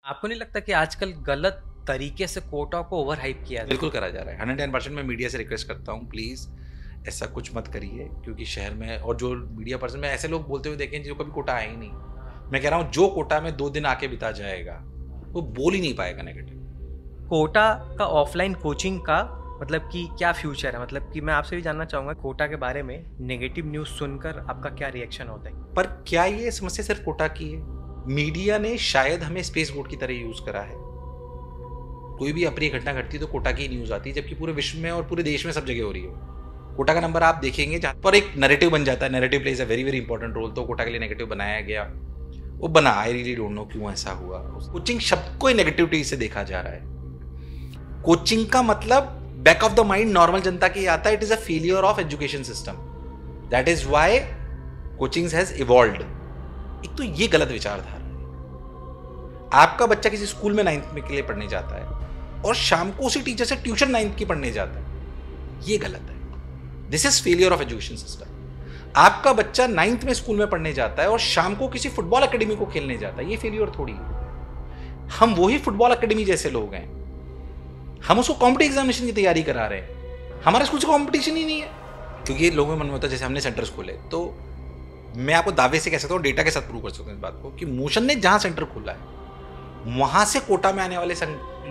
आपको नहीं लगता कि आजकल गलत तरीके से कोटा को ओवर हाइप किया जाए? बिल्कुल करा जा रहा है। 110% मैं मीडिया से रिक्वेस्ट करता हूँ, प्लीज़ ऐसा कुछ मत करिए, क्योंकि शहर में और जो मीडिया पर्सन में ऐसे लोग बोलते हुए देखे हैं जो कभी कोटा आए ही नहीं। मैं कह रहा हूँ जो कोटा में 2 दिन आके बिता जाएगा वो बोल ही नहीं पाएगा नेगेटिव। कोटा का ऑफलाइन कोचिंग का मतलब कि क्या फ्यूचर है? मतलब कि मैं आपसे भी जानना चाहूँगा कोटा के बारे में नेगेटिव न्यूज़ सुनकर आपका क्या रिएक्शन होता है? पर क्या ये समस्या सिर्फ कोटा की है? मीडिया ने शायद हमें स्पेस बोट की तरह यूज करा है। कोई भी अप्रिय घटना घटती है तो कोटा की न्यूज आती है, जबकि पूरे विश्व में और पूरे देश में सब जगह हो रही है। कोटा का नंबर आप देखेंगे जहाँ पर एक नैरेटिव बन जाता है, narrative plays a very very important role, तो कोटा के लिए नेगेटिव बनाया गया। वो बना, आई रियली डोंट नो क्यों ऐसा हुआ। कोचिंग शब्द को नेगेटिविटी से देखा जा रहा है। कोचिंग का मतलब back of the mind normal जनता के आता है, it is a failure of education system. That is why coaching has evolved. एक तो ये गलत विचारधारा है। आपका बच्चा किसी स्कूल में 9th में के लिए पढ़ने जाता है और शाम को उसी टीचर से ट्यूशन 9th की पढ़ने जाता है, ये गलत है। This is failure of education system. आपका बच्चा 9th में स्कूल में पढ़ने जाता है और शाम को किसी फुटबॉल अकेडमी को खेलने जाता है, ये फेलियर थोड़ी है। हम वही फुटबॉल अकेडमी जैसे लोग हैं, हम उसको कॉम्पिटिटिव एग्जामिनेशन की तैयारी करा रहे हैं। हमारे स्कूल से कॉम्पिटिशन ही नहीं है, क्योंकि लोगों में मन में होता है जैसे हमने सेंटर्स खोले, तो मैं आपको दावे से कह सकता हूँ, डेटा के साथ प्रूव कर सकता हूँ इस बात को, कि मोशन ने जहां सेंटर खोला है वहां से कोटा में आने वाले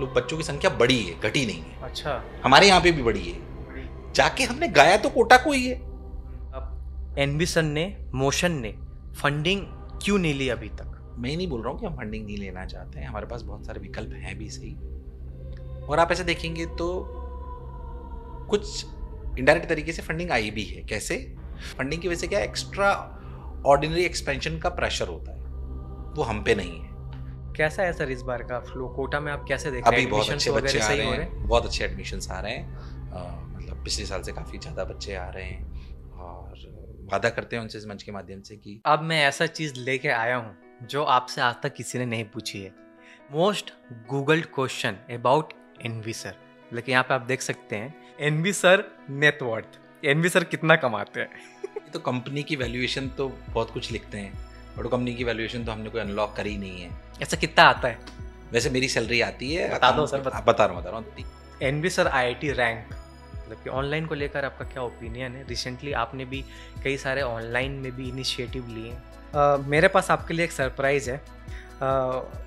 बच्चों की संख्या बढ़ी है, घटी नहीं है। अच्छा, हमारे यहाँ पे भी बढ़ी है। जाके हमने गाया तो कोटा को ही है। अब एनबी सर ने, मोशन ने फंडिंग क्यों नहीं ली अभी तक? मैं नहीं बोल रहा हूँ कि हम फंडिंग नहीं लेना चाहते हैं, हमारे पास बहुत सारे विकल्प हैं भी सही। और आप ऐसे देखेंगे तो कुछ इनडायरेक्ट तरीके से फंडिंग आई भी है। कैसे? फंडिंग की वजह से क्या एक्स्ट्रा ऑर्डिनरी एक्सपेंशन का प्रेशर होता है, वो हम पे नहीं है। कैसा है सर इस बार का फ्लो कोटा में? आप कैसे देख रहे अभी हैं? बहुत अच्छे बच्चे आ सही रहे हो हैं, बहुत अच्छे एडमिशन्स आ रहे हैं। मतलब पिछले साल से काफ़ी ज़्यादा बच्चे आ रहे हैं और वादा करते हैं उनसे इस मंच के माध्यम से कि अब मैं ऐसा चीज़ लेके आया हूँ जो आपसे आज तक किसी ने नहीं पूछी है। Most googled question about NV sir. लेकिन यहाँ पे आप देख सकते हैं NV sir net worth, NV sir कितना कमाते हैं। ये तो कंपनी की वैल्यूएशन तो बहुत कुछ लिखते हैं, बट कंपनी की वैल्यूएशन तो हमने कोई अनलॉक करी नहीं है। ऐसा कितना आता है? वैसे मेरी सैलरी आती है, बता दो सर, बता रहा हूँ। एनवी सर आईआईटी रैंक, मतलब कि ऑनलाइन को लेकर आपका क्या ओपिनियन है? रिसेंटली आपने भी कई सारे ऑनलाइन में भी इनिशिएटिव लिए। मेरे पास आपके लिए एक सरप्राइज़ है,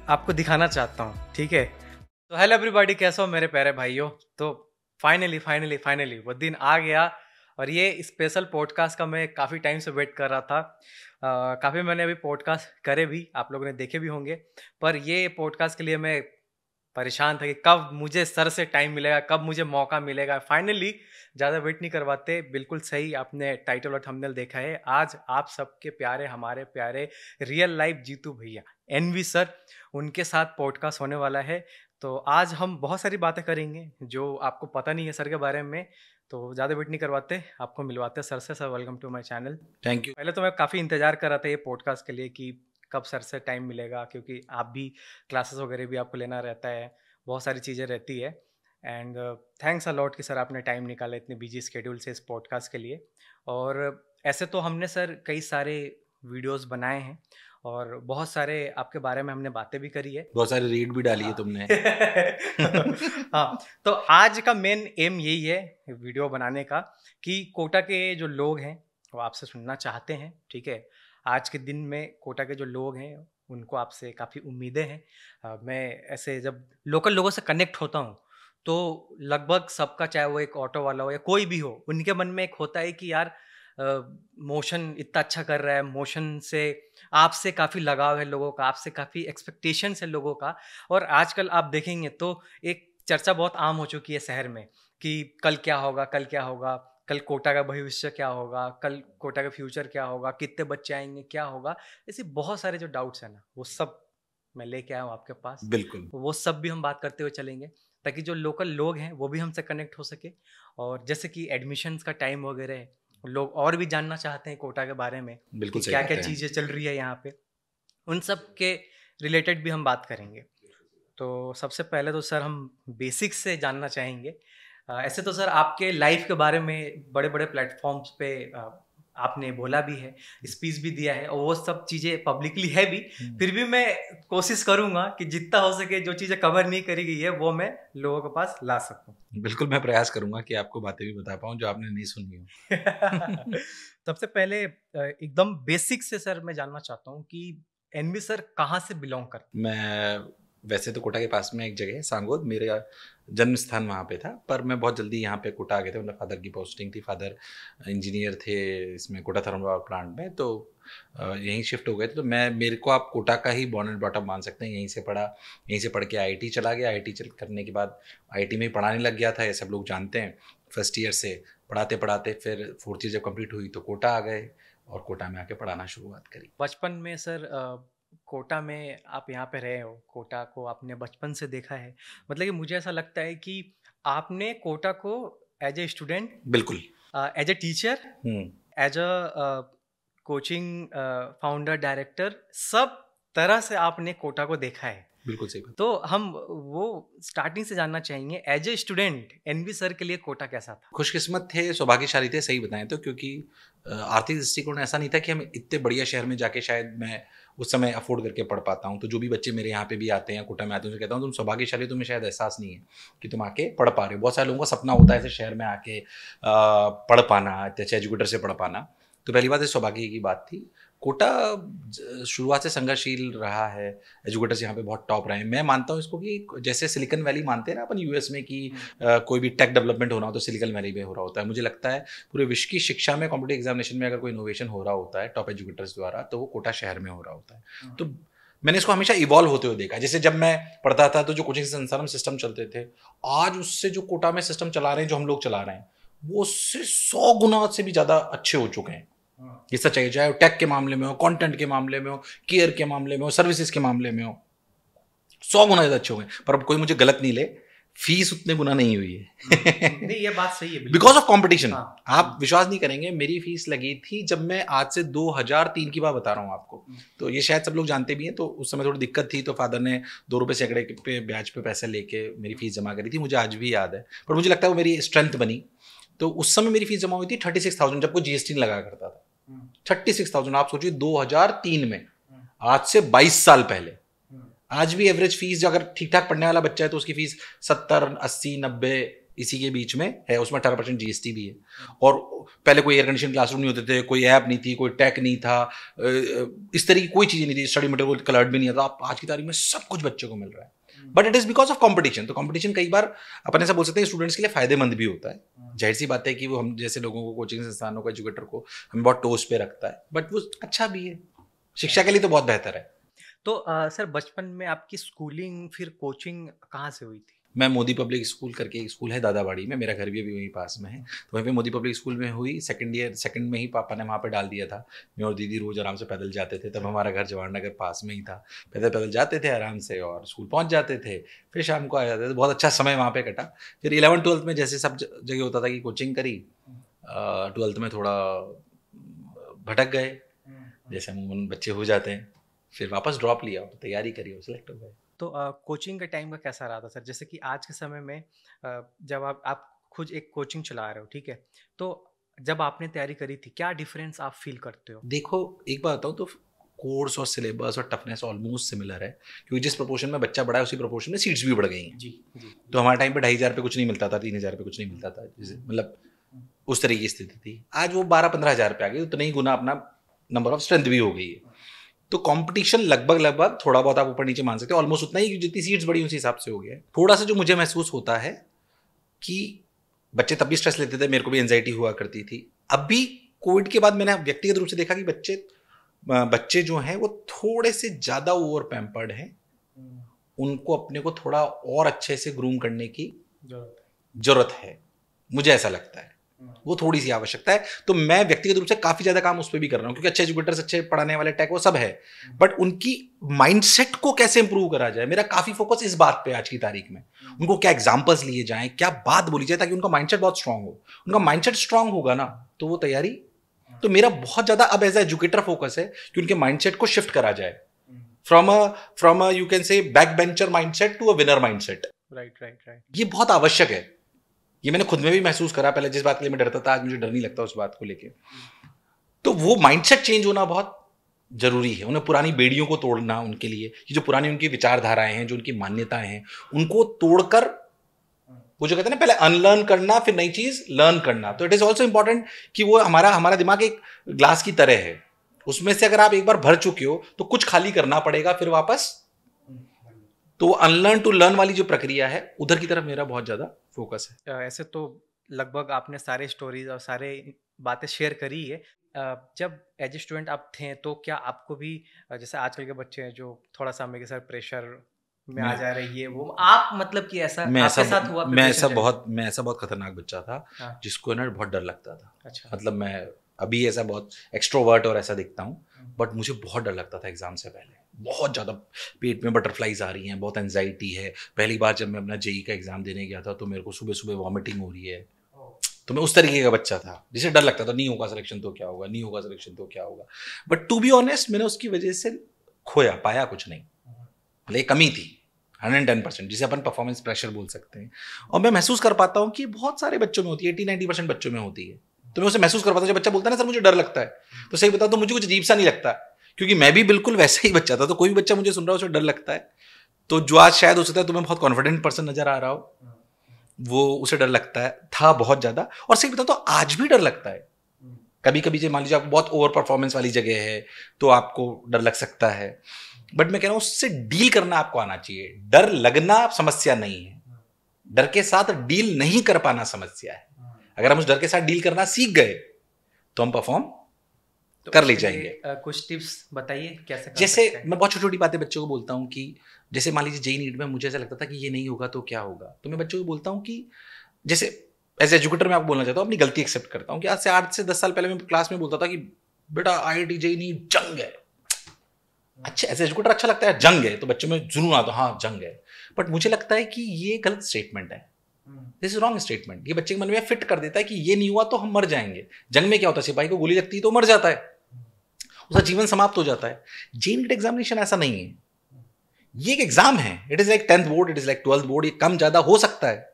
आपको दिखाना चाहता हूँ, ठीक है? तो हेलो एवरीबॉडी, कैसे हो मेरे प्यारे भाइयों? तो फाइनली वो दिन आ गया और ये स्पेशल पॉडकास्ट का मैं काफ़ी टाइम से वेट कर रहा था। काफ़ी मैंने अभी पॉडकास्ट करे भी, आप लोगों ने देखे भी होंगे, पर ये पॉडकास्ट के लिए मैं परेशान था कि कब मुझे सर से टाइम मिलेगा, कब मुझे मौका मिलेगा। फाइनली ज़्यादा वेट नहीं करवाते, बिल्कुल सही आपने टाइटल और थंबनेल देखा है। आज आप सबके प्यारे, हमारे प्यारे रियल लाइफ जीतू भैया एनवी सर, उनके साथ पॉडकास्ट होने वाला है। तो आज हम बहुत सारी बातें करेंगे जो आपको पता नहीं है सर के बारे में। तो ज़्यादा वेट नहीं करवाते, आपको मिलवाते हैं सर से। Sir welcome to my channel. Thank you. पहले तो मैं काफ़ी इंतज़ार कर रहा था ये पॉडकास्ट के लिए कि कब सर से टाइम मिलेगा, क्योंकि आप भी क्लासेस वगैरह भी आपको लेना रहता है, बहुत सारी चीज़ें रहती है। एंड थैंक्स अ लॉट कि सर आपने टाइम निकाला इतने बिजी स्केड्यूल से इस पॉडकास्ट के लिए। और ऐसे तो हमने सर कई सारे वीडियोस बनाए हैं और बहुत सारे आपके बारे में हमने बातें भी करी है, बहुत सारी रीड भी डाली है तुमने। हाँ, तो आज का मेन एम यही है वीडियो बनाने का कि कोटा के जो लोग हैं वो आपसे सुनना चाहते हैं, ठीक है? आज के दिन में कोटा के जो लोग हैं उनको आपसे काफ़ी उम्मीदें हैं। मैं ऐसे जब लोकल लोगों से कनेक्ट होता हूँ तो लगभग सबका, चाहे वो एक ऑटो वाला हो या कोई भी हो, उनके मन में एक होता है कि यार मोशन इतना अच्छा कर रहा है, मोशन से आपसे काफ़ी लगाव है लोगों का, आपसे काफ़ी एक्सपेक्टेशंस है लोगों का। और आजकल आप देखेंगे तो एक चर्चा बहुत आम हो चुकी है शहर में कि कल क्या होगा, कल क्या होगा, कल कोटा का भविष्य क्या होगा, कल कोटा का फ्यूचर क्या होगा, कितने बच्चे आएंगे, क्या होगा। ऐसे बहुत सारे जो डाउट्स हैं ना, वो सब मैं लेके आया हूँ आपके पास। बिल्कुल। तो वो सब भी हम बात करते हुए चलेंगे ताकि जो लोकल लोग हैं वो भी हमसे कनेक्ट हो सके। और जैसे कि एडमिशन्स का टाइम वगैरह है, लोग और भी जानना चाहते हैं कोटा के बारे में कि बिल्कुल सही क्या बात क्या है। चीज़ें चल रही है यहाँ पे, उन सब के रिलेटेड भी हम बात करेंगे। तो सबसे पहले तो सर हम बेसिक्स से जानना चाहेंगे। ऐसे तो सर आपके लाइफ के बारे में बड़े बड़े प्लेटफॉर्म्स पे आपने बोला भी है, स्पीच भी दिया है, और वो सब चीज़ें पब्लिकली है भी। फिर भी मैं कोशिश करूंगा कि जितना हो सके जो चीज़ें कवर नहीं करी गई है वो मैं लोगों के पास ला सकूं। बिल्कुल, मैं प्रयास करूंगा कि आपको बातें भी बता पाऊं जो आपने नहीं सुनी हो। सबसे पहले एकदम बेसिक से सर मैं जानना चाहता हूँ कि एनवी सर कहाँ से बिलोंग करते मैं वैसे तो कोटा के पास में एक जगह है सांगोद, मेरा जन्म स्थान वहाँ पे था, पर मैं बहुत जल्दी यहाँ पे कोटा आ गए थे। मतलब फादर की पोस्टिंग थी, फादर इंजीनियर थे इसमें कोटा थर्मल पावर प्लांट में, तो यहीं शिफ्ट हो गए थे। तो मेरे को आप कोटा का ही बॉर्न एंड ब्रॉट अप मान सकते हैं। यहीं से पढ़ा, यहीं से पढ़ के आईआईटी चला गया। आईआईटी करने के बाद आईआईटी में ही पढ़ाने लग गया था, ये सब लोग जानते हैं। फर्स्ट ईयर से पढ़ाते पढ़ाते फिर फोर्थ ईयर जब कंप्लीट हुई तो कोटा आ गए और कोटा में आके पढ़ाना शुरुआत करी। बचपन में सर कोटा में आप यहाँ पे रहे हो, कोटा को आपने बचपन से देखा है, मतलब कि मुझे ऐसा लगता है कि आपने कोटा को एज ए स्टूडेंट, बिल्कुल, as a teacher, as a coaching founder, director, सब तरह से आपने कोटा को देखा है। बिल्कुल सही बात। तो हम वो स्टार्टिंग से जानना चाहेंगे, as a student NV sir के लिए कोटा कैसा था? खुशकिस्मत थे, सौभाग्यशाली थे, सही बताएं तो, क्योंकि आर्थिक दृष्टिकोण ऐसा नहीं था कि हम इतने बढ़िया शहर में जाके शायद मैं उस समय अफोर्ड करके पढ़ पाता हूँ। तो जो भी बच्चे मेरे यहाँ पे भी आते हैं, कोटा में आते हैं, उनसे कहता हूँ तुम सौभाग्यशाली, तुम्हें शायद एहसास नहीं है कि तुम आके पढ़ पा रहे हो। बहुत सारे लोगों का सपना होता है ऐसे शहर में आके पढ़ पाना, अच्छे एजुकेटर से पढ़ पाना। तो पहली बात, इस सौभाग्य की बात थी। कोटा शुरुआत से संघर्षशील रहा है, एजुकेटर्स यहाँ पे बहुत टॉप रहे हैं। मैं मानता हूँ इसको कि जैसे सिलिकॉन वैली मानते हैं ना अपन यूएस में कि कोई भी टेक डेवलपमेंट होना हो तो सिलिकॉन वैली में हो रहा होता है। मुझे लगता है पूरे विश्व की शिक्षा में, कॉम्पिटिटिव एग्जामिनेशन में अगर कोई इनोवेशन हो रहा होता है टॉप एजुकेटर्स द्वारा, तो वो कोटा शहर में हो रहा होता है। तो मैंने इसको हमेशा इवॉल्व होते हुए देखा। जैसे जब मैं पढ़ता था तो जो कोचिंग संस्थान में सिस्टम चलते थे, आज उससे जो कोटा में सिस्टम चला रहे हैं, जो हम लोग चला रहे हैं, वो उससे 100 गुना से भी ज़्यादा अच्छे हो चुके हैं। ये सच है, चाहे टेक के मामले में हो, कंटेंट के मामले में हो, केयर के मामले में हो, सर्विसेज के मामले में हो, 100 गुना ज़्यादा अच्छे हो गए। पर अब कोई मुझे गलत नहीं ले, फीस उतने गुना नहीं हुई है। नहीं, ये बात सही है, बिकॉज ऑफ कॉम्पिटिशन। हाँ। आप विश्वास नहीं करेंगे, मेरी फीस लगी थी जब मैं आज से 2003 की बात बता रहा हूँ आपको, तो ये शायद सब लोग जानते भी हैं। तो उस समय थोड़ी दिक्कत थी, तो फादर ने 2 रुपये सैकड़े पे ब्याज पे पैसे लेके मेरी फीस जमा करी थी। मुझे आज भी याद है, पर मुझे लगता है वो मेरी स्ट्रेंथ बनी। तो उस समय मेरी फीस जमा हुई थी 36,000, जब कोई जीएसटी नहीं लगा करता था। 36,000, आप सोचिए 2003 में, आज से 22 साल पहले। आज भी एवरेज फीस जो अगर ठीक ठाक पढ़ने वाला बच्चा है तो उसकी फीस 70, 80, 90 इसी के बीच में है। उसमें 18% जीएसटी भी है। और पहले कोई एयर कंडीशन क्लासरूम नहीं होते थे, कोई ऐप नहीं थी, कोई टेक नहीं था, इस तरह की कोई चीज़ नहीं थी, स्टडी मटेरियल कलर्ड भी नहीं था। आज की तारीख में सब कुछ बच्चों को मिल रहा है, but it is because of competition. तो कॉम्पिटिशन कई बार अपन ऐसा बोल सकते हैं स्टूडेंट्स के लिए फायदेमंद भी होता है। जाहिर सी बात है कि वो हम जैसे लोगों को, कोचिंग संस्थानों को, एजुकेटर को हमें बहुत टोस पे रखता है, बट वो अच्छा भी है, शिक्षा के लिए तो बहुत बेहतर है। तो सर बचपन में आपकी स्कूलिंग फिर कोचिंग कहाँ से हुई थी? मैं मोदी पब्लिक स्कूल करके एक स्कूल है दादाबाड़ी में, मेरा घर भी अभी वहीं पास में है, तो वहीं पे मोदी पब्लिक स्कूल में हुई। सेकंड में ही पापा ने वहाँ पे डाल दिया था। मैं और दीदी रोज़ आराम से पैदल जाते थे, तब हमारा घर जवाहर नगर पास में ही था। पैदल जाते थे आराम से और स्कूल पहुँच जाते थे, फिर शाम को आ जाते थे। बहुत अच्छा समय वहाँ पर कटा। फिर 11th-12th में जैसे सब जगह होता था कि कोचिंग करी, 12th में थोड़ा भटक गए, जैसे अमूमन बच्चे हो जाते हैं। फिर वापस ड्रॉप लिया, तो तैयारी करी और सिलेक्ट हो गए। तो कोचिंग का टाइम का कैसा रहा था सर? जैसे कि आज के समय में जब आप खुद एक कोचिंग चला रहे हो, ठीक है, तो जब आपने तैयारी करी थी, क्या डिफरेंस आप फील करते हो? देखो, एक बात बताऊँ तो कोर्स और सिलेबस और टफनेस ऑलमोस्ट सिमिलर है, क्योंकि जिस प्रोपोर्शन में बच्चा बढ़ा है उसी प्रोपोर्शन में सीट्स भी बढ़ गई हैं। जी जी। तो हमारे टाइम पे 2,500 पे कुछ नहीं मिलता था, 3,000 पे कुछ नहीं मिलता था, मतलब उस तरह की स्थिति थी। आज वो 12-15 हज़ार पे आ गई, उतना ही गुना अपना नंबर ऑफ स्ट्रेंथ भी हो गई है। तो कंपटीशन लगभग थोड़ा बहुत आप ऊपर नीचे मान सकते हो, ऑलमोस्ट उतना ही, जितनी सीट्स बढ़ी उसी हिसाब से हो गया है। थोड़ा सा जो मुझे महसूस होता है कि बच्चे तब भी स्ट्रेस लेते थे, मेरे को भी एंजाइटी हुआ करती थी। अभी कोविड के बाद मैंने व्यक्तिगत रूप से देखा कि बच्चे जो हैं वो थोड़े से ज़्यादा ओवर पैम्पर्ड हैं। उनको अपने को थोड़ा और अच्छे से ग्रूम करने की जरूरत है, मुझे ऐसा लगता है। वो थोड़ी सी आवश्यकता है। तो मैं व्यक्तिगत रूप से काफी ज्यादा काम उस पर भी कर रहा हूँ, क्योंकि अच्छे एजुकेटर्स, अच्छे पढ़ाने वाले टेक वो सब है, बट उनकी माइंडसेट को कैसे इंप्रूव करा जाए, मेरा काफी फोकस इस बात पे आज की तारीख में। उनको क्या एग्जांपल्स लिए जाएं, क्या बात बोली जाए, ताकि उनका माइंडसेट बहुत स्ट्रांग हो। उनका माइंडसेट स्ट्रांग होगा ना तो वो तैयारी, तो मेरा बहुत ज्यादा अब एज ए एजुकेटर फोकस है कि उनके माइंडसेट को शिफ्ट करा जाए from a you can say back bencher mindset to a winner mindset. Right. ये बहुत आवश्यक है। ये मैंने खुद में भी महसूस करा। पहले जिस बात के लिए मैं डरता था, आज मुझे डर नहीं लगता उस बात को लेके। तो वो माइंडसेट चेंज होना बहुत जरूरी है। उन्हें पुरानी बेड़ियों को तोड़ना, उनके लिए कि जो पुरानी उनकी विचारधाराएं हैं, जो उनकी मान्यताएं हैं, उनको तोड़कर वो जो कहते हैं ना, पहले अनलर्न करना फिर नई चीज लर्न करना। तो इट इज ऑल्सो इंपॉर्टेंट कि वो हमारा दिमाग एक ग्लास की तरह है, उसमें से अगर आप एक बार भर चुके हो तो कुछ खाली करना पड़ेगा फिर वापस। तो अनलर्न टू लर्न वाली जो प्रक्रिया है, उधर की तरफ मेरा बहुत ज्यादा फोकस है। ऐसे तो लगभग आपने सारे स्टोरीज और सारे बातें शेयर करी है। जब एज ए स्टूडेंट आप थे तो क्या आपको भी जैसे आजकल के बच्चे हैं जो थोड़ा सा मेरे साथ प्रेशर में आ जा रही है, वो आप मतलब कि ऐसा आपके साथ हुआ? मैं ऐसा बहुत खतरनाक बच्चा था। हाँ। जिसको ना बहुत डर लगता था। अच्छा। मतलब मैं अभी ऐसा बहुत एक्सट्रोवर्ट और ऐसा दिखता हूँ, बट मुझे बहुत डर लगता था एग्जाम से पहले। बहुत ज़्यादा पेट में बटरफ्लाइज आ रही हैं, बहुत एंजाइटी है। पहली बार जब मैं अपना जेई का एग्जाम देने गया था तो मेरे को सुबह सुबह वॉमिटिंग हो रही है। तो मैं उस तरीके का बच्चा था जिसे डर लगता था, नहीं होगा सिलेक्शन तो क्या होगा, नहीं होगा सिलेक्शन तो क्या होगा। बट टू बी ऑनेस्ट, मैंने उसकी वजह से पाया कुछ नहीं। मतलब एक कमी थी 110%, जिसे अपन परफॉर्मेंस प्रेशर बोल सकते हैं। और मैं महसूस कर पाता हूँ कि बहुत सारे बच्चों में होती है, 80-90% बच्चों में होती है। तो मैं उसे महसूस कर पाता हूँ। जब बच्चा बोलता है ना सर मुझे डर लगता है, तो सही बताओ तो मुझे कुछ अजीब सा नहीं लगता, क्योंकि मैं भी बिल्कुल वैसे ही बच्चा था। तो कोई भी बच्चा मुझे सुन रहा है उसे डर लगता है, तो जो आज शायद हो सकता है तुम्हें बहुत कॉन्फिडेंट पर्सन नजर आ रहा हो, वो उसे डर लगता है, था बहुत ज्यादा। और सही बताओ तो आज भी डर लगता है। कभी कभी मान लीजिए आपको बहुत ओवर परफॉर्मेंस वाली जगह है तो आपको डर लग सकता है, बट मैं कह रहा हूं उससे डील करना आपको आना चाहिए। डर लगना समस्या नहीं है, डर के साथ डील नहीं कर पाना समस्या है। अगर हम उस डर के साथ डील करना सीख गए तो हम परफॉर्म तो कर ले जाएंगे। कुछ टिप्स बताइए कैसे। जैसे मैं बहुत छोटी छोटी बातें बच्चों को बोलता हूँ कि जैसे मान लीजिए जेई नीट में मुझे ऐसा लगता था कि ये नहीं होगा तो क्या होगा, तो मैं बच्चों को बोलता हूँ कि जैसे एज एजुकेटर मैं आपको बोलना चाहता हूँ, अपनी गलती एक्सेप्ट करता हूँ कि आज से 8 से 10 साल पहले मैं क्लास में बोलता था कि बेटा IIT जेई नीट जंग है। अच्छा, एज एजुकेटर अच्छा लगता है जंग है, तो बच्चों में जुनून आता, हाँ जंग है। बट मुझे लगता है कि ये गलत स्टेटमेंट है, दिस इज रॉन्ग स्टेटमेंट। ये बच्चे के मन में फिट कर देता है कि ये नहीं हुआ तो हम मर जाएंगे। जंग में क्या होता है, सिपाही को गोली लगती है तो मर जाता है, उसका जीवन समाप्त हो जाता है। जेईई नीट एग्जामिनेशन ऐसा नहीं है, ये एक एग्जाम है। It is like 10th board, it is like 12th board. ये कम ज्यादा हो सकता है,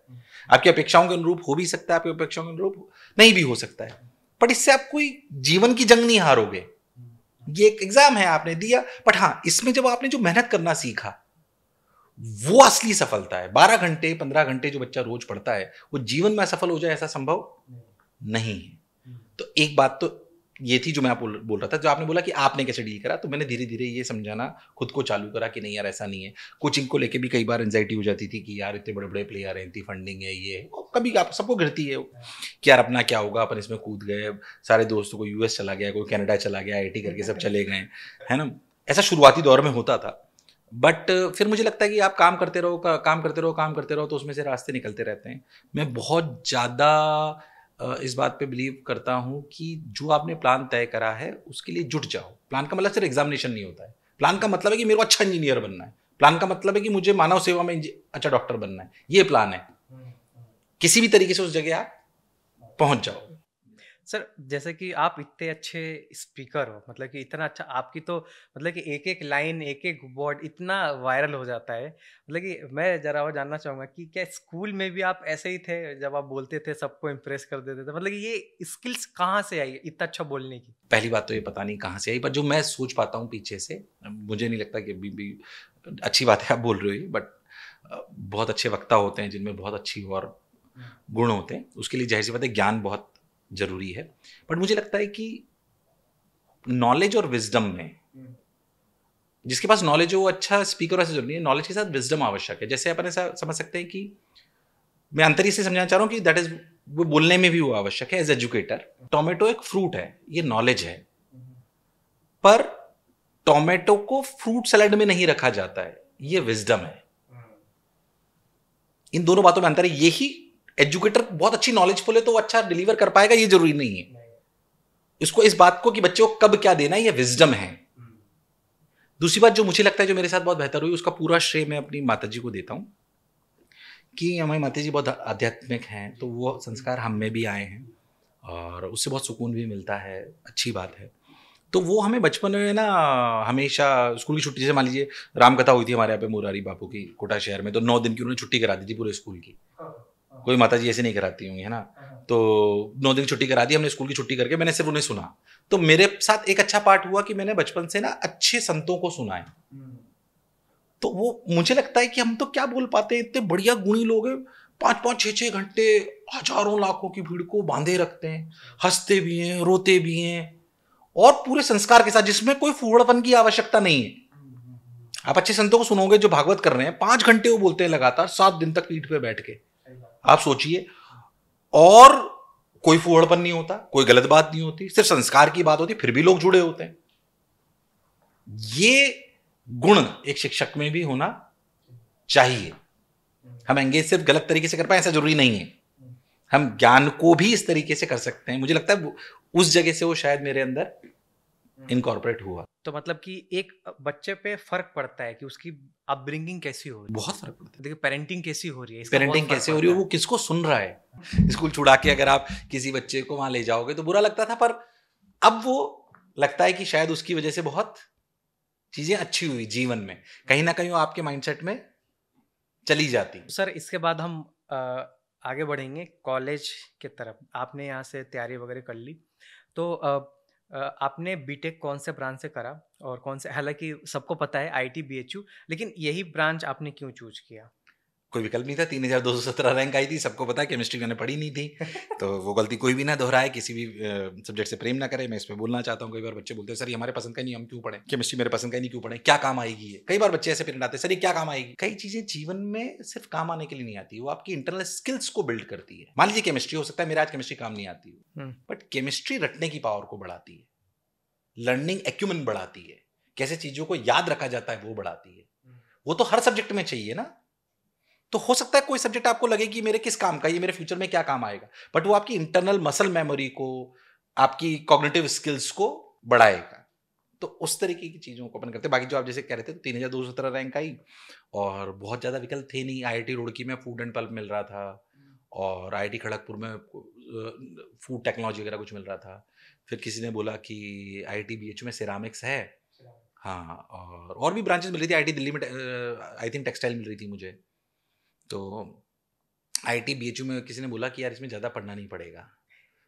आपकी अपेक्षाओं के अनुरूप हो भी सकता है, आपकी अपेक्षाओं के अनुरूप नहीं भी हो सकता है, बट इससे आप कोई जीवन की जंग नहीं हारोगे। ये एक एग्जाम है, आपने दिया। बट हाँ, इसमें जब आपने जो मेहनत करना सीखा वो असली सफलता है। 12 घंटे 15 घंटे जो बच्चा रोज पढ़ता है वो जीवन में असफल हो जाए ऐसा संभव नहीं है। तो एक बात तो ये थी जो मैं आप बोल रहा था, जो आपने बोला कि आपने कैसे डील करा, तो मैंने धीरे धीरे ये समझाना खुद को चालू करा कि नहीं यार ऐसा नहीं है। कोचिंग को लेके भी कई बार एंजाइटी हो जाती थी कि यार इतने बड़े बड़े प्लेयर हैं, इतनी फंडिंग है, ये कभी आप सबको गिरती है कि यार अपना क्या होगा, अपन इसमें कूद गए, सारे दोस्तों को यूएस चला गया, कोई कनाडा चला गया, IIT करके सब चले गए, है ना। ऐसा शुरुआती दौर में होता था। बट फिर मुझे लगता है कि आप काम करते रहो तो उसमें से रास्ते निकलते रहते हैं। मैं बहुत ज़्यादा इस बात पे बिलीव करता हूँ कि जो आपने प्लान तय करा है उसके लिए जुट जाओ। प्लान का मतलब सिर्फ एग्जामिनेशन नहीं होता है। प्लान का मतलब है कि मेरे को अच्छा इंजीनियर बनना है। प्लान का मतलब है कि मुझे मानव सेवा में अच्छा डॉक्टर बनना है। ये प्लान है। किसी भी तरीके से उस जगह आप पहुंच जाओ। सर, जैसे कि आप इतने अच्छे स्पीकर हो, मतलब कि इतना अच्छा, आपकी तो मतलब कि एक एक लाइन, एक एक वर्ड इतना वायरल हो जाता है। मतलब कि मैं जरा और जानना चाहूँगा कि क्या स्कूल में भी आप ऐसे ही थे, जब आप बोलते थे सबको इम्प्रेस कर देते थे? मतलब कि ये स्किल्स कहाँ से आई इतना अच्छा बोलने की? पहली बात तो ये पता नहीं कहाँ से आई, पर जो मैं सोच पाता हूँ पीछे से, मुझे नहीं लगता कि अभी भी अच्छी बात है आप बोल रहे हो, बट बहुत अच्छे वक्ता होते हैं जिनमें बहुत अच्छी और गुण होते हैं। उसके लिए जाहिर सी बात है ज्ञान बहुत जरूरी है। बट मुझे लगता है कि नॉलेज और विजडम में, जिसके पास नॉलेज हो वो अच्छा स्पीकर ऐसे जरूरी है, नॉलेज के साथ विजडम आवश्यक है। जैसे अपन ऐसा समझ सकते हैं कि मैं अंतरिक्ष से समझाना चाह रहा हूं कि दैट इज, वो बोलने में भी वो आवश्यक है एज एजुकेटर। टोमेटो एक फ्रूट है, ये नॉलेज है, पर टोमेटो को फ्रूट सैलेड में नहीं रखा जाता है, ये विजडम है। इन दोनों बातों में अंतर है। यही एजुकेटर बहुत अच्छी नॉलेजफुल है तो वो अच्छा डिलीवर कर पाएगा, ये जरूरी नहीं है। इसको, इस बात को कि बच्चों को कब क्या देना है, ये विजडम है। दूसरी बात जो मुझे लगता है जो मेरे साथ बहुत बेहतर हुई, उसका पूरा श्रेय मैं अपनी माताजी को देता हूं कि हमारी माताजी बहुत आध्यात्मिक हैं, तो वो संस्कार हम में भी आए हैं और उससे बहुत सुकून भी मिलता है, अच्छी बात है। तो वो हमें बचपन में ना हमेशा स्कूल की छुट्टी, जैसे मान लीजिए रामकथा हुई थी हमारे यहाँ पे मुरारी बापू की कोटा शहर में, तो 9 दिन की उन्होंने छुट्टी करा दी थी पूरे स्कूल की। कोई माता जी ऐसे नहीं कराती होंगी, है ना। तो 9 दिन छुट्टी करा दी हमने, स्कूल की छुट्टी करके मैंने सिर्फ उन्हें सुना। तो मेरे साथ एक अच्छा पार्ट हुआ कि मैंने बचपन से ना अच्छे संतों को सुना है। तो वो मुझे लगता है कि हम तो क्या बोल पाते हैं, इतने बढ़िया गुणी लोग हैं, 5-5 6-6 घंटे हजारों लाखों की भीड़ को बांधे रखते हैं, हंसते भी हैं, रोते भी हैं, और पूरे संस्कार के साथ, जिसमें कोई फूहड़पन की आवश्यकता नहीं है। आप अच्छे संतों को सुनोगे जो भागवत कर रहे हैं, 5 घंटे वो बोलते हैं लगातार, 7 दिन तक पीठ पे बैठ के, आप सोचिए। और कोई फूहड़पन नहीं होता, कोई गलत बात नहीं होती, सिर्फ संस्कार की बात होती, फिर भी लोग जुड़े होते हैं। ये गुण एक शिक्षक में भी होना चाहिए। हम एंगेज सिर्फ गलत तरीके से कर पाए ऐसा जरूरी नहीं है, हम ज्ञान को भी इस तरीके से कर सकते हैं। मुझे लगता है उस जगह से वो शायद मेरे अंदर इनकॉर्पोरेट हुआ। तो मतलब कि एक बच्चे पे फर्क पड़ता है कि उसकी अपब्रिंगिंग कैसी हो रही है। बहुत फर्क पड़ता है। देखिए पेरेंटिंग कैसी हो रही है, पेरेंटिंग कैसे हो रही है, वो किसको सुन रहा है। स्कूल छुड़ा के अगर आप किसी बच्चे को वहां ले जाओगे तो बुरा लगता था, पर अब वो लगता है कि शायद उसकी वजह से बहुत चीजें अच्छी हुई जीवन में, कहीं ना कहीं वो आपके माइंडसेट में चली जाती। सर इसके बाद हम आगे बढ़ेंगे कॉलेज की तरफ। आपने यहाँ से तैयारी वगैरह कर ली, तो आपने बीटेक कौन से ब्रांच से करा और कौन से, हालांकि सबको पता है आईटी बीएचयू, लेकिन यही ब्रांच आपने क्यों चूज किया? कोई विकल्प नहीं था, 3217 रैंक आई थी, सबको पता है, केमिस्ट्री मैंने पढ़ी नहीं थी। तो वो गलती कोई भी ना दोहराए, किसी भी सब्जेक्ट से प्रेम ना करे। मैं इस पे बोलना चाहता हूँ, कई बार बच्चे बोलते हैं सर ये हमारे पसंद का नहीं, हम क्यों पढ़ें केमिस्ट्री, मेरे पसंद का नहीं, क्यों पढ़ें, क्या काम आएगी ये। कई बार बच्चे ऐसे पेरेंट आते हैं, सर ये क्या काम आएगी। कई चीजें जीवन में सिर्फ काम आने के लिए नहीं आती, वो आपकी इंटरनल स्किल्स को बिल्ड करती है। मान लीजिए केमिस्ट्री, हो सकता है मेरा आज केमिस्ट्री काम नहीं आती है, बट केमिस्ट्री रटने की पावर को बढ़ाती है, लर्निंग एक्यूमेंट बढ़ाती है, कैसे चीजों को याद रखा जाता है वो बढ़ाती है। वो तो हर सब्जेक्ट में चाहिए ना। तो हो सकता है कोई सब्जेक्ट आपको लगे कि मेरे किस काम का, ये मेरे फ्यूचर में क्या काम आएगा, बट वो आपकी इंटरनल मसल मेमोरी को, आपकी कॉग्निटिव स्किल्स को बढ़ाएगा। तो उस तरीके की चीजों को अपन करते हैं। बाकी जो आप जैसे कह रहे थे, 3217 रैंक आई और बहुत ज्यादा विकल्प थे नहीं। आईआईटी रुड़की में फूड एंड पल्प मिल रहा था, और आईआईटी खड़गपुर में फूड टेक्नोलॉजी वगैरह कुछ मिल रहा था। फिर किसी ने बोला कि आईआईटी बीएचयू में सिरामिक्स है, हाँ, और भी ब्रांचेस मिल रही थी। आईआईटी दिल्ली में आई थिंक टेक्सटाइल मिल रही थी मुझे। तो आईआईटी बीएचयू में किसी ने बोला कि यार इसमें ज़्यादा पढ़ना नहीं पड़ेगा।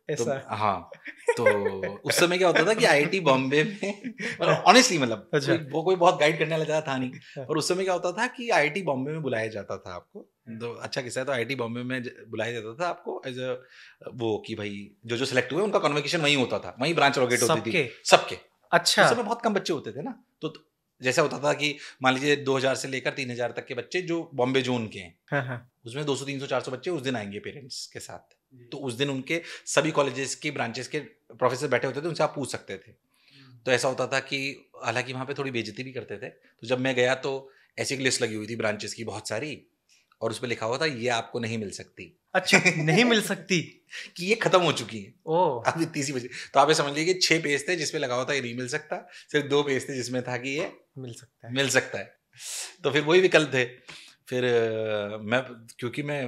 तो हाँ, तो उस समय क्या होता था कि आईआईटी बॉम्बे में, ऑनेस्टली मतलब अच्छा। कोई बहुत गाइड करने वाला ज़्यादा था नहीं। और उस समय क्या होता था कि आईआईटी बॉम्बे में बुलाया जाता था आपको, तो अच्छा किस्सा है, तो आईआईटी बॉम्बे में बुलाया जाता था आपको एज अ वो कि भाई जो सिलेक्ट हुए उनका कन्वोकेशन वहीं होता था, वहीं ब्रांच लोकेट होती थी सबके। अच्छा, उस समय बहुत कम बच्चे होते थे ना, तो जैसा होता था कि मान लीजिए 2000 से लेकर 3000 तक के बच्चे जो बॉम्बे जोन के हैं, उसमें 200 300 400 बच्चे उस दिन आएंगे पेरेंट्स के साथ। तो उस दिन उनके सभी कॉलेजेस के ब्रांचेस के प्रोफेसर बैठे होते थे, उनसे आप पूछ सकते थे। तो ऐसा होता था कि हालांकि वहाँ पे थोड़ी बेइज्जती भी करते थे। तो जब मैं गया तो ऐसी एक लिस्ट लगी हुई थी ब्रांचेस की बहुत सारी, और उस पर लिखा हुआ था ये आपको नहीं मिल सकती। अच्छा, नहीं मिल सकती कि ये खत्म हो चुकी है। ओह, अब इतनी सी बची। तो आप ये समझ लीजिए कि 6 पेज थे जिसमें लगा हुआ था ये नहीं मिल सकता, सिर्फ 2 पेज थे जिसमें था कि ये मिल सकता है। तो फिर वही विकल्प थे। फिर मैं, क्योंकि मैं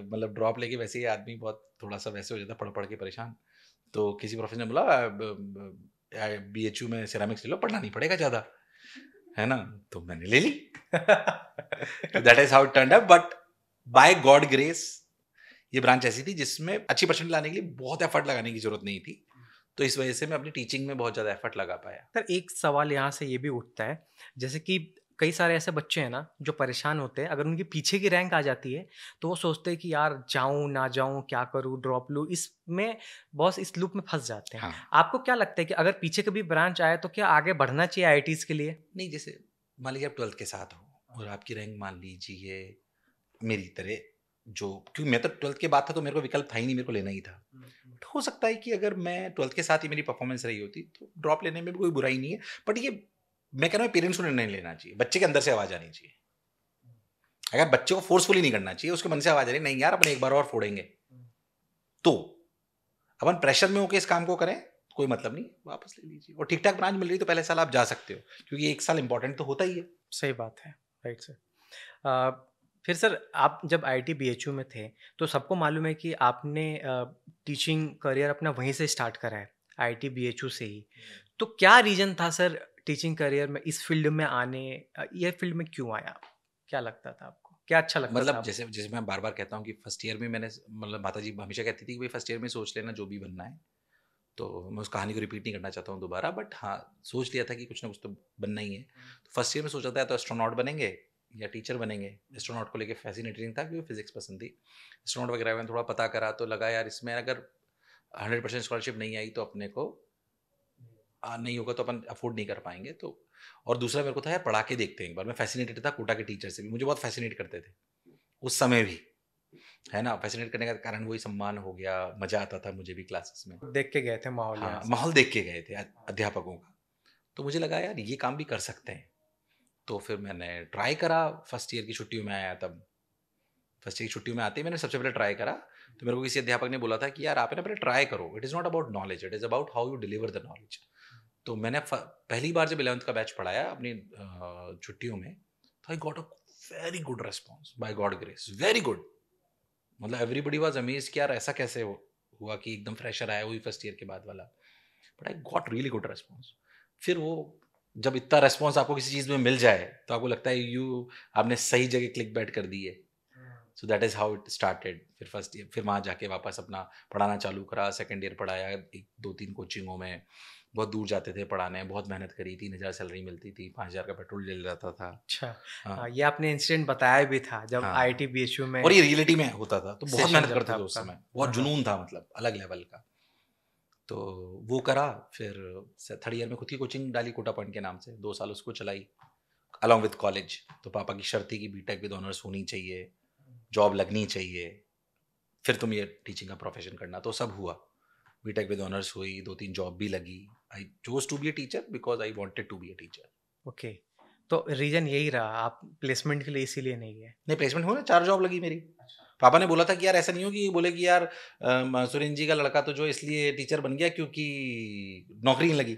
मतलब ड्रॉप लेके वैसे ही आदमी बहुत थोड़ा सा वैसे हो जाता, पढ़ पढ़ के परेशान। तो किसी प्रोफेसर ने बोला बीएचयू में सिरामिक्स ले लो, पढ़ना नहीं पड़ेगा ज़्यादा, है ना। तो मैंने ले ली। That is how it turned out. But by god grace ये ब्रांच ऐसी थी जिसमें अच्छी परसेंट लाने के लिए बहुत एफर्ट लगाने की जरूरत नहीं थी। तो इस वजह से मैं अपनी टीचिंग में बहुत ज़्यादा एफर्ट लगा पाया। सर एक सवाल यहाँ से ये भी उठता है, जैसे कि कई सारे ऐसे बच्चे हैं ना जो परेशान होते हैं, अगर उनकी पीछे की रैंक आ जाती है तो वो सोचते हैं कि यार जाऊं ना जाऊं, क्या करूं, ड्रॉप लूं, इसमें बहुत इस लूप में फंस जाते हैं। हाँ। आपको क्या लगता है कि अगर पीछे कभी ब्रांच आए तो क्या आगे बढ़ना चाहिए आईआईटीज के लिए? नहीं, जैसे मान लीजिए आप 12th के साथ हो और आपकी रैंक मान लीजिए मेरी तरह, जो क्योंकि मैं तो 12th के बाद था तो मेरे को विकल्प था ही नहीं, मेरे को लेना ही था। तो हो सकता है कि अगर मैं 12th के साथ ही मेरी परफॉर्मेंस रही होती तो ड्रॉप लेने में भी कोई बुराई नहीं है। बट ये मैं कह रहा हूँ पेरेंट्स को निर्णय लेना चाहिए, बच्चे के अंदर से आवाज़ आनी चाहिए। अगर बच्चे को फोर्सफुली नहीं करना चाहिए, उसके मन से आवाज़ आ रही नहीं यार अपन एक बार और फोड़ेंगे, तो अपन प्रेशर में होकर इस काम को करें, कोई मतलब नहीं, वापस ले लीजिए। और ठीक ठाक ब्रांच मिल रही तो पहले साल आप जा सकते हो, क्योंकि 1 साल इंपॉर्टेंट तो होता ही है। सही बात है, राइट सर। फिर सर आप जब आईआईटी बीएचयू में थे तो सबको मालूम है कि आपने टीचिंग करियर अपना वहीं से स्टार्ट करा है, आईआईटी बीएचयू से ही। तो क्या रीज़न था सर टीचिंग करियर में, इस फील्ड में आने, ये फील्ड में क्यों आया, क्या लगता था आपको, क्या अच्छा लगता था मतलब आपको? जैसे जैसे मैं बार बार कहता हूँ कि फर्स्ट ईयर में मैंने, मतलब माता जी हमेशा कहती थी कि भाई फर्स्ट ईयर में सोच लेना जो भी बनना है। तो मैं उस कहानी को रिपीट नहीं करना चाहता हूँ दोबारा, बट हाँ, सोच लिया था कि कुछ ना कुछ तो बनना ही है। तो फर्स्ट ईयर में सोचा था या तो एस्ट्रोनॉट बनेंगे या टीचर बनेंगे। एस्ट्रोनॉट को लेके फैसिनेटिंग था क्योंकि फिजिक्स पसंद थी। एस्ट्रोनॉट वगैरह में थोड़ा पता करा तो लगा यार इसमें अगर 100% स्कॉलरशिप नहीं आई तो अपने को नहीं होगा, तो अपन अफोर्ड नहीं कर पाएंगे। तो और दूसरा मेरे को था यार पढ़ा के देखते हैं एक बार। मैं फैसिनेटेड था कोटा के टीचर से भी, मुझे बहुत फैसिनेट करते थे उस समय भी, है ना। फैसिनेट करने का कारण वही सम्मान हो गया, मजा आता था मुझे भी क्लासेस में। देख के गए थे माहौल यहाँ हाँ, से? माहौल देख के गए थे अध्यापकों का। तो मुझे लगा यार ये काम भी कर सकते हैं। तो फिर मैंने ट्राई करा। फर्स्ट ईयर की छुट्टियों में आया तब। फर्स्ट ईयर की छुट्टियों में आते ही मैंने सबसे पहले ट्राई करा। तो मेरे को किसी अध्यापक ने बोला था कि यार आप है ना पहले ट्राई करो, it is not about knowledge, it is about how you deliver the knowledge. तो मैंने पहली बार जब 11th का बैच पढ़ाया अपनी छुट्टियों में, तो I got a very good response bye god grace, very good. मतलब एवरीबडी वाज अमेज्ड कि यार ऐसा कैसे हुआ कि एकदम फ्रेशर आया वही फर्स्ट ईयर के बाद वाला। But I got really good response. फिर वो जब इतना रेस्पॉन्स आपको किसी चीज़ में मिल जाए तो आपको लगता है आपने सही जगह क्लिक बैट कर दी है। So that is how it started. फिर फर्स्ट ईयर, फिर वहाँ जाके वापस अपना पढ़ाना चालू करा। सेकेंड ईयर पढ़ाया एक 2-3 कोचिंगों में। बहुत दूर जाते थे पढ़ाने, बहुत मेहनत करी। 3,000 सैलरी मिलती थी, 5,000 का पेट्रोल ले जाता था। अच्छा। हाँ, ये आपने इंसिडेंट बताया भी था जब हाँ। IIT BHU में और ये रियलिटी में होता था, तो बहुत सेशन मेहनत जब करते था थे उस आपका। समय। बहुत हाँ, हाँ। जुनून था, मतलब अलग लेवल का। तो वो करा। फिर थर्ड ईयर में खुद की कोचिंग डाली कोटा पॉइंट के नाम से, 2 साल उसको चलाई अलॉन्ग विद कॉलेज। तो पापा की शर्त थी कि बीटेक विद ऑनर्स होनी चाहिए, जॉब लगनी चाहिए, फिर तुम ये टीचिंग का प्रोफेशन करना। तो सब हुआ। बीटेक विद ऑनर्स हुई, 2-3 जॉब भी लगी। I chose to be a teacher because I wanted to be a teacher. Okay. तो रीज़न यही रहा, आप प्लेसमेंट के लिए इसीलिए नहीं गए? नहीं, प्लेसमेंट हुआ, 4 जॉब लगी मेरी। पापा ने बोला था कि यार ऐसा नहीं हो कि बोले कि यार सुरेंद्र जी का लड़का तो जो इसलिए टीचर बन गया क्योंकि नौकरी नहीं लगी।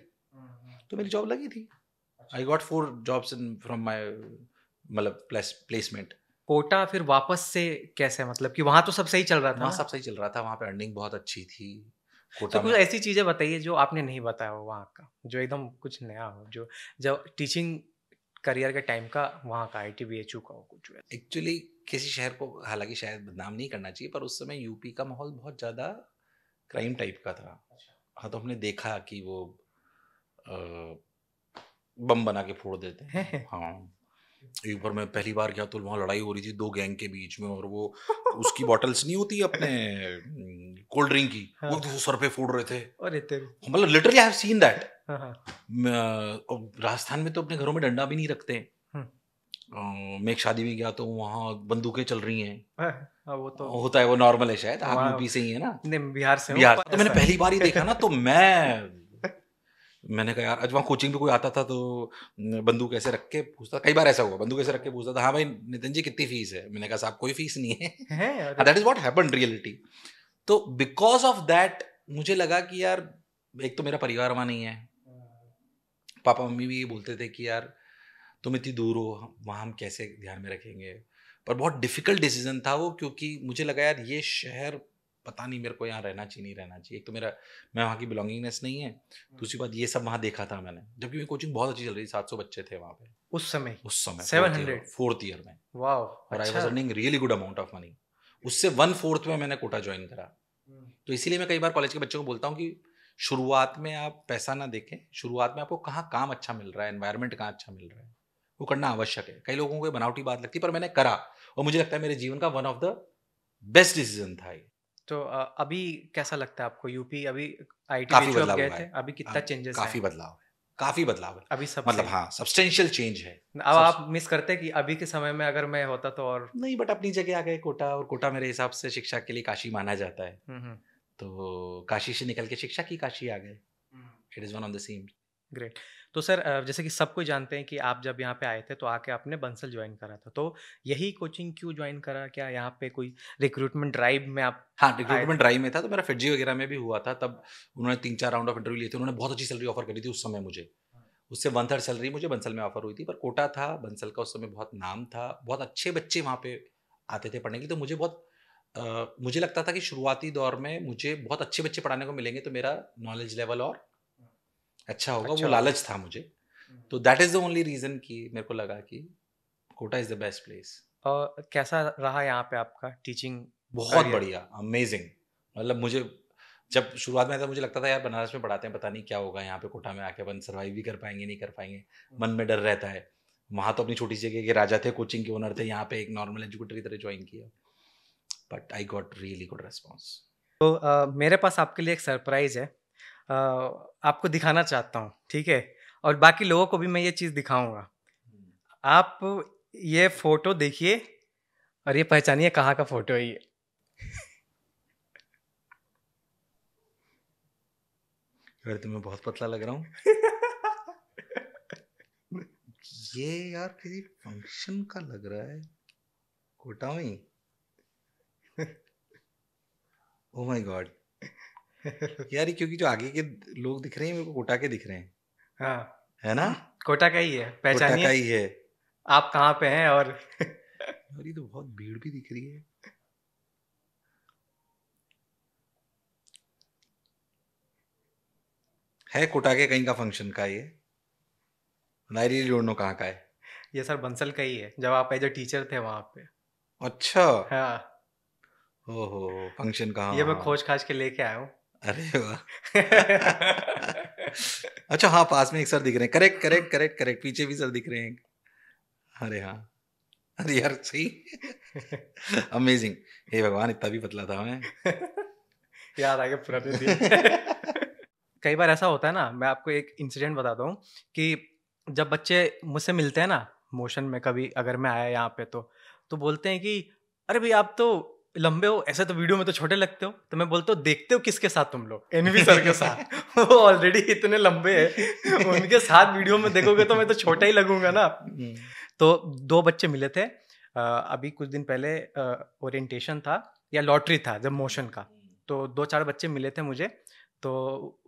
तो मेरी जॉब लगी थी। I got 4 jobs in from my, मतलब प्लेसमेंट। कोटा फिर वापस से कैसे, मतलब कि वहाँ तो सब सही चल रहा था वहाँ ना? सब सही चल रहा था, वहाँ पे अर्निंग बहुत अच्छी थी तो कोटा कुछ में। ऐसी चीज़ें बताइए जो आपने नहीं बताया हो वहाँ का, जो एकदम कुछ नया हो, जो जब टीचिंग करियर के टाइम का वहाँ का IIT BHU का हो कुछ वैसा? एक्चुअली किसी शहर को हालांकि शायद बदनाम नहीं करना चाहिए, पर उस समय यूपी का माहौल बहुत ज़्यादा क्राइम टाइप का था। हाँ, तो हमने देखा कि वो अ, बम बना के फोड़ देते हैं। हाँ, एक बार मैं पहली बार गया तो वहाँ लड़ाई हो रही थी 2 गैंग के बीच में, और वो उसकी बॉटल्स नहीं होती अपने कोल्ड ड्रिंक की, हाँ। वो सर पे फोड़ रहे थे। अरे तेरी! मतलब literally I have seen that. हाँ, हाँ। राजस्थान में तो अपने घरों में डंडा भी नहीं रखते। हुँ। मैं एक शादी में गया तो वहाँ बंदूकें चल रही हैं। हाँ, हाँ, वो तो होता है, वो नॉर्मल है शायद। आप वहाँ यूपी से ही है ना? नहीं, बिहार से हूँ बिहार। पर तो मैंने ऐसा पहली बार ही है। देखा ना, तो मैंने कहा यार, आज वहाँ कोचिंग पे कोई आता था तो बंदूक ऐसे रख के पूछता। कई बार ऐसा हुआ, बंदूक ऐसे रख के पूछता था, हाँ भाई नितिन जी कितनी फीस है? मैंने कहा साहब कोई फीस नहीं है। हैं? अरे! That is what happened reality. तो बिकॉज ऑफ दैट मुझे लगा कि यार एक तो मेरा परिवार वहाँ नहीं है। पापा मम्मी भी ये बोलते थे कि यार तुम इतनी दूर हो, वहाँ हम कैसे ध्यान में रखेंगे। पर बहुत डिफिकल्ट डिसीजन था वो, क्योंकि मुझे लगा यार ये शहर, पता नहीं मेरे को यहाँ रहना चाहिए नहीं रहना चाहिए। एक तो मैं वहाँ की बिलोंगिंगनेस नहीं है। दूसरी बात, ये सब वहाँ देखा था मैंने, जबकि मेरी कोचिंग बहुत अच्छी चल रही थी, 700 बच्चे थे वहाँ पे उस समय उस समय, 700? फोर्थ ईयर में। वॉव! और आई अच्छा। Was earning really good amount of money. उससे 1/4 में मैंने कोटा ज्वाइन करा। तो इसीलिए मैं कई बार कॉलेज के बच्चों को बोलता हूँ कि शुरुआत में आप पैसा ना देखें, शुरुआत में आपको कहाँ काम अच्छा मिल रहा है, एनवायरनमेंट कहाँ अच्छा मिल रहा है, वो करना आवश्यक है। कई लोगों को ये बनावटी बात लगती है, पर मैंने करा और मुझे लगता है मेरे जीवन का one of the best decision था ये। तो अभी कैसा लगता है आपको यूपी? अभी IIT काफी BHU आप बदलाव गए हुआ थे, है। अभी कितना चेंजेस काफी है? बदलाव है, काफी बदलाव है। अभी सब मतलब सही? हाँ, सब्सटेंशियल चेंज है। अब सब आप मिस करते हैं कि अभी के समय में अगर मैं होता तो और नहीं, बट अपनी जगह आ गए कोटा, और कोटा मेरे हिसाब से शिक्षा के लिए काशी माना जाता है। हुँ, हुँ। तो काशी से निकल के शिक्षा की काशी आ गए। It is one of the same. Great. तो सर जैसे कि सब कोई जानते हैं कि आप जब यहाँ पे आए थे तो आके आपने बंसल ज्वाइन करा था, तो यही कोचिंग क्यों ज्वाइन करा? क्या यहाँ पे कोई रिक्रूटमेंट ड्राइव में आप हाँ, आए रिक्रूटमेंट थे? ड्राइव में था, तो मेरा फिटजी वगैरह में भी हुआ था तब। उन्होंने 3-4 राउंड ऑफ इंटरव्यू लिए थे। उन्होंने बहुत अच्छी सैलरी ऑफर करी थी उस समय मुझे। उससे 1/3 सैलरी मुझे बंसल में ऑफर हुई थी। पर कोटा था, बंसल का उस समय बहुत नाम था, बहुत अच्छे बच्चे वहाँ पे आते थे पढ़ने के लिए। तो मुझे लगता था कि शुरुआती दौर में मुझे बहुत अच्छे बच्चे पढ़ाने को मिलेंगे तो मेरा नॉलेज लेवल और अच्छा होगा, अच्छा वो होगा। लालच था मुझे। तो that is the only reason कि मेरे को लगा कि Kota is the best place. और कैसा रहा यहाँ पे आपका टीचिंग बहुत करियर? बढ़िया, अमेजिंग। मतलब मुझे जब शुरुआत में था, मुझे लगता था यार बनारस में पढ़ाते हैं, पता नहीं क्या होगा यहाँ पे कोटा में आके, अपन सर्वाइव भी कर पाएंगे नहीं कर पाएंगे, मन में डर रहता है। वहाँ तो अपनी छोटी सी जगह के राजा थे, कोचिंग के ओनर थे, यहाँ पे एक नॉर्मल एजुकेटर की तरह ज्वाइन किया, but I got really good response. तो मेरे पास आपके लिए एक सरप्राइज़ है। आपको दिखाना चाहता हूँ, ठीक है? और बाकी लोगों को भी मैं ये चीज़ दिखाऊँगा। आप ये फ़ोटो देखिए और ये पहचानिए कहाँ का फ़ोटो है ये। अरे तुम्हें बहुत पतला लग रहा हूँ। ये यार किसी फंक्शन का लग रहा है, कोटा में ही। ओह माय गॉड यार, ये क्योंकि जो आगे के लोग दिख रहे हैं मेरे को कोटा के दिख रहे हैं, हाँ, है ना? कोटा का ही है, कोटा का पहचानिए ही है। आप कहाँ पे हैं। और और ये तो बहुत भीड़ भी दिख रही है कोटा के कहीं का फंक्शन का ये, आई रियली डोंट नो कहाँ का है। ये सर बंसल का ही है, जब आप एज अ टीचर थे वहाँ पे। अच्छा, हाँ, ओहो, फंक्शन का, ये हाँ मैं हाँ। खोज खाज के लेके आया हूँ। अरे वाह। अच्छा हाँ, पास में एक सर दिख रहे हैं, करेक्ट करेक्ट करेक्ट करेक्ट, पीछे भी सर दिख रहे हैं। अरे हाँ, अरे यार सही। अमेजिंग। हे भगवान, इतना भी पतला था मैं। याद आ गया पुराने दिन। कई बार ऐसा होता है ना, मैं आपको एक इंसिडेंट बताता हूँ कि जब बच्चे मुझसे मिलते हैं ना मोशन में, कभी अगर मैं आया यहाँ पे तो बोलते हैं कि अरे भाई आप तो लंबे हो, ऐसे तो वीडियो में तो छोटे लगते हो। तो मैं बोलता हूँ देखते हो किसके साथ तुम लोग? एनवी सर के साथ। वो ऑलरेडी इतने लंबे हैं, उनके साथ वीडियो में देखोगे तो मैं तो छोटा ही लगूंगा ना। तो दो बच्चे मिले थे अभी कुछ दिन पहले, ओरिएंटेशन था या लॉटरी था जब मोशन का। तो दो चार बच्चे मिले थे मुझे, तो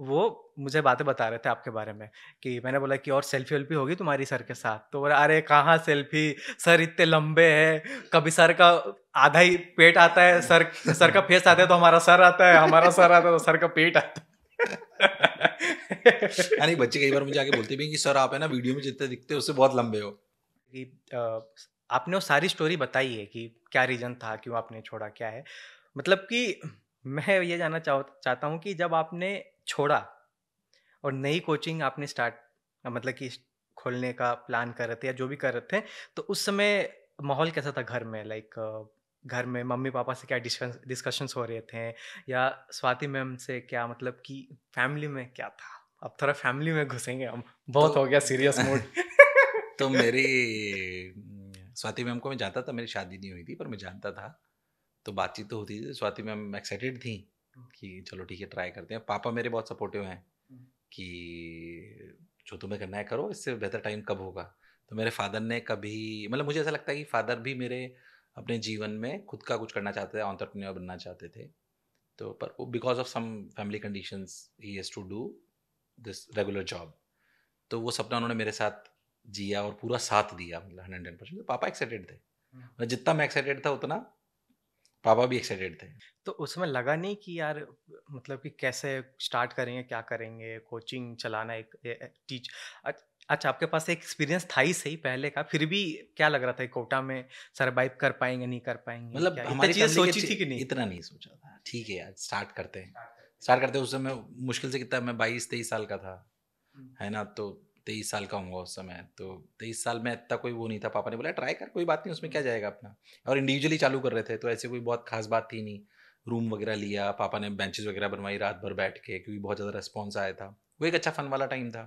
वो मुझे बातें बता रहे थे आपके बारे में। कि मैंने बोला कि और सेल्फी वेल्फी होगी तुम्हारी सर के साथ? तो बोला अरे कहाँ सेल्फी, सर इतने लंबे हैं, कभी सर का आधा ही पेट आता है, सर का फेस आता है तो हमारा सर आता है, हमारा सर आता है तो सर का पेट आता है। यानी बच्चे कई बार मुझे आके बोलते भी हैं कि सर आप है ना वीडियो में जितने दिखते हो उससे बहुत लंबे हो। कि आपने वो सारी स्टोरी बताई है कि क्या रीजन था, क्यों आपने छोड़ा, क्या है। मतलब कि मैं ये जानना चाहता हूँ कि जब आपने छोड़ा और नई कोचिंग आपने स्टार्ट, मतलब कि खोलने का प्लान कर रहे थे या जो भी कर रहे थे, तो उस समय माहौल कैसा था घर में? लाइक घर में मम्मी पापा से क्या डिस्कशंस हो रहे थे, या स्वाति मैम से क्या, मतलब कि फैमिली में क्या था? अब थोड़ा फैमिली में घुसेंगे हम, तो बहुत हो गया सीरियस मूड। तो मेरी स्वाति मैम को मैं जानता था, मेरी शादी नहीं हुई थी पर मैं जानता था, तो बातचीत तो होती थी। स्वाति मैम एक्साइटेड थी कि चलो ठीक है ट्राई करते हैं। पापा मेरे बहुत सपोर्टिव हैं कि जो तुम्हें करना है करो, इससे बेहतर टाइम कब होगा। तो मेरे फादर ने कभी, मतलब मुझे ऐसा लगता है कि फादर भी मेरे अपने जीवन में खुद का कुछ करना चाहते थे, एंटरप्रेन्योर बनना चाहते थे। तो पर because of some family conditions he has to do this regular job. तो वो सपना उन्होंने मेरे साथ जिया और पूरा साथ दिया, मतलब 110%। तो पापा एक्साइटेड थे, मतलब जितना मैं एक्साइटेड था उतना पापा भी एक्साइटेड थे। तो उसमें लगा नहीं कि यार, मतलब कि कैसे स्टार्ट करेंगे, क्या करेंगे, कोचिंग चलाना, एक टीच। अच्छा, आपके पास एक एक्सपीरियंस था ही सही पहले का, फिर भी क्या लग रहा था कोटा में सरवाइव कर पाएंगे नहीं कर पाएंगे, मतलब क्या इतना हमारी चीजें फैमिली सोची थी कि नहीं? इतना नहीं सोचा था, ठीक है यार स्टार्ट करते हैं, स्टार्ट करते हैं। उस समय मुश्किल से कितना, मैं 22-23 साल का था, है ना? तो 23 साल का हूँगा उस समय। तो 23 साल में इतना कोई वो नहीं था। पापा ने बोला ट्राई कर, कोई बात नहीं, उसमें क्या जाएगा अपना। और इंडिविजुअली चालू कर रहे थे, तो ऐसे कोई बहुत खास बात थी नहीं। रूम वगैरह लिया, पापा ने बेंचेस वगैरह बनवाई रात भर बैठ के, क्योंकि बहुत ज़्यादा रिस्पॉन्स आया था। वो एक अच्छा फन वाला टाइम था।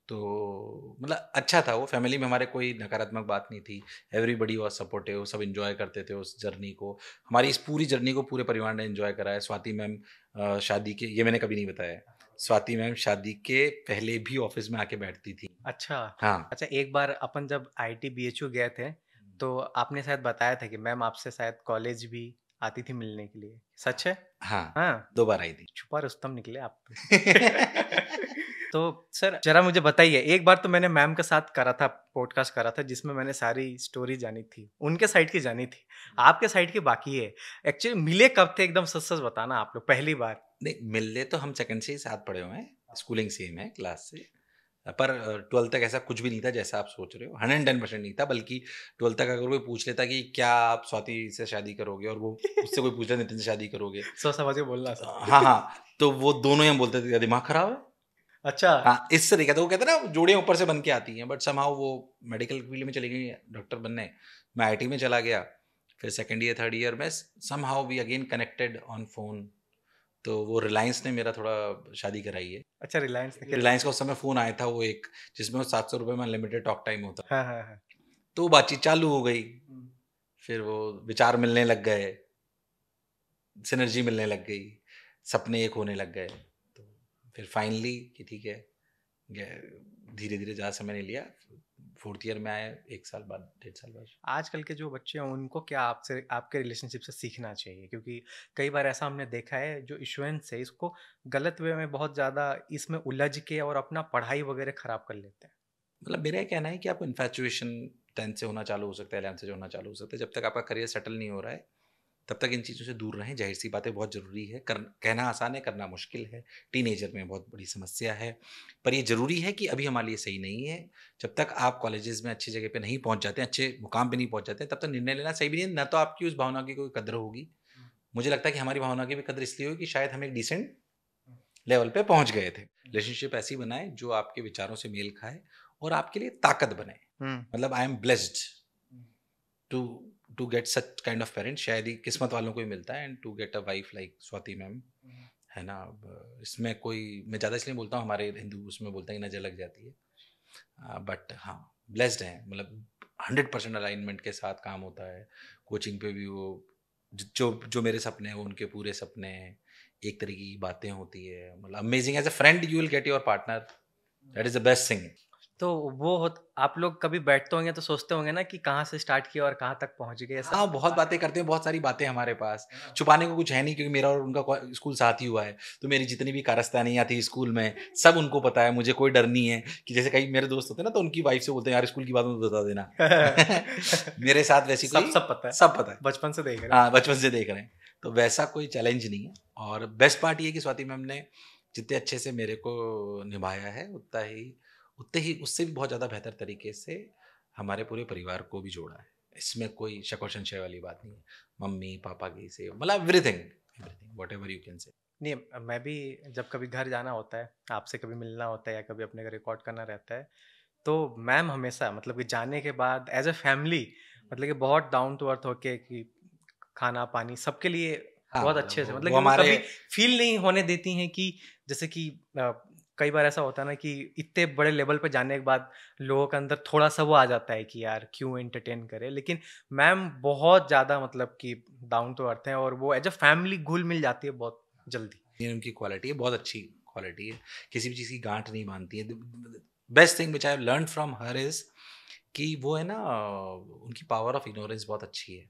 तो मतलब अच्छा था वो। फैमिली में हमारे कोई नकारात्मक बात नहीं थी। एवरीबडी वॉज सपोर्टिव, सब इन्जॉय करते थे उस जर्नी को। हमारी इस पूरी जर्नी को पूरे परिवार ने इन्जॉय करा है। स्वाति मैम शादी के, ये मैंने कभी नहीं बताया, स्वाति मैम शादी के पहले भी ऑफिस में आके बैठती थी। अच्छा। हाँ। अच्छा, एक बार अपन जब IIT BHU गए थे, तो आपने शायद बताया था कि मैम आपसे शायद कॉलेज भी आती थी मिलने के लिए, सच है? हाँ, हाँ, 2 बार आई थी। छुपा रुस्तम निकले आप तो। तो सर जरा मुझे बताइए, एक बार तो मैंने मैम के साथ करा था, पॉडकास्ट करा था, जिसमें मैंने सारी स्टोरी जानी थी, उनके साइड की जानी थी, आपके साइड की बाकी है। एक्चुअली मिले कब थे, एकदम सच सच बताना आप लोग पहली बार। नहीं, मिलने तो हम सेकंड से ही साथ पढ़े हुए हैं, स्कूलिंग सेम है क्लास से। पर 12th तक ऐसा कुछ भी नहीं था जैसा आप सोच रहे हो, 110% नहीं था, बल्कि 12th तक अगर कोई पूछ लेता कि क्या आप स्वाति से शादी करोगे, और वो उससे कोई पूछ लेता नितिन से शादी करोगे, सोच समझ के बोलना सब। हाँ हाँ, तो वो दोनों ही हम बोलते थे क्या दिमाग खराब है। अच्छा। हाँ, इस तरीके तो वो कहते हैं ना जोड़ियाँ ऊपर से बन के आती हैं, बट समहाउ वो मेडिकल फील्ड में चली गई डॉक्टर बनने, मैं आईटी में चला गया, फिर सेकंड ईयर थर्ड ईयर में somehow we again connected on phone. तो वो रिलायंस ने मेरा थोड़ा शादी कराई है। अच्छा, रिलायंस ने रिलायंस का उस समय फ़ोन आया था, वो एक जिसमें वो 700 रुपये में अनलिमिटेड टॉक टाइम होता, हाँ हाँ हाँ। तो वो बातचीत चालू हो गई, फिर वो विचार मिलने लग गए, सिनर्जी मिलने लग गई, सपने एक होने लग गए, तो फिर फाइनली कि ठीक है, धीरे धीरे ज़्यादा समय नहीं लिया, फोर्थ ईयर में आए, 1 साल बाद 1.5 साल बाद। आजकल के जो बच्चे हैं उनको क्या आपसे आपके रिलेशनशिप से सीखना चाहिए, क्योंकि कई बार ऐसा हमने देखा है जो इश्यूएंस है इसको गलत वे में बहुत ज़्यादा इसमें उलझ के और अपना पढ़ाई वगैरह ख़राब कर लेते हैं। मतलब मेरा ये कहना है कि आपको इन्फैचुएशन 10th से होना चालू हो सकता है, 11th से होना चालू हो सकता है, जब तक आपका करियर सेटल नहीं हो रहा है तब तक इन चीज़ों से दूर रहें। जाहिर सी बात है, बहुत ज़रूरी है, कहना आसान है, करना मुश्किल है, टीनेजर में बहुत बड़ी समस्या है, पर ये ज़रूरी है कि अभी हमारे लिए सही नहीं है। जब तक आप कॉलेजेस में अच्छी जगह पे नहीं पहुंच जाते, अच्छे मुकाम पे नहीं पहुंच जाते, तब तक निर्णय लेना सही भी नहीं है। ना तो आपकी उस भावना की कोई कदर होगी, मुझे लगता है कि हमारी भावना की भी कदर इसलिए होगी कि शायद हम एक डिसेंट लेवल पे पहुंच गए थे। रिलेशनशिप ऐसी बनाए जो आपके विचारों से मेल खाए और आपके लिए ताकत बने। मतलब I am blessed to to get such kind of parents, शायद ही किस्मत वालों को ही मिलता है, and to get a wife like Swati ma'am, है ना। अब इसमें कोई, मैं ज़्यादा इसलिए बोलता हूँ, हमारे हिंदू उसमें बोलते हैं कि नजर लग जाती है, बट हाँ ब्लेस्ड हैं, मतलब 100% अलाइनमेंट के साथ काम होता है। कोचिंग पे भी वो जो जो मेरे सपने हैं वो उनके पूरे सपने हैं, एक तरीके की बातें होती है, मतलब amazing. As a friend you will get your partner, that is the best thing. तो वो आप लोग कभी बैठते होंगे तो सोचते होंगे ना कि कहाँ से स्टार्ट किया और कहाँ तक पहुँच गए, ऐसा? हाँ, बहुत बातें करते हैं, बहुत सारी बातें हमारे पास, छुपाने को कुछ है नहीं, क्योंकि मेरा और उनका स्कूल साथ ही हुआ है, तो मेरी जितनी भी कारस्तानियाँ थी स्कूल में सब उनको पता है, मुझे कोई डर नहीं है कि जैसे कई मेरे दोस्त होते हैं ना, तो उनकी वाइफ से बोलते हैं यार स्कूल की बात मत बता देना। मेरे साथ वैसी सब कोई, सब पता है, सब पता है, बचपन से देख रहे हैं। हाँ बचपन से देख रहे हैं, तो वैसा कोई चैलेंज नहीं है। और बेस्ट पार्ट ये है कि स्वाति मैम ने जितने अच्छे से मेरे को निभाया है, उतने ही उससे भी बहुत ज़्यादा बेहतर तरीके से हमारे पूरे परिवार को भी जोड़ा है। इसमें कोई शक और संशय वाली बात नहीं है। मम्मी पापा की से मतलब everything, everything whatever you can से। नहीं, मैं भी जब कभी घर जाना होता है, आपसे कभी मिलना होता है या कभी अपने घर रिकॉर्ड करना रहता है, तो मैम हमेशा मतलब कि जाने के बाद एज अ फैमिली मतलब कि बहुत डाउन टू अर्थ होके कि खाना पानी सबके लिए हाँ, बहुत मतलब अच्छे से, मतलब वो कि वो हमारे, कभी फील नहीं होने देती हैं कि जैसे कि कई बार ऐसा होता है ना कि इतने बड़े लेवल पे जाने के बाद लोगों के अंदर थोड़ा सा वो आ जाता है कि यार क्यों एंटरटेन करे, लेकिन मैम बहुत ज़्यादा मतलब कि डाउन टू अर्थ हैं और वो एज अ फैमिली घुल मिल जाती है बहुत जल्दी। ये उनकी क्वालिटी है, बहुत अच्छी क्वालिटी है, किसी भी चीज़ की गांठ नहीं बांधती है। Best thing which I have learn from her is कि वो है ना, उनकी पावर ऑफ इग्नोरेंस बहुत अच्छी है,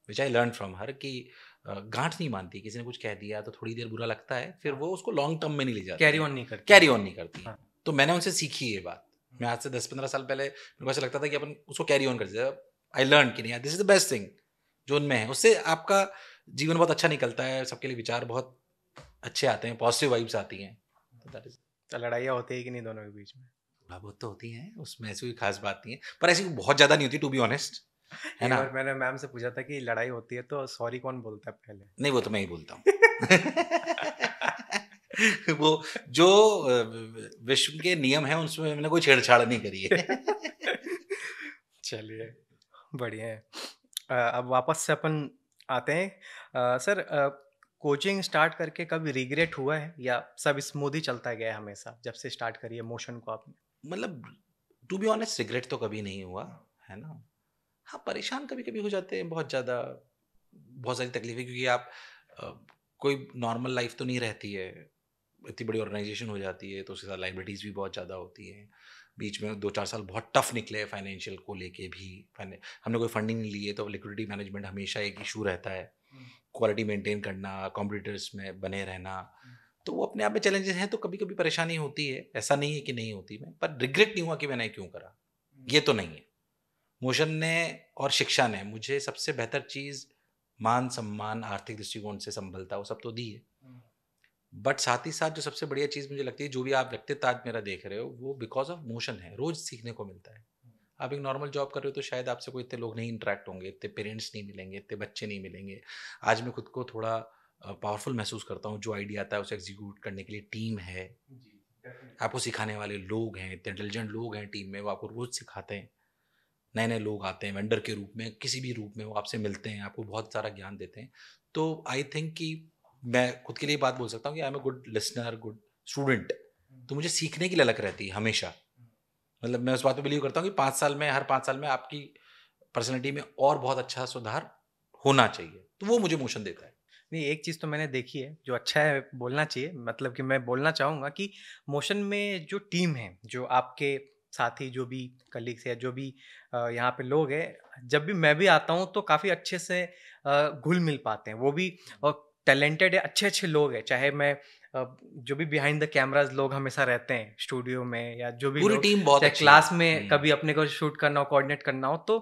विच आई लर्न फ्रॉम हर, कि गांठ नहीं मानती, किसी ने कुछ कह दिया तो थोड़ी देर बुरा लगता है, फिर वो उसको लॉन्ग टर्म में नहीं ले जाती कैरी है, ऑन नहीं करती, कैरी ऑन नहीं करती है। हाँ। तो मैंने उनसे सीखी ये बात। मैं आज से 10-15 साल पहले मेरे को ऐसा लगता था कि अपन उसको कैरी ऑन कर देते, आई लर्न कि नहीं, this is the best thing जो उनमें है, उससे आपका जीवन बहुत अच्छा निकलता है, सबके लिए विचार बहुत अच्छे आते हैं, पॉजिटिव वाइब्स आती हैं। तो दैट इज, तो लड़ाइयाँ होती है कि नहीं दोनों के बीच में? थोड़ा बहुत तो होती हैं, उसमें ऐसी कोई खास बात नहीं है, पर ऐसी बहुत ज़्यादा नहीं होती टू बी ऑनेस्ट, है एक ना। बार मैंने मैम से पूछा था कि लड़ाई होती है तो सॉरी कौन बोलता है पहले? नहीं, वो तो मैं ही बोलता हूँ। वो जो विश्व के नियम है उसमें मैंने कोई छेड़छाड़ नहीं करी है। चलिए, बढ़िया है। अब वापस से अपन आते हैं। सर, कोचिंग स्टार्ट करके कभी रिग्रेट हुआ है या सब स्मूथ ही चलता गया है हमेशा जब से स्टार्ट करी है मोशन को आपने? मतलब टू बी ऑनेस्ट रिग्रेट तो कभी नहीं हुआ, है ना। हाँ, परेशान कभी कभी हो जाते हैं बहुत ज़्यादा, बहुत सारी तकलीफें, क्योंकि आप अ, कोई नॉर्मल लाइफ तो नहीं रहती है, इतनी बड़ी ऑर्गेनाइजेशन हो जाती है, तो उसके साथ लाइबिलिटीज़ भी बहुत ज़्यादा होती हैं। बीच में 2-4 साल बहुत टफ निकले फाइनेंशियल को लेके भी, हमने कोई फंडिंग नहीं ली है, तो लिक्विडिटी मैनेजमेंट हमेशा एक इशू रहता है, क्वालिटी मेंटेन करना, कॉम्पिटिटर्स में बने रहना, तो वो अपने आप में चैलेंजेस हैं, तो कभी कभी परेशानी होती है, ऐसा नहीं है कि नहीं होती, में पर रिग्रेट नहीं हुआ कि मैंने क्यों करा, ये तो नहीं है। मोशन ने और शिक्षा ने मुझे सबसे बेहतर चीज़ मान सम्मान आर्थिक दृष्टिकोण से संबलता वो सब तो दी है, बट साथ ही साथ जो सबसे बढ़िया चीज़ मुझे लगती है, जो भी आप व्यक्तित्व आज मेरा देख रहे हो, वो बिकॉज़ ऑफ मोशन है, रोज़ सीखने को मिलता है। आप एक नॉर्मल जॉब कर रहे हो तो शायद आपसे कोई इतने लोग नहीं इंटरैक्ट होंगे, इतने पेरेंट्स नहीं मिलेंगे, इतने बच्चे नहीं मिलेंगे। आज मैं खुद को थोड़ा पावरफुल महसूस करता हूँ, जो आइडिया आता है उसे एग्जीक्यूट करने के लिए टीम है, आपको सिखाने वाले लोग हैं, इतने इंटेलिजेंट लोग हैं टीम में, वो आपको रोज़ सिखाते हैं। नए-नए लोग आते हैं वेंडर के रूप में, किसी भी रूप में वो आपसे मिलते हैं, आपको बहुत सारा ज्ञान देते हैं। तो आई थिंक कि मैं खुद के लिए बात बोल सकता हूँ कि I am a good listener, good student. तो मुझे सीखने की ललक रहती है हमेशा। मतलब मैं उस बात पे बिलीव करता हूँ कि 5 साल में, हर 5 साल में आपकी पर्सनैलिटी में और बहुत अच्छा सुधार होना चाहिए। तो वो मुझे मोशन देता है। नहीं, एक चीज़ तो मैंने देखी है जो अच्छा है बोलना चाहिए, मतलब कि मैं बोलना चाहूँगा कि मोशन में जो टीम है, जो आपके साथी, जो भी कलीग्स या जो भी यहाँ पे लोग हैं, जब भी मैं भी आता हूँ तो काफ़ी अच्छे से घुल मिल पाते हैं। वो भी टैलेंटेड है, अच्छे-अच्छे लोग हैं, चाहे मैं जो भी बिहाइंड द कैमराज़ लोग हमेशा रहते हैं स्टूडियो में, या जो भी पूरी लोग, टीम बहुत चाहे अच्छी है। क्लास में कभी अपने को शूट करना हो, कोऑर्डिनेट करना हो, तो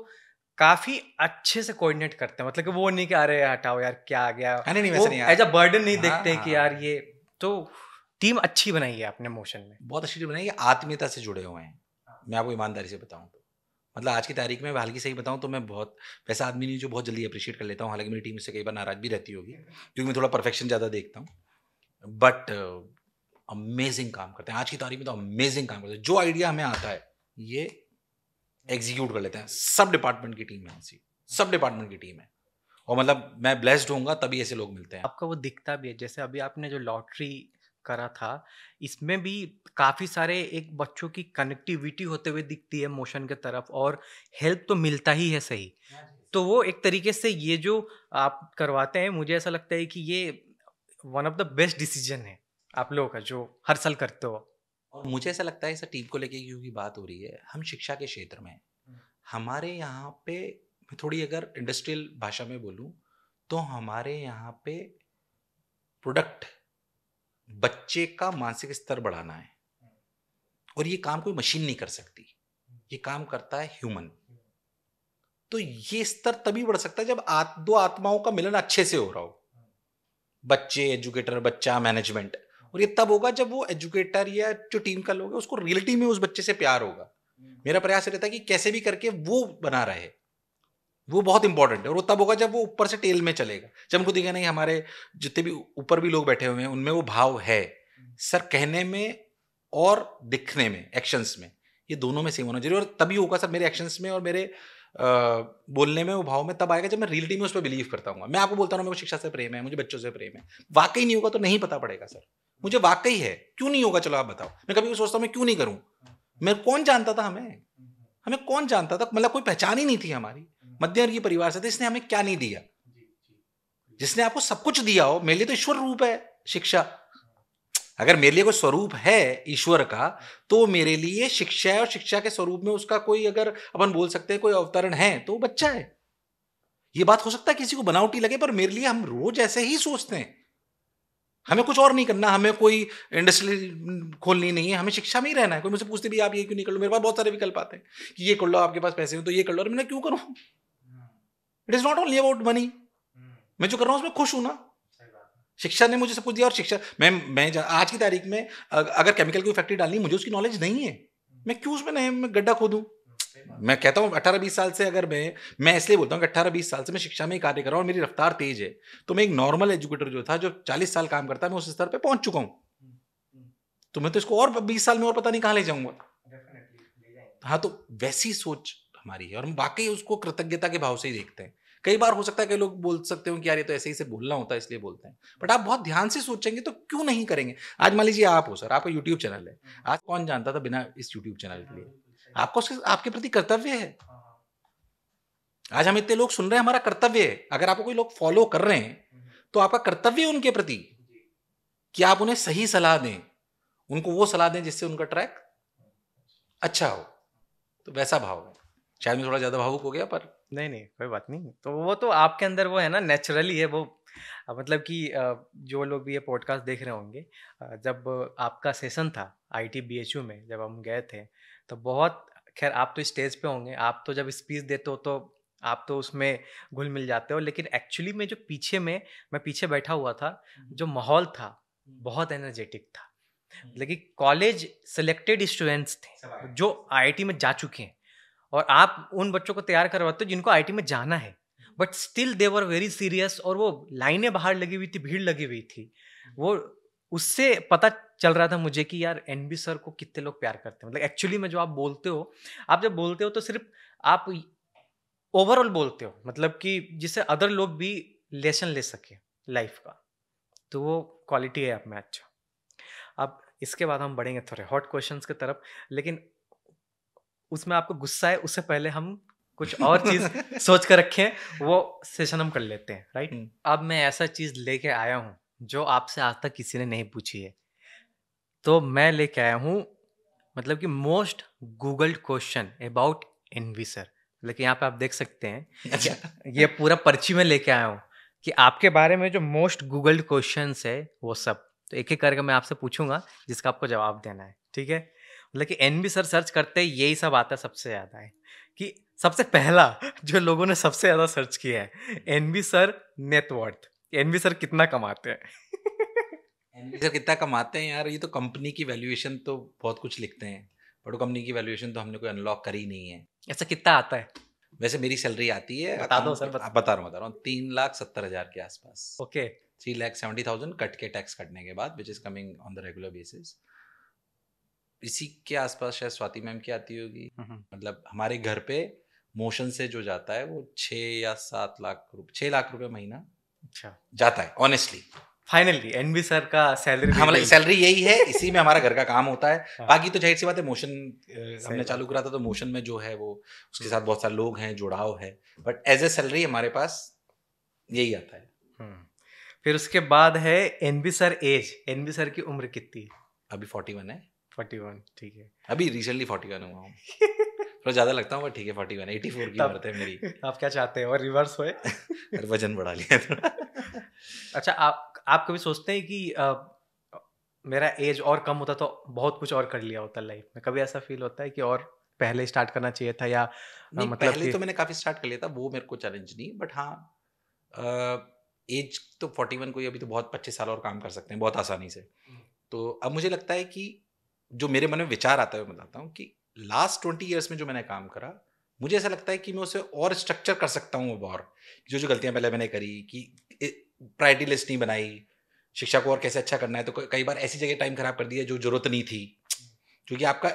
काफ़ी अच्छे से कोऑर्डिनेट करते हैं। मतलब कि वो नहीं कि अरे हटाओ यार क्या आ गया, हाँ, नहीं, नहीं वो वैसे नहीं एज़ अ बर्डन नहीं हाँ, देखते हैं कि यार हाँ। ये तो टीम अच्छी बनाई है आपने मोशन में। बहुत अच्छी टीम बनाई है, आत्मीयता से जुड़े हुए हैं। मैं आपको ईमानदारी से बताऊँ तो। मतलब आज की तारीख में हल्की सही बताऊँ तो मैं बहुत वैसा आदमी नहीं जो बहुत जल्दी अप्रिशिएट कर लेता हूँ, हालाँकि मेरी टीम मुझसे कई बार नाराज़ भी रहती होगी, क्योंकि मैं थोड़ा परफेक्शन ज़्यादा देखता हूँ। बट अमेज़िंग काम करते हैं, आज की तारीख में तो अमेज़िंग काम करते हैं। जो आइडिया हमें आता है, ये एग्ज़ीक्यूट कर लेते हैं। सब डिपार्टमेंट की टीम है ऐसी, सब डिपार्टमेंट की टीम है। और मतलब मैं ब्लेस्ड होऊँगा तभी ऐसे लोग मिलते हैं। आपका वो दिखता भी है, जैसे अभी आपने जो लॉटरी करा था, इसमें भी काफ़ी सारे एक बच्चों की कनेक्टिविटी होते हुए दिखती है मोशन की तरफ, और हेल्प तो मिलता ही है सही। तो वो एक तरीके से ये जो आप करवाते हैं, मुझे ऐसा लगता है कि ये one of the best decision है आप लोगों का, जो हर साल करते हो। और मुझे ऐसा लगता है इस टीम को लेके क्योंकि बात हो रही है, हम शिक्षा के क्षेत्र में हैं। हमारे यहाँ पे मैं थोड़ी अगर इंडस्ट्रियल भाषा में बोलूँ, तो हमारे यहाँ पे प्रोडक्ट बच्चे का मानसिक स्तर बढ़ाना है। और ये काम कोई मशीन नहीं कर सकती, ये काम करता है ह्यूमन। तो ये स्तर तभी बढ़ सकता है जब दो आत्माओं का मिलन अच्छे से हो रहा हो, बच्चे, एजुकेटर, बच्चा, मैनेजमेंट। और ये तब होगा जब वो एजुकेटर या जो टीम का लोग है उसको रियलिटी में उस बच्चे से प्यार होगा। मेरा प्रयास रहता है कि कैसे भी करके वो बना रहे, वो बहुत इंपॉर्टेंट है। और वो तब होगा जब वो ऊपर से टेल में चलेगा, जब उनको दिखेगा नहीं हमारे जितने भी ऊपर भी लोग बैठे हुए हैं उनमें वो भाव है। सर कहने में और दिखने में, एक्शंस में, ये दोनों में सेम होना चाहिए। और तभी होगा सर मेरे एक्शंस में और मेरे बोलने में वो भाव में तब आएगा जब मैं रियलिटी में उस पर बिलीव करता हूँ। मैं आपको बोलता हूँ मेरे को शिक्षा से प्रेम है, मुझे बच्चों से प्रेम है, वाकई नहीं होगा तो नहीं पता पड़ेगा सर। मुझे वाकई है, क्यों नहीं होगा चलो आप बताओ। मैं कभी भी सोचता हूँ मैं क्यों नहीं करूँ। मैं कौन जानता था हमें, हमें कौन जानता था, मतलब कोई पहचान ही नहीं थी हमारी। मध्य वर्गीय परिवार से थे, इसने हमें क्या नहीं दिया, जिसने आपको सब कुछ दिया हो। मेरे लिए तो ईश्वर रूप है शिक्षा। अगर मेरे लिए कोई स्वरूप है ईश्वर का, तो मेरे लिए शिक्षा है, और शिक्षा के स्वरूप में उसका कोई, अगर अपन बोल सकते हैं कोई अवतरण है, तो वो बच्चा है। ये बात हो सकता है किसी को बनावटी लगे, पर मेरे लिए हम रोज ऐसे ही सोचते हैं। हमें कुछ और नहीं करना, हमें कोई इंडस्ट्री खोलनी नहीं है, हमें शिक्षा में ही रहना है। कोई मुझसे पूछते भी आप ये क्यों नहीं कर लो, मेरे पास बहुत सारे विकल्प आते हैं कि ये कर लो, आपके पास पैसे हो तो ये कर लो। और मैं क्यों करूं, it is not only about money. मैं जो कर रहा हूं उसमें खुश हूं ना। शिक्षा ने मुझे सब कुछ दिया। और शिक्षा मैं आज की तारीख में अगर केमिकल की फैक्ट्री डालनी, मुझे उसकी नॉलेज नहीं है, मैं क्यों उसमें नहीं मैं गड्ढा खोदूं। मैं कहता हूँ 18-20 साल से, अगर मैं इसलिए बोलता हूँ कि 18-20 साल से मैं शिक्षा में ही कार्य कर रहा हूँ और मेरी रफ्तार तेज है। तो मैं एक नॉर्मल एजुकेटर जो था, जो 40 साल काम करता है, मैं उस स्तर पे पहुंच चुका हूँ। तो मैं तो इसको और 20 साल में और पता नहीं कहाँ ले जाऊंगा। हाँ, तो वैसी सोच हमारी है और हम वाकई उसको कृतज्ञता के भाव से ही देखते हैं। कई बार हो सकता है कई लोग बोल सकते हो कि यार ये तो ऐसे ही से बोलना होता है इसलिए बोलते हैं, बट आप बहुत ध्यान से सोचेंगे तो क्यों नहीं करेंगे। आज मान लीजिए आप हो सर, आपका यूट्यूब चैनल है, आज कौन जानता था बिना इस यूट्यूब चैनल के लिए। आपको आपके प्रति कर्तव्य है। आज हम इतने लोग सुन रहे हैं, हमारा कर्तव्य है। अगर आपको कोई लोग फॉलो कर रहे हैं तो आपका कर्तव्य है उनके प्रति कि आप उन्हें सही सलाह दें, उनको वो सलाह दें जिससे उनका ट्रैक अच्छा हो। तो वैसा भाव है। शायद मैं थोड़ा ज्यादा भावुक हो गया, पर नहीं नहीं, कोई बात नहीं। तो वो तो आपके अंदर वो है ना, नेचुरली है वो। मतलब कि जो लोग भी ये पॉडकास्ट देख रहे होंगे, जब आपका सेशन था ITBHU में, जब हम गए थे, तो बहुत, खैर आप तो स्टेज पे होंगे, आप तो जब स्पीच देते हो तो आप तो उसमें घुल मिल जाते हो, लेकिन एक्चुअली में जो पीछे में मैं पीछे बैठा हुआ था, जो माहौल था बहुत एनर्जेटिक था। लेकिन कॉलेज सेलेक्टेड स्टूडेंट्स थे जो आईआईटी में जा चुके हैं, और आप उन बच्चों को तैयार करवाते हो जिनको आईआईटी में जाना है, but still they were very serious, और वो लाइनें बाहर लगी हुई थी, भीड़ लगी हुई थी। वो उससे पता चल रहा था मुझे कि यार एनबी सर को कितने लोग प्यार करते हैं। मतलब एक्चुअली में जो आप बोलते हो, आप जब बोलते हो तो सिर्फ आप ओवरऑल बोलते हो, मतलब कि जिससे अदर लोग भी लेसन ले सके लाइफ का, तो वो क्वालिटी है आप में। अच्छा, अब इसके बाद हम बढ़ेंगे थोड़े हॉट क्वेश्चंस की तरफ, लेकिन उसमें आपको गुस्सा है उससे पहले हम कुछ और चीज सोच कर रखें, वो सेशन हम कर लेते हैं, राइट। अब मैं ऐसा चीज लेके आया हूँ जो आपसे आज तक किसी ने नहीं पूछी है। तो मैं लेके आया हूँ, मतलब कि most googled question about NV sir. लेकिन यहाँ पे आप देख सकते हैं अच्छा। ये पूरा पर्ची में लेके आया हूँ कि आपके बारे में जो मोस्ट गूगल्ड क्वेश्चंस है वो सब, तो एक एक करके मैं आपसे पूछूंगा जिसका आपको जवाब देना है, ठीक है। मतलब कि एनवी सर सर्च करते ही यही सब आता है सबसे ज्यादा है, कि सबसे पहला जो लोगों ने सबसे ज्यादा सर्च किया है, NV sir net worth, NV sir कितना कमाते हैं। एनवी सर कितना कमाते हैं यार, ये तो कंपनी की वैल्यूएशन तो बहुत कुछ लिखते हैं, बट वो कंपनी की वैल्यूएशन तो हमने कोई अनलॉक करी नहीं है। ऐसा कितना आता है? वैसे मेरी सैलरी आती है, बता दो सर, बता रहा हूँ 3,70,000 के आसपास। ओके। 3,70,000 कट के टैक्स कटने के बाद, which is coming on the regular basis. इसी के आसपास शायद स्वाति मैम की आती होगी। मतलब हमारे घर पे मोशन से जो जाता है वो 6 या 7 लाख रुपए, 6 लाख रुपए महीना अच्छा, जाता है ऑनेस्टली। फाइनली एनवी सर का सैलरी हाँ, मतलब सैलरी यही है, इसी में हमारा घर का काम होता है। हाँ, बाकी तो जाहिर सी बात है, मोशन हमने बात चालू है। करा था तो मोशन में जो है वो उसके साथ बहुत सारे लोग हैं, जुड़ाव है, बट एज ए सैलरी हमारे पास यही आता है। फिर उसके बाद है NB sir age, NB sir की उम्र कितनी है? अभी 41 है। 41, ठीक है। अभी रिसेंटली 41 हुआ हूँ, थोड़ा ज्यादा लगता हूँ बट ठीक है, 41, 84 की उम्र है मेरी। आप क्या चाहते हैं और रिवर्स होए? अरे वजन बढ़ा लिया थोड़ा। अच्छा, आप कभी सोचते हैं कि मेरा एज और कम होता तो बहुत कुछ और कर लिया होता लाइफ में? कभी ऐसा फील होता है कि और पहले स्टार्ट करना चाहिए था, या नहीं, मतलब पहले कि तो मैंने काफी स्टार्ट कर लिया था, वो मेरे को चैलेंज नहीं, बट हाँ एज तो 41, कोई अभी तो बहुत 25 साल और काम कर सकते हैं बहुत आसानी से। तो अब मुझे लगता है कि जो मेरे मन में विचार आता है मैं बताता हूँ कि लास्ट 20 ईयर्स में जो मैंने काम करा, मुझे ऐसा लगता है कि मैं उसे और स्ट्रक्चर कर सकता हूँ। अब और जो जो गलतियां पहले मैंने करी कि प्रायोरिटी लिस्ट नहीं बनाई, शिक्षा को और कैसे अच्छा करना है, तो कई बार ऐसी जगह टाइम खराब कर दिया जो जरूरत नहीं थी। क्योंकि आपका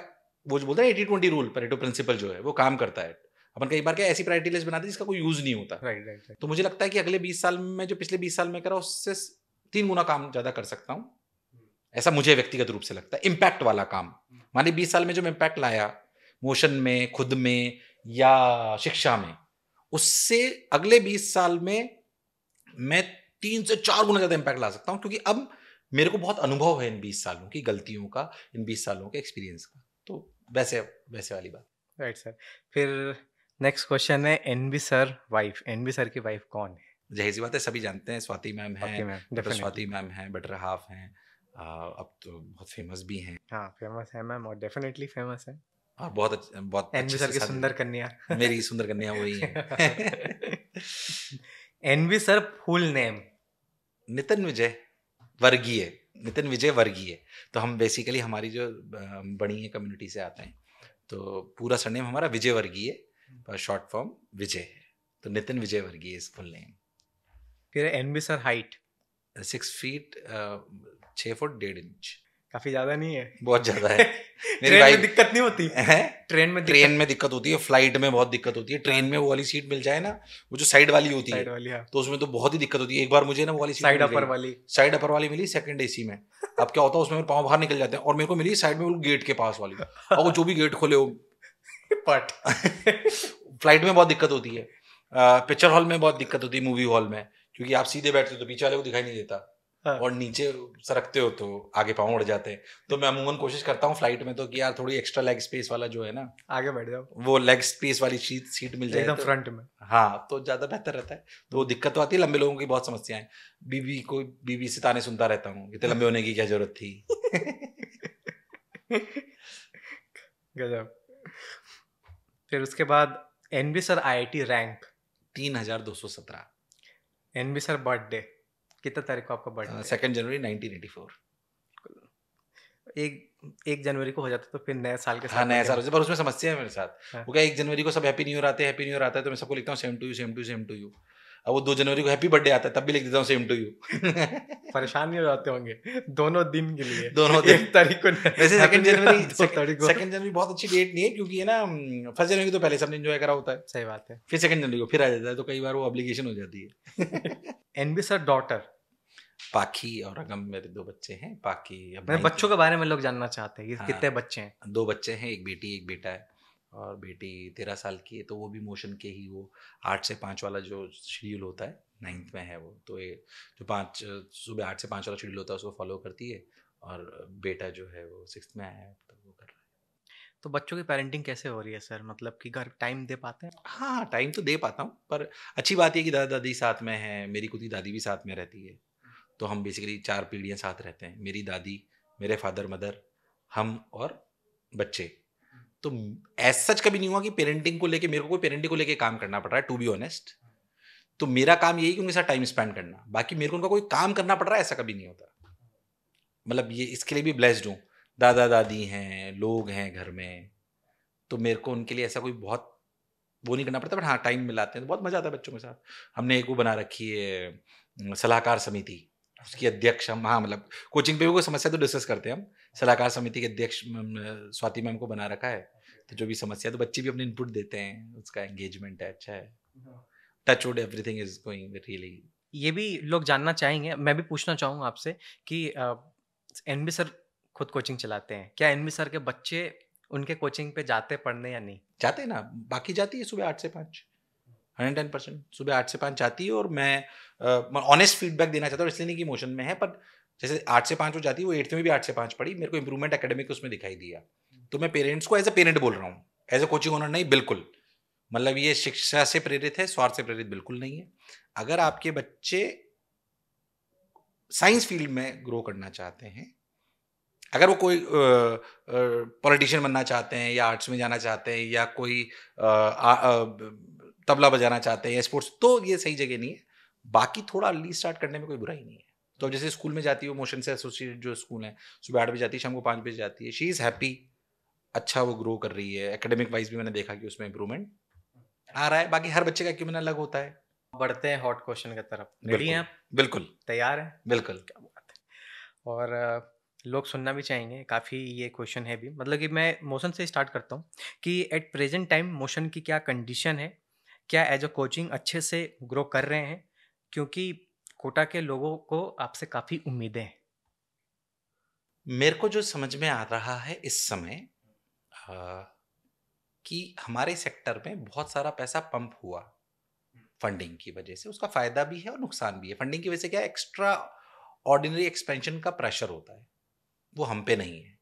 वो जो बोलते हैं 80-20 रूल, परेटो प्रिंसिपल जो है वो काम करता है। अपन कई बार क्या ऐसी प्रायोरिटी लिस्ट बनाते हैं जिसका कोई यूज नहीं होता। Right right. तो मुझे लगता है कि अगले 20 साल में जो पिछले 20 साल में करा उससे 3 गुना काम ज्यादा कर सकता हूँ, ऐसा मुझे व्यक्तिगत रूप से लगता है। इम्पैक्ट वाला काम, मान ली 20 साल में जो मैं इम्पैक्ट लाया मोशन में, खुद में या शिक्षा में, उससे अगले 20 साल में मैं 3 से 4 गुना ज्यादा इम्पैक्ट ला सकता हूं, क्योंकि अब मेरे को बहुत अनुभव है इन 20 सालों की गलतियों का, इन 20 सालों के एक्सपीरियंस का। तो वैसे वैसे वाली बात। Right sir. फिर नेक्स्ट क्वेश्चन है, NB sir wife, NB sir की वाइफ कौन है? जाहिर सी बात है, सभी जानते हैं, स्वाति मैम हैं। Swati ma'am, doctor definitely. Swati ma'am हैं, बेटर हाफ हैं, अब तो बहुत फेमस भी हैं। हाँ, फेमस है मैम, और डेफिनेटली फेमस है। और बहुत एनबी अच्छे सर से की शादी। सुंदर कन्या। मेरी सुंदर कन्या वही है। NB sir full name? Nitin Vijay Vargiya. Nitin Vijay वर्गीय। तो हम बेसिकली हमारी जो बड़ी कम्युनिटी से आते हैं, तो पूरा सरनेम हमारा विजय वर्गीय, पर शॉर्ट फॉर्म विजय है, तो Nitin Vijay Vargiya is full name. फिर NB sir height? 6 feet 6 foot 1.5 inch. काफी ज्यादा नहीं है? बहुत ज्यादा है। मेरी ट्रेन वाइफ में दिक्कत नहीं होती है? ट्रेन में दिक्कत होती है, फ्लाइट में बहुत दिक्कत होती है। ट्रेन में वो वाली सीट मिल जाए ना, वो जो साइड वाली होती साइड है, वाली, हाँ। तो उसमें तो बहुत ही दिक्कत होती है। एक बार मुझे ना वो वाली सीट साइड मिल अपर गई, वाली? साइड अपर वाली मिली सेकंड एसी में। अब क्या होता है उसमें मेरे पाँव बाहर निकल जाते हैं, और मेरे को मिली साइड में गेट के पास वाली, और वो जो भी गेट खोले हो पट। फ्लाइट में बहुत दिक्कत होती है, पिक्चर हॉल में बहुत दिक्कत होती है, मूवी हॉल में, क्योंकि आप सीधे बैठते हो तो पीछे वाले को दिखाई नहीं देता, हाँ। और नीचे सरकते हो तो आगे पाँव उड़ जाते हैं। तो मैं अमूमन कोशिश करता हूँ फ्लाइट में तो कि यार थोड़ी एक्स्ट्रा लेग स्पेस वाला जो है ना, आगे बैठ जाओ, वो लेग स्पेस वाली सीट मिल जाए एकदम तो फ्रंट में। हाँ, तो ज्यादा बेहतर रहता है। तो वो दिक्कत तो आती है, लंबे लोगों की बहुत समस्याएं। बीबी से ताने सुनता रहता हूँ, इतने लंबे होने की क्या जरूरत थी। गजब। फिर उसके बाद NB sir IIT rank? 3,217। NB sir birthday? कितने तारीख को आपका बर्थडे? 2 जनवरी 1984। एक जनवरी को हो जाता तो फिर नए साल के हाँ साथ नया साल हो जाता, पर उसमें समस्या है मेरे साथ। हाँ। वो क्या 1 जनवरी को सब हैप्पी न्यू ईयर आते हैं, हैप्पी न्यू ईयर आता है तो मैं सबको लिखता हूँ same to you, same to same to you. अब वो 2 जनवरी को हैप्पी बर्थडे आता है तब भी लिख देता हूँ सेम टू यू। परेशान नहीं हो जाते होंगे दोनों दिन के लिए? दोनों दिन। 1 तारीख को वैसे 2 जनवरी 2 तारीख को 2 जनवरी बहुत अच्छी डेट नहीं है, क्योंकि है ना 1 जनवरी तो पहले सबने एंजॉय करा होता है, सही बात है। फिर 2 जनवरी को फिर आ जाता है, तो कई बार वो ऑब्लिगेशन हो जाती है। एनबी सर डॉटर, पाखी और अगम मेरे 2 बच्चे हैं। पाखी अब मैं बच्चों के बारे में लोग जानना चाहते हैं कि हाँ। कितने बच्चे हैं? 2 बच्चे हैं, एक बेटी एक बेटा है, और बेटी 13 साल की है, तो वो भी मोशन के ही, वो 8 से 5 वाला जो शेड्यूल होता है 9th में है वो, तो ये जो 5 सुबह 8 से 5 वाला शेड्यूल होता है उसको फॉलो करती है, और बेटा जो है वो 6th में है तो वो कर रहा है। तो बच्चों की पेरेंटिंग कैसे हो रही है सर? मतलब कि घर टाइम दे पाते हैं? हाँ टाइम तो दे पाता हूँ, पर अच्छी बात है कि दादा दादी साथ में है, मेरी खुद की दादी भी साथ में रहती है, तो हम बेसिकली 4 पीढ़ियाँ साथ रहते हैं, मेरी दादी, मेरे फादर मदर, हम और बच्चे। तो एज सच कभी नहीं हुआ कि पेरेंटिंग को लेके मेरे को कोई पेरेंटिंग को लेके काम करना पड़ रहा है, टू बी ऑनेस्ट। तो मेरा काम यही कि उनके साथ टाइम स्पेंड करना, बाकी मेरे को उनका कोई काम करना पड़ रहा है ऐसा कभी नहीं होता। मतलब ये इसके लिए भी ब्लेस्ड हूँ, दादा दादी हैं, लोग हैं घर में, तो मेरे को उनके लिए ऐसा कोई बहुत वो नहीं करना पड़ता, बट हाँ टाइम मिलाते हैं तो बहुत मजा आता है बच्चों के साथ। हमने एक वो बना रखी है सलाहकार समिति, उसकी अध्यक्ष हम, हाँ मतलब कोचिंग पे भी कोई समस्या तो डिस्कस करते हैं हम, सलाहकार समिति के अध्यक्ष स्वाति मैम को बना रखा है, तो जो भी समस्या तो बच्चे भी अपने इनपुट देते हैं, उसका एंगेजमेंट है अच्छा है, touch wood everything is going really. ये भी लोग जानना चाहेंगे, मैं भी पूछना चाहूँगा आपसे कि एनबी सर खुद कोचिंग चलाते हैं, क्या एनबी सर के बच्चे उनके कोचिंग पे जाते पढ़ने या नहीं? जाते ना, बाकी जाती है सुबह 8 से 5, 110% सुबह 8 से 5 जाती है, और मैं ऑनेस्ट फीडबैक देना चाहता हूँ, इसलिए नहीं कि मोशन में है, पर जैसे 8 से 5 वो जाती है, वो 8th में भी 8 से 5 पढ़ी, मेरे को इंप्रूवमेंट एकेडमिक उसमें दिखाई दिया, तो मैं पेरेंट्स को एज अ पेरेंट बोल रहा हूँ, एज अ कोचिंग ओनर नहीं, बिल्कुल। मतलब ये शिक्षा से प्रेरित है, स्वार्थ से प्रेरित बिल्कुल नहीं है। अगर आपके बच्चे साइंस फील्ड में ग्रो करना चाहते हैं, अगर वो कोई पॉलिटिशियन बनना चाहते हैं, या आर्ट्स में जाना चाहते हैं, या कोई तबला बजाना चाहते हैं, या स्पोर्ट्स, तो ये सही जगह नहीं है। बाकी थोड़ा अर्ली स्टार्ट करने में कोई बुराई नहीं है। तो जैसे स्कूल में जाती है, वो मोशन से एसोसिएटेड जो स्कूल है, सुबह 8 बजे जाती है, शाम को 5 बजे जाती है, शी इज़ हैप्पी, अच्छा वो ग्रो कर रही है, एकेडमिक वाइज भी मैंने देखा कि उसमें इंप्रूवमेंट आ रहा है। बाकी हर बच्चे का एक्यूमेन अलग होता है। बढ़ते हैं हॉट क्वेश्चन की तरफ, रेडी हैं आप? बिल्कुल तैयार हैं? बिल्कुल। क्या बात है। और लोग सुनना भी चाहेंगे, काफ़ी ये क्वेश्चन है भी, मतलब कि मैं मोशन से स्टार्ट करता हूँ कि एट प्रेजेंट टाइम मोशन की क्या कंडीशन है, क्या एज अ कोचिंग अच्छे से ग्रो कर रहे हैं, क्योंकि कोटा के लोगों को आपसे काफ़ी उम्मीदें हैं। मेरे को जो समझ में आ रहा है इस समय कि हमारे सेक्टर में बहुत सारा पैसा पंप हुआ फंडिंग की वजह से, उसका फायदा भी है और नुकसान भी है। फंडिंग की वजह से क्या, एक्स्ट्रा ऑर्डिनरी एक्सपेंशन का प्रेशर होता है, वो हम पे नहीं है।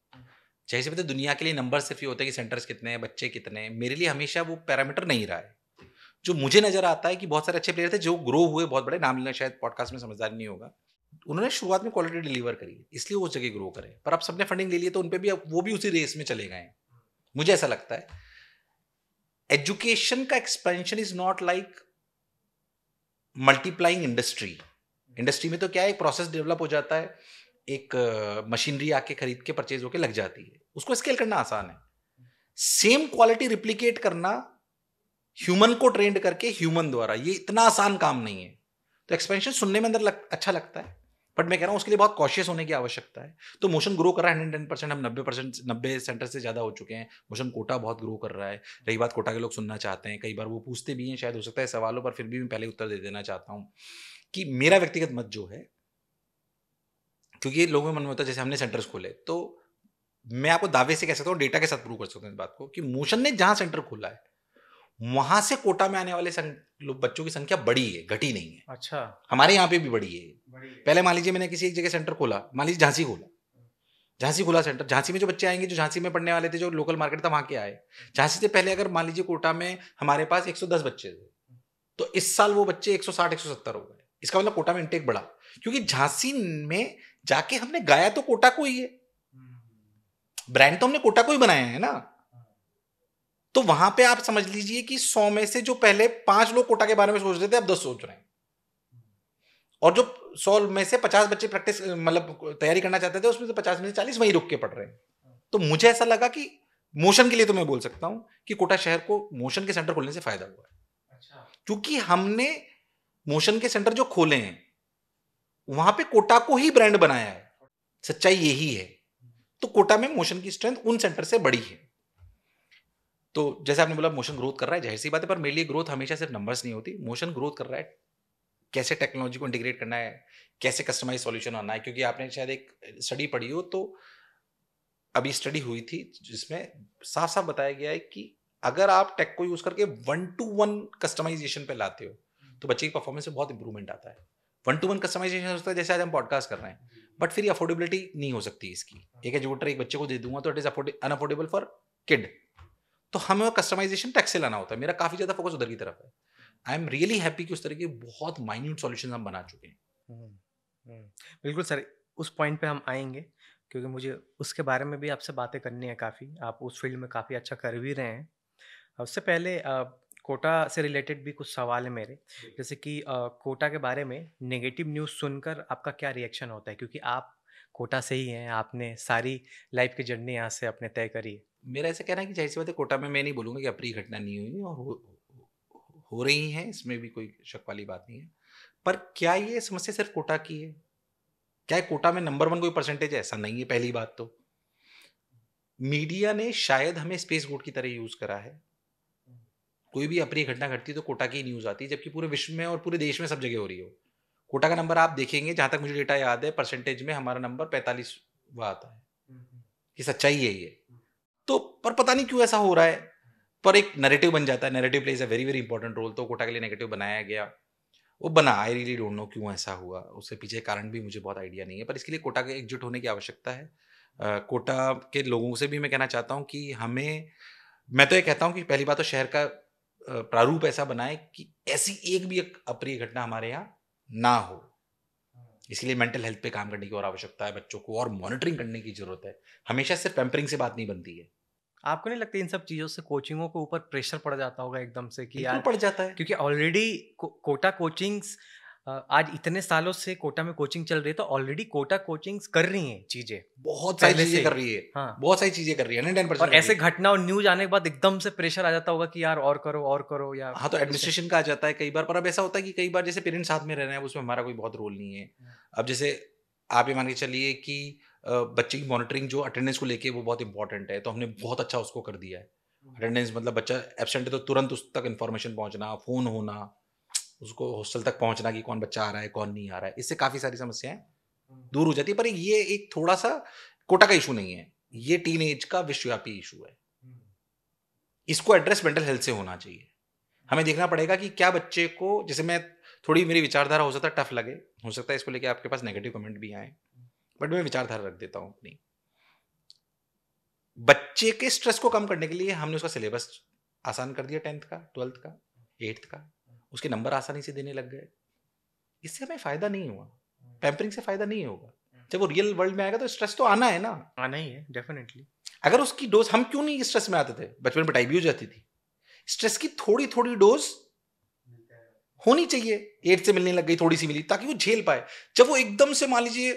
जैसे पता दुनिया के लिए नंबर सिर्फ ये होता है कि सेंटर्स कितने हैं, बच्चे कितने हैं, मेरे लिए हमेशा वो पैरामीटर नहीं रहा है। जो मुझे नजर आता है कि बहुत सारे अच्छे प्लेयर थे जो ग्रो हुए, बहुत बड़े, नाम लेना शायद पॉडकास्ट में समझदार नहीं होगा, उन्होंने शुरुआत में क्वालिटी डिलीवर करी, इसलिए वो जगह ग्रो करे, पर अब सबने फंडिंग ले लिया तो उन पे भी वो भी उसी रेस में चले गए। मुझे ऐसा लगता है एजुकेशन का expansion is not like multiplying industry. Industry में तो क्या है, एक प्रोसेस डेवलप हो जाता है, एक मशीनरी आके खरीद के परचेज होके लग जाती है, उसको स्केल करना आसान है। सेम क्वालिटी रिप्लिकेट करना ह्यूमन को ट्रेंड करके ह्यूमन द्वारा, ये इतना आसान काम नहीं है। तो एक्सपेंशन सुनने में अंदर अच्छा लगता है, बट मैं कह रहा हूं उसके लिए बहुत कॉशियस होने की आवश्यकता है। तो मोशन ग्रो कर रहा है 110%, हम 90 सेंटर से ज्यादा हो चुके हैं। मोशन कोटा बहुत ग्रो कर रहा है। रही बात कोटा के लोग सुनना चाहते हैं, कई बार वो पूछते भी हैं, शायद हो सकता है सवालों पर, फिर भी मैं पहले उत्तर दे देना चाहता हूं कि मेरा व्यक्तिगत मत जो है, क्योंकि लोगों में मन में होता है जैसे हमने सेंटर्स खोले, तो मैं आपको दावे से कह सकता हूँ, डेटा के साथ प्रूव कर सकता हूँ इस बात को, कि मोशन ने जहां सेंटर खोला है वहां से कोटा में आने वाले बच्चों की संख्या बढ़ी है, घटी नहीं है। अच्छा, हमारे यहाँ पे भी बढ़ी है। पहले मान लीजिए मैंने किसी एक जगह सेंटर खोला, मान लीजिए झांसी खोला सेंटर, झांसी में जो बच्चे आएंगे जो झांसी में पढ़ने वाले थे, जो लोकल मार्केट था वहां के आए। झांसी से पहले अगर मान लीजिए कोटा में हमारे पास 110 बच्चे थे, तो इस साल वो बच्चे 160-170 हो गए। इसका मतलब कोटा में इंटेक बढ़ा, क्योंकि झांसी में जाके हमने गाया तो कोटा को ही है, ब्रांड तो हमने कोटा को ही बनाया है ना। तो वहां पे आप समझ लीजिए कि 100 में से जो पहले 5 लोग कोटा के बारे में सोच रहे थे, अब 10 सोच रहे हैं। और जो 100 में से 50 बच्चे प्रैक्टिस मतलब तैयारी करना चाहते थे, उसमें से 50 में से 40 वहीं रुक के पढ़ रहे हैं। तो मुझे ऐसा लगा कि मोशन के लिए तो मैं बोल सकता हूं कि कोटा शहर को मोशन के सेंटर खोलने से फायदा हुआ है। अच्छा। क्योंकि हमने मोशन के सेंटर जो खोले हैं वहां पे कोटा को ही ब्रांड बनाया है, सच्चाई यही है। तो कोटा में मोशन की स्ट्रेंथ उन सेंटर से बड़ी है। तो जैसे आपने बोला मोशन ग्रोथ कर रहा है, जाहिर सी बात है, पर मेरे लिए ग्रोथ हमेशा सिर्फ नंबर्स नहीं होती। मोशन ग्रोथ कर रहा है, कैसे टेक्नोलॉजी को इंटीग्रेट करना है, कैसे कस्टमाइज सॉल्यूशन आना है। क्योंकि आपने शायद एक स्टडी पढ़ी हो, तो अभी स्टडी हुई थी जिसमें साफ साफ बताया गया है कि अगर आप टेक को यूज करके 1-to-1 कस्टमाइजेशन पे लाते हो तो बच्चे की परफॉर्मेंस में बहुत इंप्रूवमेंट आता है। 1-to-1 कस्टमाइजेशन होता है जैसे आज हम पॉडकास्ट कर रहे हैं, बट फिर अफोर्डेबिलिटी नहीं हो सकती इसकी। एक एजुकेटर एक बच्चे को दे दूंगा तो it is unaffordable for kid. तो हमें कस्टमाइजेशन टेक से लाना होता है। मेरा काफी ज्यादा फोकस उधर की तरफ है। आई एम रियली हैप्पी कि उस तरह के बहुत माइन्यूट सॉल्यूशन हम बना चुके हैं। बिल्कुल सर, उस पॉइंट पे हम आएंगे क्योंकि मुझे उसके बारे में भी आपसे बातें करनी है काफ़ी। आप उस फील्ड में काफ़ी अच्छा कर भी रहे हैं। उससे पहले कोटा से रिलेटेड भी कुछ सवाल है मेरे, जैसे कि कोटा के बारे में नेगेटिव न्यूज़ सुनकर आपका क्या रिएक्शन होता है? क्योंकि आप कोटा से ही हैं, आपने सारी लाइफ की जर्नी यहाँ से अपने तय करी है। मेरा ऐसा कहना है कि जाहिर सी बात है, कोटा में मैं नहीं बोलूंगा कि अप्रिय घटना नहीं हुई, और हो रही हैं, इसमें भी कोई शक वाली बात नहीं है। पर क्या ये समस्या सिर्फ कोटा की है? क्या कोटा में नंबर 1 कोई परसेंटेज है? ऐसा नहीं है। पहली बात तो मीडिया ने शायद हमें स्पेस बोट की तरह यूज करा है। कोई भी अप्रिय घटना घटती है तो कोटा की न्यूज आती है, जबकि पूरे विश्व में और पूरे देश में सब जगह हो रही हो। कोटा का नंबर आप देखेंगे, जहां तक मुझे डेटा याद है, परसेंटेज में हमारा नंबर 45वां आता है। ये सच्चाई है ये। तो पर पता नहीं क्यों ऐसा हो रहा है, पर एक नैरेटिव बन जाता है। Narrative plays a very very important role. तो कोटा के लिए नेगेटिव बनाया गया, वो बना। आई रियली डोंट नो क्यों ऐसा हुआ, उसके पीछे कारण भी मुझे बहुत आइडिया नहीं है। पर इसके लिए कोटा के एकजुट होने की आवश्यकता है। कोटा के लोगों से भी मैं कहना चाहता हूँ कि मैं तो ये कहता हूँ कि पहली बात तो शहर का प्रारूप ऐसा बनाए कि ऐसी एक भी एक अप्रिय घटना हमारे यहाँ ना हो। इसलिए मेंटल हेल्थ पे काम करने की और आवश्यकता है बच्चों को, और मॉनिटरिंग करने की जरूरत है। हमेशा सिर्फ पैम्परिंग से बात नहीं बनती है। आपको नहीं लगता इन सब चीज़ों से कोचिंगों के ऊपर प्रेशर पड़ जाता होगा एकदम से कि बिल्कुल यार, पड़ जाता है। क्योंकि ऑलरेडी कोटा कोचिंग्स आज इतने सालों से कोटा में कोचिंग चल रही है, तो ऑलरेडी कोटा कोचिंग्स कर रही हैं चीज़ें, बहुत सारी पहले चीजें से। कर रही है। हाँ, बहुत सारी चीजें कर रही है, 110% और कर रही ऐसे है। घटना और न्यूज आने के बाद एकदम से प्रेशर आ जाता होगा कि यार और करो या हाँ, तो इससे। एडमिनिस्ट्रेशन का आ जाता है कई बार। पर अब ऐसा होता है कि कई बार जैसे पेरेंट्स साथ में रह रहे हैं, उसमें हमारा कोई बहुत रोल नहीं है। अब जैसे आप ये मान के चलिए कि बच्चे की मॉनिटरिंग जो अटेंडेंस को लेके वो बहुत इंपॉर्टेंट है, तो हमने बहुत अच्छा उसको कर दिया है। अटेंडेंस मतलब बच्चा एब्सेंट है तो तुरंत उस तक इन्फॉर्मेशन पहुंचना, फोन होना, उसको हॉस्टल तक पहुंचना कि कौन बच्चा आ रहा है कौन नहीं आ रहा है। इससे काफी सारी समस्याएं दूर हो जाती है। पर ये एक थोड़ा सा कोटा का इशू नहीं है, ये टीन एज का विश्वव्यापी इशू है। इसको एड्रेस मेंटल हेल्थ से होना चाहिए। हमें देखना पड़ेगा कि क्या बच्चे को, जैसे मैं थोड़ी मेरी विचारधारा हो सकता है टफ लगे, हो सकता है इसको लेके आपके पास नेगेटिव कमेंट भी आए, बट मैं विचारधारा रख देता हूं अपनी। बच्चे के स्ट्रेस को कम करने के लिए हमने उसका सिलेबस आसान कर दिया, 10th का, 12th का, 8th का। उसके नंबर आसानी से देने लग गए। इससे हमें फायदा नहीं हुआ, पैम्परिंग से फायदा नहीं होगा। जब वो रियल वर्ल्ड में आएगा तो स्ट्रेस तो आना है ना, आना ही है डेफिनेटली। अगर उसकी डोज, हम क्यों नहीं स्ट्रेस में आते थे? बचपन में पिटाई भी हो जाती थी। स्ट्रेस की थोड़ी थोड़ी डोज होनी चाहिए। 8 से मिलने लग गई, थोड़ी सी मिली ताकि वो झेल पाए। जब वो एकदम से मान लीजिए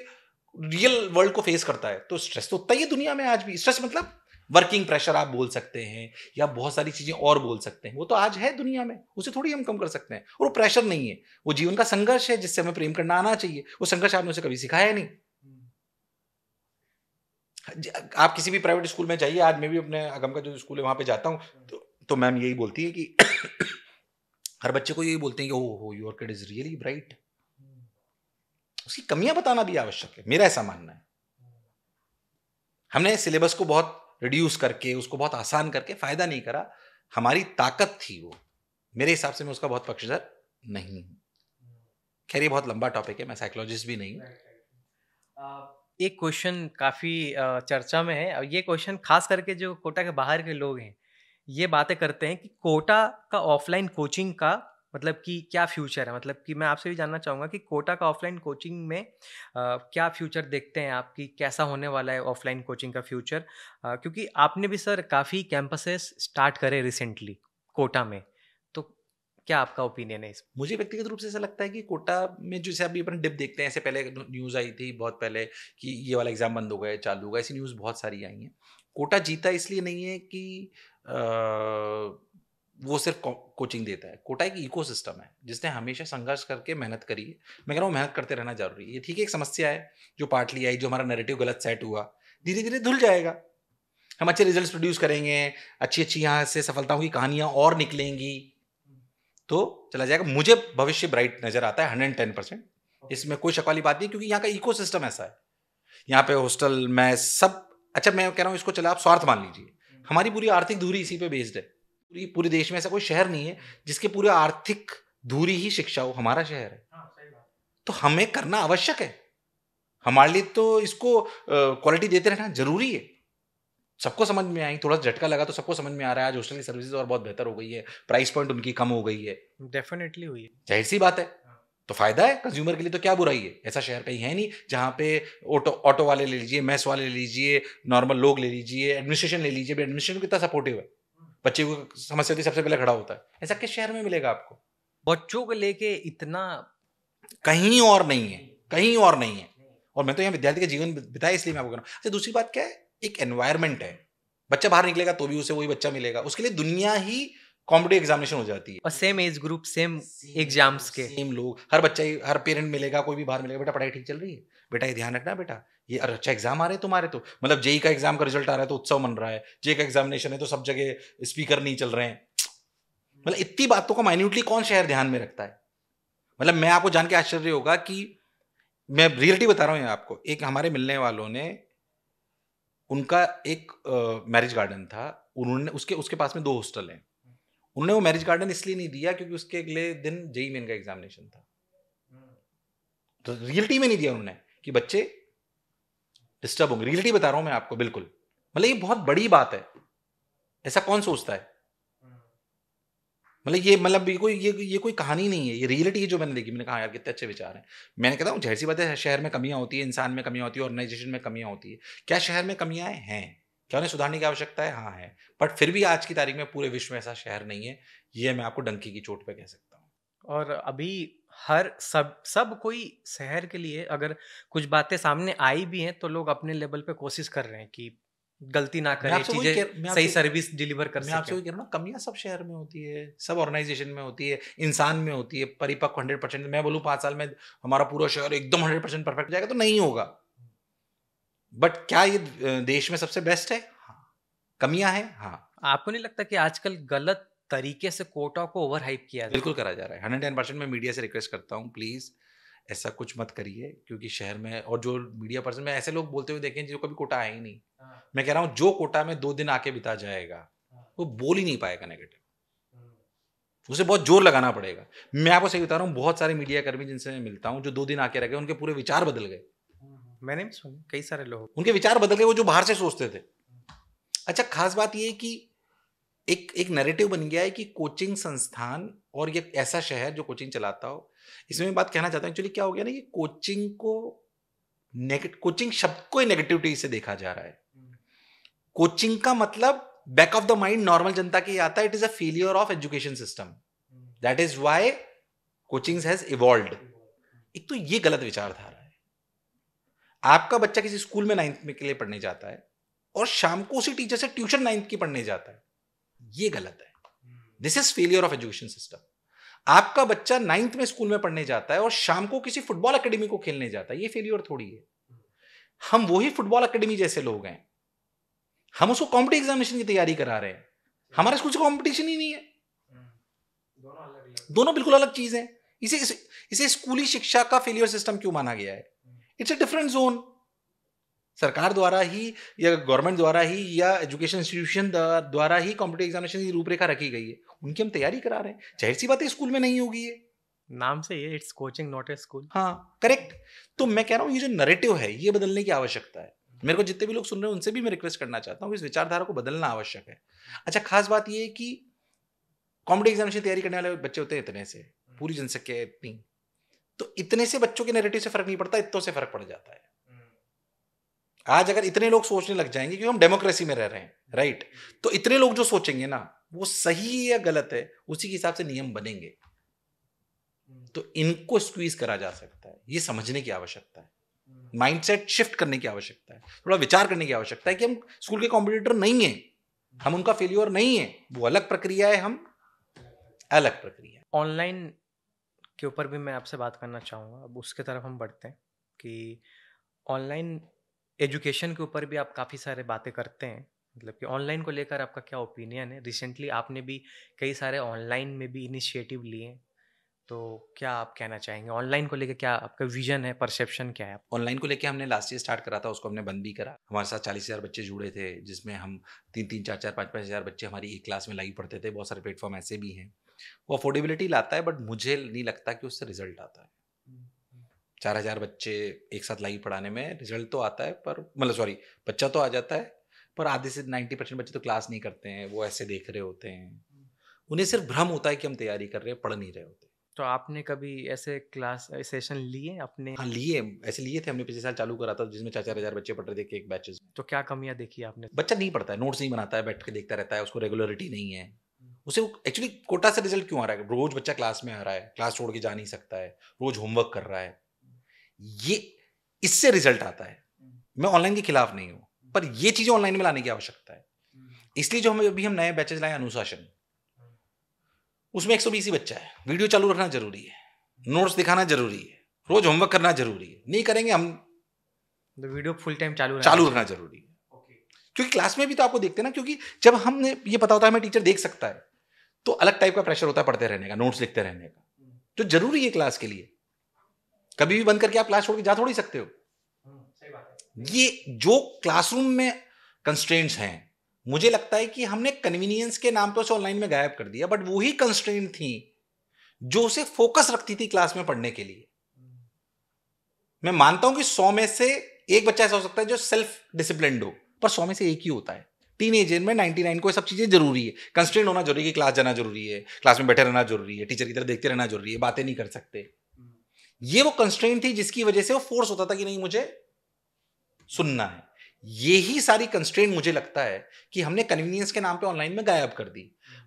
रियल वर्ल्ड को फेस करता है तो स्ट्रेस तो उतना ही है दुनिया में आज भी। स्ट्रेस मतलब वर्किंग प्रेशर आप बोल सकते हैं, या बहुत सारी चीजें और बोल सकते हैं, वो तो आज है दुनिया में, उसे थोड़ी हम कम कर सकते हैं। और वो प्रेशर नहीं है, वो जीवन का संघर्ष है जिससे हमें प्रेम करना आना चाहिए। वो संघर्ष आपने उसे कभी सिखाया नहीं। आप किसी भी प्राइवेट स्कूल में जाइए, आज मैं भी अपने अगम का जो स्कूल है वहां पे जाता हूं, तो मैम यही बोलती है कि हर बच्चे को यही बोलते हैं कि oh your kid is really bright. उसकी कमियां बताना भी आवश्यक है, मेरा ऐसा मानना है। हमने सिलेबस को बहुत रिड्यूस करके, उसको बहुत आसान करके फायदा नहीं करा। हमारी ताकत थी वो। मेरे हिसाब से मैं उसका बहुत पक्षधर नहीं हूं। खैर ये बहुत लंबा टॉपिक है, मैं साइकोलॉजिस्ट भी नहीं हूं। एक क्वेश्चन काफ़ी चर्चा में है, और ये क्वेश्चन खास करके जो कोटा के बाहर के लोग हैं ये बातें करते हैं कि कोटा का ऑफलाइन कोचिंग का मतलब कि क्या फ्यूचर है। मतलब कि मैं आपसे भी जानना चाहूँगा कि कोटा का ऑफलाइन कोचिंग में क्या फ्यूचर देखते हैं आप, कि कैसा होने वाला है ऑफलाइन कोचिंग का फ्यूचर। क्योंकि आपने भी सर काफ़ी कैंपसेस स्टार्ट करे रिसेंटली कोटा में, तो क्या आपका ओपिनियन है इस? मुझे व्यक्तिगत रूप से ऐसा लगता है कि कोटा में जैसे अभी अपन डिप देखते हैं, ऐसे पहले न्यूज़ आई थी बहुत पहले कि ये वाला एग्जाम बंद हो गया, चालू होगा, ऐसी न्यूज़ बहुत सारी आई हैं। कोटा जीता इसलिए नहीं है कि वो सिर्फ कोचिंग देता है। कोटा एक इकोसिस्टम है जिसने हमेशा संघर्ष करके मेहनत करी है। मैं कह रहा हूँ मेहनत करते रहना जरूरी है। ये ठीक है, एक समस्या है जो पार्टली आई, जो हमारा नैरेटिव गलत सेट हुआ, धीरे धीरे धुल जाएगा। हम अच्छे रिजल्ट्स प्रोड्यूस करेंगे, अच्छी अच्छी यहाँ से सफलताओं की कहानियां और निकलेंगी तो चला जाएगा। मुझे भविष्य ब्राइट नजर आता है 110%। इसमें कोई शक वाली बात नहीं, क्योंकि यहाँ का इकोसिस्टम ऐसा है। यहाँ पे हॉस्टल में सब अच्छा, मैं कह रहा हूँ इसको चला आप स्वार्थ मान लीजिए, हमारी पूरी आर्थिक धुरी इसी पे बेस्ड है। पूरे देश में ऐसा कोई शहर नहीं है जिसके पूरे आर्थिक धुरी ही शिक्षा हो। हमारा शहर है, तो हमें करना आवश्यक है। हमारे लिए तो इसको क्वालिटी देते रहना जरूरी है। सबको समझ में आई, थोड़ा झटका लगा तो सबको समझ में आ रहा है आज हॉस्टल की सर्विसेज और बहुत बेहतर हो गई है, प्राइस पॉइंट उनकी कम हो गई है। डेफिनेटली हुई है, जाहिर सी बात है, तो फायदा है कंज्यूमर के लिए, तो क्या बुराई है। ऐसा शहर कहीं है नहीं जहां पे ऑटो वाले ले लीजिए, मैस वाले ले लीजिए, नॉर्मल लोग ले लीजिए, एडमिनिस्ट्रेशन ले लीजिए, एडमिनिस्ट्रेशन कितना सपोर्टिव है, बच्चे को समस्या होती सबसे पहले खड़ा होता है। ऐसा किस शहर में मिलेगा आपको? बच्चों को लेके इतना कहीं और नहीं है, कहीं और नहीं है। और मैं तो यहाँ विद्यार्थी का जीवन बिताया इसलिए मैं आपको कह रहा हूँ। अच्छा, दूसरी बात क्या है, एक एनवायरमेंट है। बच्चा बाहर निकलेगा तो भी उसे वही बच्चा मिलेगा, उसके लिए दुनिया ही कॉम्पिटिटिव एग्जामिनेशन हो जाती है। और same age group, sem exams के, सेम लोग, हर बच्चा हर पेरेंट मिलेगा, कोई भी बाहर मिलेगा, बेटा पढ़ाई ठीक चल रही है, बेटा ये ध्यान रखना, बेटा ये अच्छा एग्जाम आ रहे हैं तुम्हारे, तो मतलब जेई का एग्जाम का रिजल्ट आ रहा है तो उत्सव मन रहा है, जेई का एग्जामिनेशन है तो सब जगह स्पीकर नहीं चल रहे हैं। मतलब इतनी बातों को माइन्यूटली कौन शहर ध्यान में रखता है? मतलब मैं आपको जान के आश्चर्य होगा कि मैं रियलिटी बता रहा हूँ आपको। एक हमारे मिलने वालों ने, उनका एक मैरिज गार्डन था, उन्होंने उसके उसके पास में 2 हॉस्टल हैं। उन्होंने वो मैरिज गार्डन इसलिए नहीं दिया क्योंकि उसके अगले दिन जेई मेन का एग्जामिनेशन था, तो रियलिटी में नहीं दिया उन्होंने कि बच्चे डिस्टर्ब होंगे। रियलिटी बता रहा हूं मैं आपको, बिल्कुल। मतलब ये बहुत बड़ी बात है, ऐसा कौन सोचता है? मतलब ये कोई कहानी नहीं है, ये रियलिटी है जो मैंने देखी। मैंने कहा यार कितने अच्छे विचार हैं। मैंने कहता हूँ जाहिर सी बात है, शहर में कमियां होती है, इंसान में कमियां होती है, ऑर्गेनाइजेशन में कमियां होती है। क्या शहर में कमियां हैं? क्या उन्हें सुधारने की आवश्यकता है? हाँ है। बट फिर भी आज की तारीख में पूरे विश्व में ऐसा शहर नहीं है, ये मैं आपको डंकी की चोट पे कह सकता हूँ। और अभी हर सब कोई शहर के लिए अगर कुछ बातें सामने आई भी हैं तो लोग अपने लेवल पे कोशिश कर रहे हैं कि गलती ना करें, चीजें सही सर्विस डिलीवर कर सकें। मैं आपसे वही कह रहा हूँ ना, कमियां सब शहर में होती है, सब ऑर्गेनाइजेशन में होती है, इंसान में होती है। परिपक्व 100%, मैं बोलूँ 5 साल में हमारा पूरा शहर एकदम 100% परफेक्ट जाएगा तो नहीं होगा। बट क्या ये देश में सबसे बेस्ट है? हाँ। कमियां हैं, हाँ। आपको नहीं लगता कि आजकल गलत तरीके से कोटा को ओवर हाइप किया जाए? बिल्कुल करा जा रहा है। 110% मैं मीडिया से रिक्वेस्ट करता हूँ, प्लीज ऐसा कुछ मत करिए, क्योंकि शहर में, और जो मीडिया पर्सन, मैं ऐसे लोग बोलते हुए देखें जो कभी कोटा आए ही नहीं। मैं कह रहा हूँ जो कोटा में 2 दिन आके बिता जाएगा वो बोल ही नहीं पाएगा नेगेटिव, उसे बहुत जोर लगाना पड़ेगा। मैं आपको सही बता रहा हूँ, बहुत सारे मीडिया कर्मी जिनसे मैं मिलता हूँ जो 2 दिन आके रह गए, उनके पूरे विचार बदल गए। मैंने भी सुना कई सारे लोग, उनके विचार बदल गए, वो जो बाहर से सोचते थे। अच्छा, खास बात ये कि एक नैरेटिव बन गया है कि कोचिंग संस्थान और ये ऐसा शहर जो कोचिंग चलाता हो। इसमें मैं बात कहना चाहता हूँ, एक्चुअली क्या हो गया ना, ये कोचिंग शब्द को नेगेटिविटी से देखा जा रहा है। कोचिंग का मतलब back of the mind normal जनता के आता है, it is a failure of education system, that is why coaching has evolved. एक तो ये गलत विचारधारा है। आपका बच्चा किसी स्कूल में 9th में के लिए पढ़ने जाता है और शाम को उसी टीचर से ट्यूशन 9th की पढ़ने जाता है, ये गलत है। This is failure of education system. आपका बच्चा 9th में स्कूल में पढ़ने जाता है और शाम को किसी फुटबॉल एकेडमी को खेलने जाता है, ये फेलियर थोड़ी है। हम वही फुटबॉल एकेडमी जैसे लोग हैं, हम उसको कॉम्पिटिटिव एग्जामिनेशन की तैयारी करा रहे हैं। हमारे स्कूल से कॉम्पिटिशन ही नहीं है, दोनों बिल्कुल अलग चीज है। इसे स्कूली शिक्षा का फेलियर सिस्टम क्यों माना गया है? It's a different zone. सरकार द्वारा ही या गवर्नमेंट द्वारा ही या एजुकेशन इंस्टीट्यूशन द्वारा ही कॉम्पिटिटिव एग्जामिनेशन की रूपरेखा रखी गई है, उनकी हम तैयारी करा रहे हैं। जाहिर सी बात है स्कूल में नहीं होगी, ये नाम से ये it's coaching not a school. हाँ, करेक्ट। तो मैं कह रहा हूँ ये जो नैरेटिव है ये बदलने की आवश्यकता है। मेरे को जितने भी लोग सुन रहे हैं उनसे भी मैं रिक्वेस्ट करना चाहता हूँ, इस विचारधारा को बदलना आवश्यक है। अच्छा, खास बात ये है कि कॉम्पिटिटिव एग्जामिनेशन तैयारी करने वाले बच्चे होते हैं इतने से, पूरी जनसंख्या इतनी, तो इतने से बच्चों के नैरेटिव से फर्क नहीं पड़ता, इतनों से फर्क पड़ जाता है। आज अगर इतने लोग सोचने लग जाएंगे, क्योंकि हम डेमोक्रेसी में रह रहे हैं, राइट, तो इतने लोग जो सोचेंगे ना वो सही है या गलत है, उसी के हिसाब से नियम बनेंगे। तो इनको स्क्वीज करा जा सकता है, ये समझने की आवश्यकता है, माइंडसेट शिफ्ट करने की आवश्यकता है, थोड़ा विचार करने की आवश्यकता है कि हम स्कूल के कॉम्पिटिटर नहीं है, हम उनका फेल्योर नहीं है, वो अलग प्रक्रिया है, हम अलग प्रक्रिया है। ऑनलाइन के ऊपर भी मैं आपसे बात करना चाहूँगा, अब उसके तरफ हम बढ़ते हैं कि ऑनलाइन एजुकेशन के ऊपर भी आप काफ़ी सारे बातें करते हैं, मतलब कि ऑनलाइन को लेकर आपका क्या ओपिनियन है? रिसेंटली आपने भी कई सारे ऑनलाइन में भी इनिशिएटिव लिए हैं, तो क्या आप कहना चाहेंगे ऑनलाइन को लेकर? क्या आपका विजन है, परसेप्शन क्या है? ऑनलाइन को लेके हमने लास्ट ईयर स्टार्ट करा था, उसको हमने बंद भी करा। हमारे साथ 40,000 बच्चे जुड़े थे, जिसमें हम 3-3, 4-4, 5-5 हज़ार बच्चे हमारी एक क्लास में लाइव पढ़ते थे। बहुत सारे प्लेटफॉर्म ऐसे भी हैं। वो अफोर्डेबिलिटी लाता है, बट मुझे नहीं लगता कि उससे रिजल्ट आता है। 4,000 बच्चे एक साथ लाइव पढ़ाने में रिजल्ट तो आता है, पर मतलब सॉरी, बच्चा तो आ जाता है, पर आधे से 90% बच्चे तो क्लास नहीं करते हैं, वो ऐसे देख रहे होते हैं। उन्हें सिर्फ भ्रम होता है कि हम तैयारी कर रहे हैं, पढ़ नहीं रहे होते। तो आपने कभी ऐसे क्लास सेशन लिए अपने? हाँ, लिए, ऐसे लिए थे हमने, पिछले साल चालू करा था, जिसमें 4-4 हज़ार बच्चे पढ़ रहे थे एक बैचेस में। तो क्या कमियां देखी आपने? बच्चा नहीं पढ़ता है, नोट्स नहीं बनाता है, बैठ के देखता रहता है, उसको रेगुलरिटी नहीं है। उसे एक्चुअली कोटा से रिजल्ट क्यों आ रहा है? रोज बच्चा क्लास में आ रहा है, क्लास छोड़ के जा नहीं सकता है, रोज होमवर्क कर रहा है, ये इससे रिजल्ट आता है। मैं ऑनलाइन के खिलाफ नहीं हूं, पर ये चीजें ऑनलाइन में लाने की आवश्यकता है। इसलिए जो हम अभी नए बैचेज लाए अनुशासन, उसमें 120 ही बच्चा है, वीडियो चालू रखना जरूरी है, नोट्स दिखाना जरूरी है, रोज होमवर्क करना जरूरी है। नहीं करेंगे हम, वीडियो फुल टाइम चालू रखना जरूरी है। क्योंकि क्लास में भी तो आपको देखते हैं ना, क्योंकि जब हमने ये पता होता है हमें टीचर देख सकता है, तो अलग टाइप का प्रेशर होता है पढ़ते रहने का, नोट्स लिखते रहने का, जो जरूरी है क्लास के लिए। कभी भी बंद करके आप क्लास छोड़ के जा थोड़ी सकते हो। सही बात है। ये जो क्लासरूम में कंस्ट्रेंट्स हैं, मुझे लगता है कि हमने कन्वीनियंस के नाम पे उसे ऑनलाइन में गायब कर दिया, बट वही कंस्ट्रेंट थी जो उसे फोकस रखती थी क्लास में पढ़ने के लिए। मैं मानता हूं कि 100 में से एक बच्चा ऐसा हो सकता है जो सेल्फ डिसिप्लिन्ड हो, पर 100 में से एक ही होता है। टीनेजर में 99 को ये सब चीजें जरूरी है। कंस्ट्रेंट होना जरूरी है, क्लास जाना जरूरी है, क्लास में बैठे रहना जरूरी है, टीचर की तरफ देखते रहना जरूरी है, बातें नहीं कर सकते। ये वो कंस्ट्रेंट थी जिसकी वजह से वो फोर्स होता था कि नहीं मुझे सुनना है। यही सारी कंस्ट्रेंट मुझे लगता है कि हमने कन्वीनियंस के नाम पे ऑनलाइन में गायब कर दी,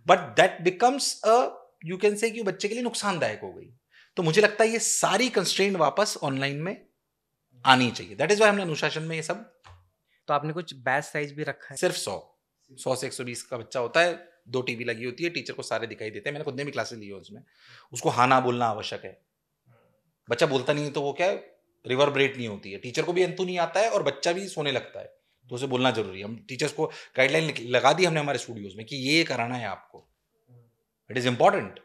but that becomes a, you can say कि बच्चे के लिए नुकसानदायक हो गई। तो मुझे लगता है ये सारी कंस्ट्रेंट वापस ऑनलाइन में आनी चाहिए। दैट इज वाई हमने अनुशासन में ये सब। तो आपने कुछ बैच साइज भी रखा है? सिर्फ 100 से 120 का बच्चा होता है, 2 टीवी लगी होती है, टीचर को सारे दिखाई देते हैं। मैंने खुद ने भी क्लासेस ली है उसमें। उसको हाँ ना बोलना आवश्यक है। बच्चा बोलता नहीं है तो वो क्या है, रिवर्बरेट नहीं होती है, टीचर को भी अंतु नहीं आता है और बच्चा भी सोने लगता है, तो उसे बोलना जरूरी है। हम टीचर्स को गाइडलाइन लगा दी हमने हमारे स्टूडियोज में कि ये कराना है आपको, इट इज इंपॉर्टेंट।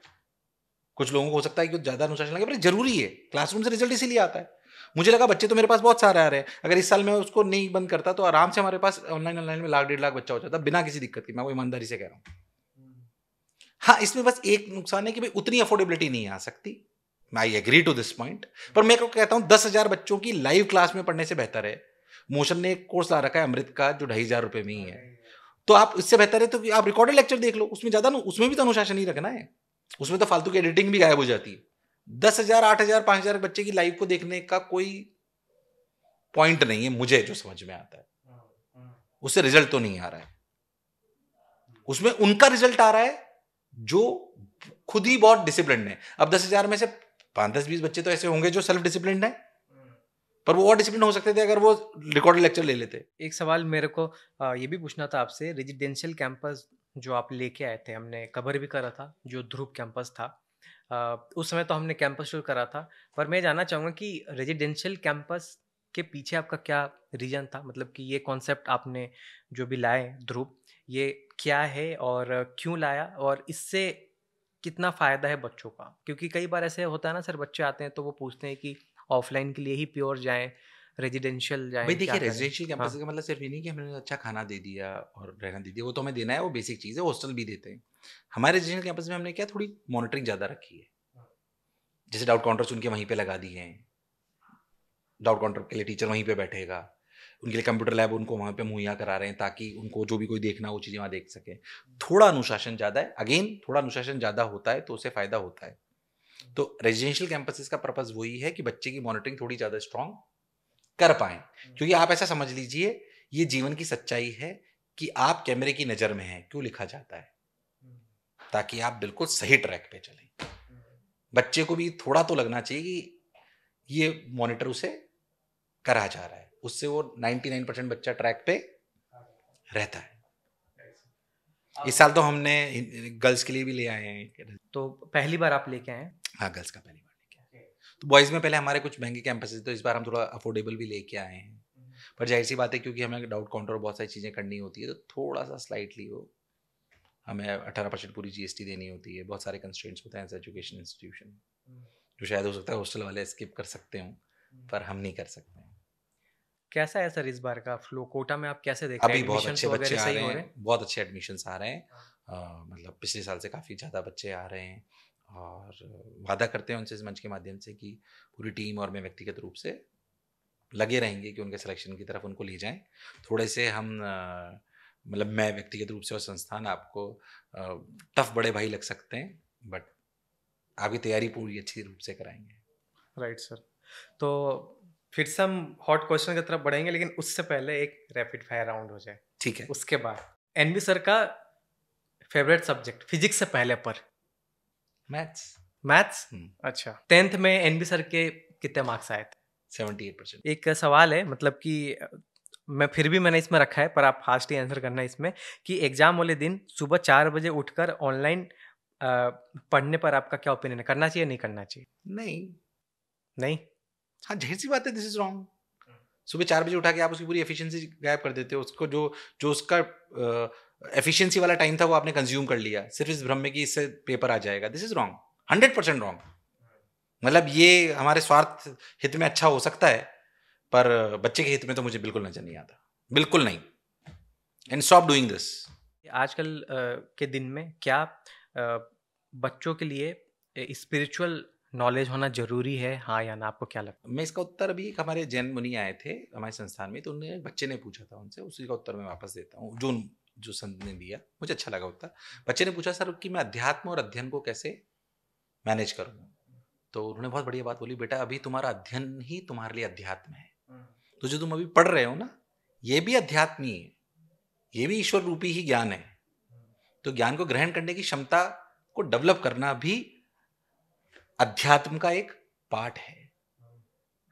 कुछ लोगों को हो सकता है कि ज्यादा अनुशासन लगे, पर जरूरी है। क्लासरूम से रिजल्ट इसीलिए आता है। मुझे लगा बच्चे तो मेरे पास बहुत सारे आ रहे हैं, अगर इस साल मैं उसको नहीं बंद करता तो आराम से हमारे पास ऑनलाइन में 1,00,000-1,50,000 बच्चा हो जाता बिना किसी दिक्कत के। मैं वो ईमानदारी से कह रहा हूँ। हाँ, इसमें बस एक नुकसान है कि भाई उतनी अफोर्डेबिलिटी नहीं आ सकती। I agree to this point, पर मैं कहता हूँ 10,000 बच्चों की लाइव क्लास में पढ़ने से बेहतर है। मोशन ने एक कोर्स ला रखा है अमृत का, जो 2,500 रुपए में ही है, तो आप इससे बेहतर है तो आप रिकॉर्डेड लेक्चर देख लो, उसमें ज्यादा, उसमें भी तो अनुशासन ही रखना है, उसमें तो फालतू की एडिटिंग भी गायब हो जाती है। 10,000, 8,000, 5,000 बच्चे की लाइव को देखने का कोई पॉइंट नहीं है, मुझे जो समझ में आता है। उससे रिजल्ट तो नहीं आ रहा है, उसमें उनका रिजल्ट आ रहा है जो खुद ही बहुत डिसिप्लिन है। अब 10,000 में से 5-10-20 बच्चे तो ऐसे होंगे जो सेल्फ डिसिप्लिन है, पर वो और डिसिप्लिन हो सकते थे अगर वो रिकॉर्डेड लेक्चर ले लेते। एक सवाल मेरे को ये भी पूछना था आपसे, रेजिडेंशियल कैंपस जो आप लेके आए थे, हमने कवर भी करा था, जो ध्रुव कैंपस था, उस समय तो हमने कैंपस शुरू करा था, पर मैं जानना चाहूँगा कि रेजिडेंशियल कैंपस के पीछे आपका क्या रीजन था? मतलब कि ये कॉन्सेप्ट आपने जो भी लाए ध्रुव, ये क्या है और क्यों लाया, और इससे कितना फ़ायदा है बच्चों का? क्योंकि कई बार ऐसे होता है ना सर, बच्चे आते हैं तो वो पूछते हैं कि ऑफलाइन के लिए ही प्योर जाएं, रेजिडेंशियल जाएं, भाई क्या देखिए, करें? रेजिडेंशियल कैंपस हाँ। का मतलब सिर्फ ये नहीं कि हमने अच्छा खाना दे दिया और रहना दे दिया, वो तो हमें देना है, वो बेसिक चीज़ है, हॉस्टल भी देते हैं। हमारे रेजिडेंशियल कैंपस में हमने क्या थोड़ी मॉनिटरिंग ज़्यादा रखी है, जैसे डाउट काउंटर्स उनके वहीं पे लगा दिए हैं। डाउट काउंटर के लिए टीचर वहीं पे बैठेगा, उनके लिए कंप्यूटर लैब उनको वहाँ पे मुहैया करा रहे हैं ताकि उनको जो भी कोई देखना वो चीज़ें वहाँ देख सकें। थोड़ा अनुशासन ज़्यादा है, अगेन थोड़ा अनुशासन ज़्यादा होता है तो उससे फ़ायदा होता है। तो रेजिडेंशियल कैंपसेस का पर्पज़ वही है कि बच्चे की मॉनिटरिंग थोड़ी ज़्यादा स्ट्रांग कर पाएँ। क्योंकि आप ऐसा समझ लीजिए, ये जीवन की सच्चाई है कि आप कैमरे की नज़र में हैं, क्यों लिखा जाता है? ताकि आप बिल्कुल सही ट्रैक पे चलें। बच्चे को भी थोड़ा तो लगना चाहिए कि ये मॉनिटर उसे करा जा रहा है, उससे वो 99% बच्चा ट्रैक पे रहता है। इस साल तो हमने गर्ल्स के लिए भी ले आए हैं। तो पहली बार आप लेके आए? हाँ, गर्ल्स का पहली बार लेके आए। तो बॉयज़ में पहले हमारे कुछ महंगे कैंपस थे, तो इस बार हम थोड़ा अफोर्डेबल भी लेके आए हैं। पर जाहिर सी बात है, क्योंकि हमें डाउट काउंटर और बहुत सारी चीज़ें करनी होती है, तो थोड़ा सा स्लाइटली वो हमें 18% पूरी GST देनी होती है। बहुत सारे कंस्ट्रेंट्स होते हैं एज एजुकेशन इंस्टीट्यूशन, जो शायद हो सकता है हॉस्टल वाले स्किप कर सकते हों, पर हम नहीं कर सकते हैं। कैसा है सर इस बार का फ्लो? कोटा में आप कैसे देख रहे अभी हैं? बहुत एडमिशंस अच्छे बच्चे वगैरह आ सही रहे हो रहे हैं, बहुत अच्छे एडमिशन्स आ रहे हैं। मतलब पिछले साल से काफ़ी ज़्यादा बच्चे आ रहे हैं, और वादा करते हैं उनसे इस मंच के माध्यम से कि पूरी टीम और मैं व्यक्तिगत रूप से लगे रहेंगे कि उनके सिलेक्शन की तरफ उनको ले जाएं। थोड़े से हम मतलब मैं व्यक्तिगत रूप से और संस्थान आपको टफ बड़े भाई लग सकते हैं, बट आपकी तैयारी पूरी अच्छी रूप से कराएंगे। Right sir. तो फिर से हम हॉट क्वेश्चन की तरफ बढ़ेंगे, लेकिन उससे पहले एक रैपिड फायर राउंड हो जाए। ठीक है। उसके बाद एनबी सर का फेवरेट सब्जेक्ट फिजिक्स से पहले पर? मैथ्स। मैथ्स। अच्छा, 10th में एनबी सर के कितने मार्क्स आए थे? 78%। एक सवाल है, मतलब कि मैं फिर भी मैंने इसमें रखा है, पर आप फास्ट ही आंसर करना है इसमें, कि एग्जाम वाले दिन सुबह 4 बजे उठकर ऑनलाइन पढ़ने पर आपका क्या ओपिनियन है? करना चाहिए नहीं करना चाहिए? नहीं। नहीं? हाँ, जाहिर सी बात है, दिस इज रॉन्ग। सुबह 4 बजे उठा के आप उसकी पूरी एफिशिएंसी गायब कर देते हो। उसको जो जो उसका एफिशिएंसी वाला टाइम था वो आपने कंज्यूम कर लिया, सिर्फ इस भ्रम में कि इससे पेपर आ जाएगा। This is wrong, 100% wrong. मतलब ये हमारे स्वार्थ हित में अच्छा हो सकता है, पर बच्चे के हित में तो मुझे बिल्कुल नजर नहीं आता, बिल्कुल नहीं। And stop doing this. आजकल के दिन में क्या बच्चों के लिए स्पिरिचुअल नॉलेज होना जरूरी है, हाँ या ना? आपको क्या लगता है? मैं इसका उत्तर, अभी एक हमारे जैन मुनि आए थे हमारे संस्थान में, तो उन्हें बच्चे ने पूछा था उनसे, उसी का उत्तर मैं वापस देता हूँ जो जो संत ने दिया, मुझे अच्छा लगा उत्तर। बच्चे ने पूछा, सर कि मैं अध्यात्म और अध्ययन को कैसे मैनेज करूँ? तो उन्होंने बहुत बढ़िया बात बोली, बेटा अभी तुम्हारा अध्ययन ही तुम्हारे लिए अध्यात्म है। तो जो तुम अभी पढ़ रहे हो ना, ये भी अध्यात्म ही है, ये भी ईश्वर रूपी ही ज्ञान है। तो ज्ञान को ग्रहण करने की क्षमता को डेवलप करना भी अध्यात्म का एक पार्ट है।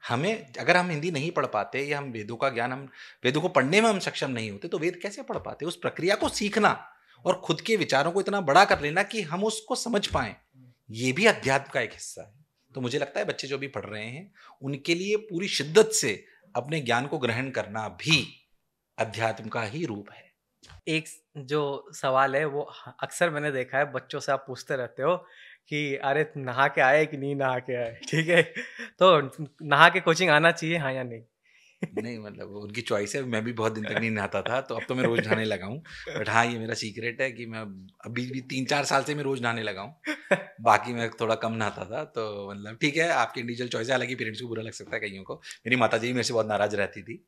हमें, अगर हम हिंदी नहीं पढ़ पाते या हम वेदों का ज्ञान, हम वेदों को पढ़ने में हम सक्षम नहीं होते, तो वेद कैसे पढ़ पाते? उस प्रक्रिया को सीखना और खुद के विचारों को इतना बड़ा कर लेना कि हम उसको समझ पाएं, ये भी अध्यात्म का एक हिस्सा है। तो मुझे लगता है बच्चे जो भी पढ़ रहे हैं उनके लिए पूरी शिद्दत से अपने ज्ञान को ग्रहण करना भी अध्यात्म का ही रूप है। एक जो सवाल है वो अक्सर मैंने देखा है, बच्चों से आप पूछते रहते हो कि अरे नहा के आए कि नहीं नहा के आए, ठीक है? तो नहा के कोचिंग आना चाहिए, हाँ या नहीं? नहीं, मतलब उनकी चॉइस है। मैं भी बहुत दिन तक नहीं नहाता था, तो अब तो मैं रोज नहाने लगा हूँ। बट हाँ, ये मेरा सीक्रेट है कि मैं अभी भी 3-4 साल से मैं रोज नहाने लगा हूँ। बाकी मैं थोड़ा कम नहाता था। तो मतलब ठीक है, आपकी इंडिविजुअल चॉइस है। हालांकि पेरेंट्स को बुरा लग सकता है कईयों को। मेरी माता जी मेरे से बहुत नाराज रहती थी।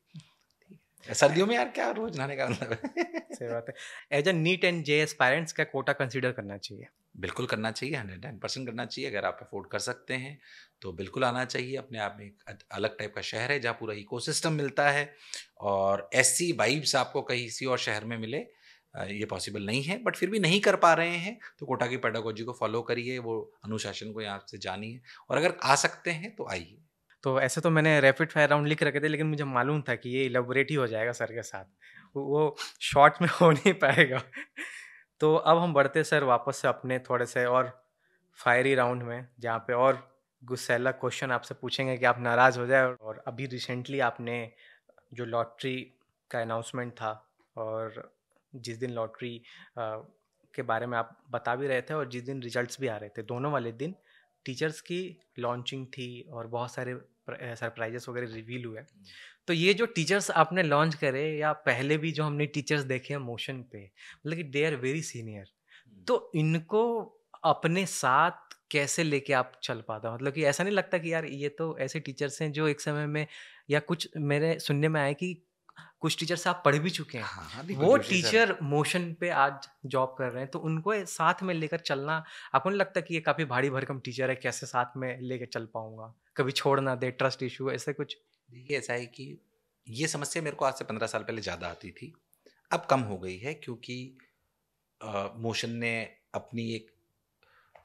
सर्दियों में यार क्या रोज नहाने का मतलब है। सही बात है। As a NEET and JEE parents का कोटा कंसीडर करना चाहिए? बिल्कुल करना चाहिए, 110% करना चाहिए। अगर आप अफोर्ड कर सकते हैं तो बिल्कुल आना चाहिए। अपने आप में एक अलग टाइप का शहर है जहाँ पूरा इकोसिस्टम मिलता है, और ऐसी वाइब्स आपको कहीं किसी और शहर में मिले ये पॉसिबल नहीं है। बट फिर भी नहीं कर पा रहे हैं तो कोटा की पेडागोजी को फॉलो करिए, वो अनुशासन को यहाँ से जानिए, और अगर आ सकते हैं तो आइए। तो ऐसे तो मैंने रैपिड फायर राउंड लिख रखे थे, लेकिन मुझे मालूम था कि ये इलेबोरेट ही हो जाएगा सर के साथ, वो शॉर्ट में हो नहीं पाएगा। तो अब हम बढ़ते सर वापस से अपने थोड़े से और फायरी राउंड में, जहाँ पे और गुस्सैला क्वेश्चन आपसे पूछेंगे कि आप नाराज़ हो जाए। और अभी रिसेंटली आपने जो लॉटरी का अनाउंसमेंट था, और जिस दिन लॉटरी के बारे में आप बता भी रहे थे, और जिस दिन रिजल्ट्स भी आ रहे थे, दोनों वाले दिन टीचर्स की लॉन्चिंग थी और बहुत सारे सरप्राइजेस वगैरह रिवील हुए। तो ये जो टीचर्स आपने लॉन्च करे, या पहले भी जो हमने टीचर्स देखे हैं मोशन पे, मतलब कि दे आर वेरी सीनियर, तो इनको अपने साथ कैसे लेके आप चल पाता? मतलब कि ऐसा नहीं लगता कि यार ये तो ऐसे टीचर्स हैं जो एक समय में, या कुछ मेरे सुनने में आया कि कुछ टीचर से आप पढ़ भी चुके हैं, हाँ, दीपक वो जोशी सर। टीचर मोशन पे आज जॉब कर रहे हैं, तो उनको साथ में लेकर चलना, आपको नहीं लगता कि ये काफी भारी भरकम टीचर है, कैसे साथ में लेकर चल पाऊंगा, कभी छोड़ ना दे, ट्रस्ट इशू ऐसे कुछ? देखिए, ऐसा है कि ये समस्या मेरे को आज से 15 साल पहले ज़्यादा आती थी, अब कम हो गई है, क्योंकि मोशन ने अपनी एक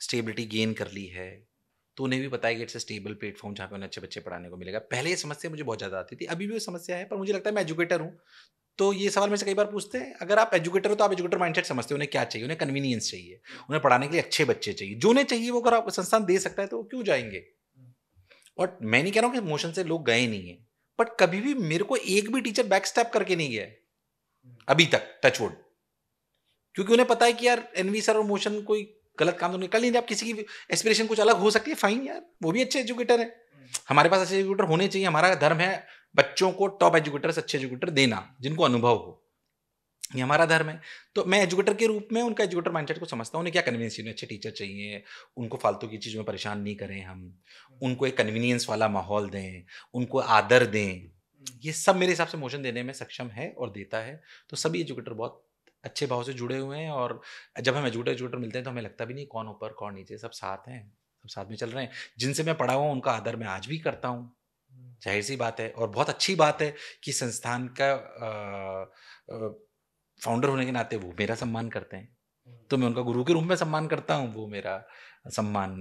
स्टेबिलिटी गेन कर ली है, तो उन्हें भी पता है कि इट्स अ स्टेबल प्लेटफॉर्म जहाँ पे उन्हें अच्छे बच्चे पढ़ाने को मिलेगा। पहले ये समस्या मुझे बहुत ज़्यादा आती थी, अभी भी वो समस्या है, पर मुझे लगता है मैं एजुकेटर हूँ, तो ये सवाल मेरे से कई बार पूछते हैं, अगर आप एजुकेटर हो तो आप एजुकेटर माइंडसेट समझते हो, उन्हें क्या चाहिए, उन्हें कन्वीनियंस चाहिए, उन्हें पढ़ाने के लिए अच्छे बच्चे चाहिए, जो उन्हें चाहिए वो अगर आप संस्थान दे सकता है तो वो क्यों जाएंगे। और मैं नहीं कह रहा हूँ कि मोशन से लोग गए नहीं है, बट कभी भी मेरे को एक भी टीचर बैक स्टेप करके नहीं गया है अभी तक, टचवुड, क्योंकि उन्हें पता है कि यार एनवी सर और मोशन कोई गलत काम तो निकल नहीं रहा। आप किसी की एस्पिरेशन कुछ अलग हो सकती है, फाइन यार, वो भी अच्छे एजुकेटर है, हमारे पास अच्छे एजुकेटर होने चाहिए। हमारा धर्म है बच्चों को टॉप एजुकेटर, अच्छे एजुकेटर देना जिनको अनुभव हो, ये हमारा धर्म है। तो मैं एजुकेटर के रूप में उनका एजुकेटर माइंडसेट को समझता हूँ, उन्हें क्या कन्वीनियंस चाहिए, अच्छे टीचर चाहिए, उनको फालतू की चीज़ों में परेशान नहीं करें हम, उनको एक कन्वीनियंस वाला माहौल दें, उनको आदर दें, ये सब मेरे हिसाब से मोशन देने में सक्षम है और देता है। तो सभी एजुकेटर बहुत अच्छे भाव से जुड़े हुए हैं, और जब हम एजुकेटर मिलते हैं तो हमें लगता भी नहीं कौन ऊपर कौन नीचे, सब साथ हैं, सब साथ में चल रहे हैं। जिनसे मैं पढ़ा हुआ उनका आदर मैं आज भी करता हूँ, जाहिर सी बात है। और बहुत अच्छी बात है कि संस्थान का फाउंडर होने के नाते वो मेरा सम्मान करते हैं, तो मैं उनका गुरु के रूप में सम्मान करता हूँ, वो मेरा सम्मान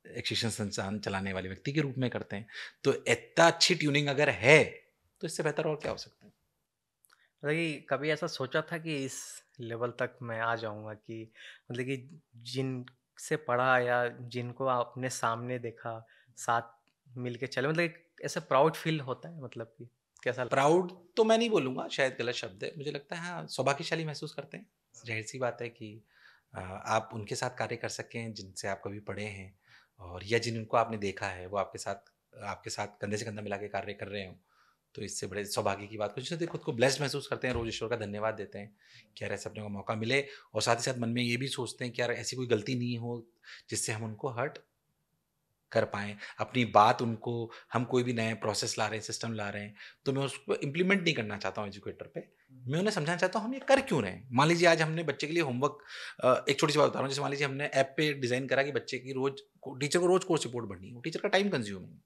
एक शिक्षण संस्थान चलाने वाले व्यक्ति के रूप में करते हैं। तो इतना अच्छी ट्यूनिंग अगर है तो इससे बेहतर और क्या हो सकता है। मतलब कि कभी ऐसा सोचा था कि इस लेवल तक मैं आ जाऊंगा, कि मतलब कि जिनसे पढ़ा या जिनको आपने सामने देखा, साथ मिलके चले, मतलब एक ऐसा प्राउड फील होता है, मतलब कि कैसा प्राउड तो मैं नहीं बोलूँगा, शायद गलत शब्द है, मुझे लगता है हाँ सौभाग्यशाली महसूस करते हैं। जाहिर सी बात है कि आप उनके साथ कार्य कर सकें जिनसे आप कभी पढ़े हैं, और या जिनको आपने देखा है वो आपके साथ कंधे से कंधा मिला के कार्य कर रहे हो, तो इससे बड़े सौभाग्य की बात कुछ नहीं। खुद को ब्लेस्ड महसूस करते हैं, रोज ईश्वर का धन्यवाद देते हैं कि यार ऐसे अपने को मौका मिले, और साथ ही साथ मन में ये भी सोचते हैं कि यार ऐसी कोई गलती नहीं हो जिससे हम उनको हर्ट कर पाएँ, अपनी बात उनको, हम कोई भी नए प्रोसेस ला रहे हैं, सिस्टम ला रहे हैं, तो मैं उसको इम्प्लीमेंट नहीं करना चाहता हूँ एजुकेटर पे। मैं उन्हें समझाना चाहता हूँ हम ये कर क्यों रहे हैं। मान लीजिए आज हमने बच्चे के लिए होमवर्क, एक छोटी सी बात बता रहा हूँ, जैसे मान लीजिए हमने ऐप पे डिज़ाइन करा कि बच्चे की रोज टीचर को रोज कोर्स रिपोर्ट भरनी है, वो टीचर का टाइम कंज्यूमिंग,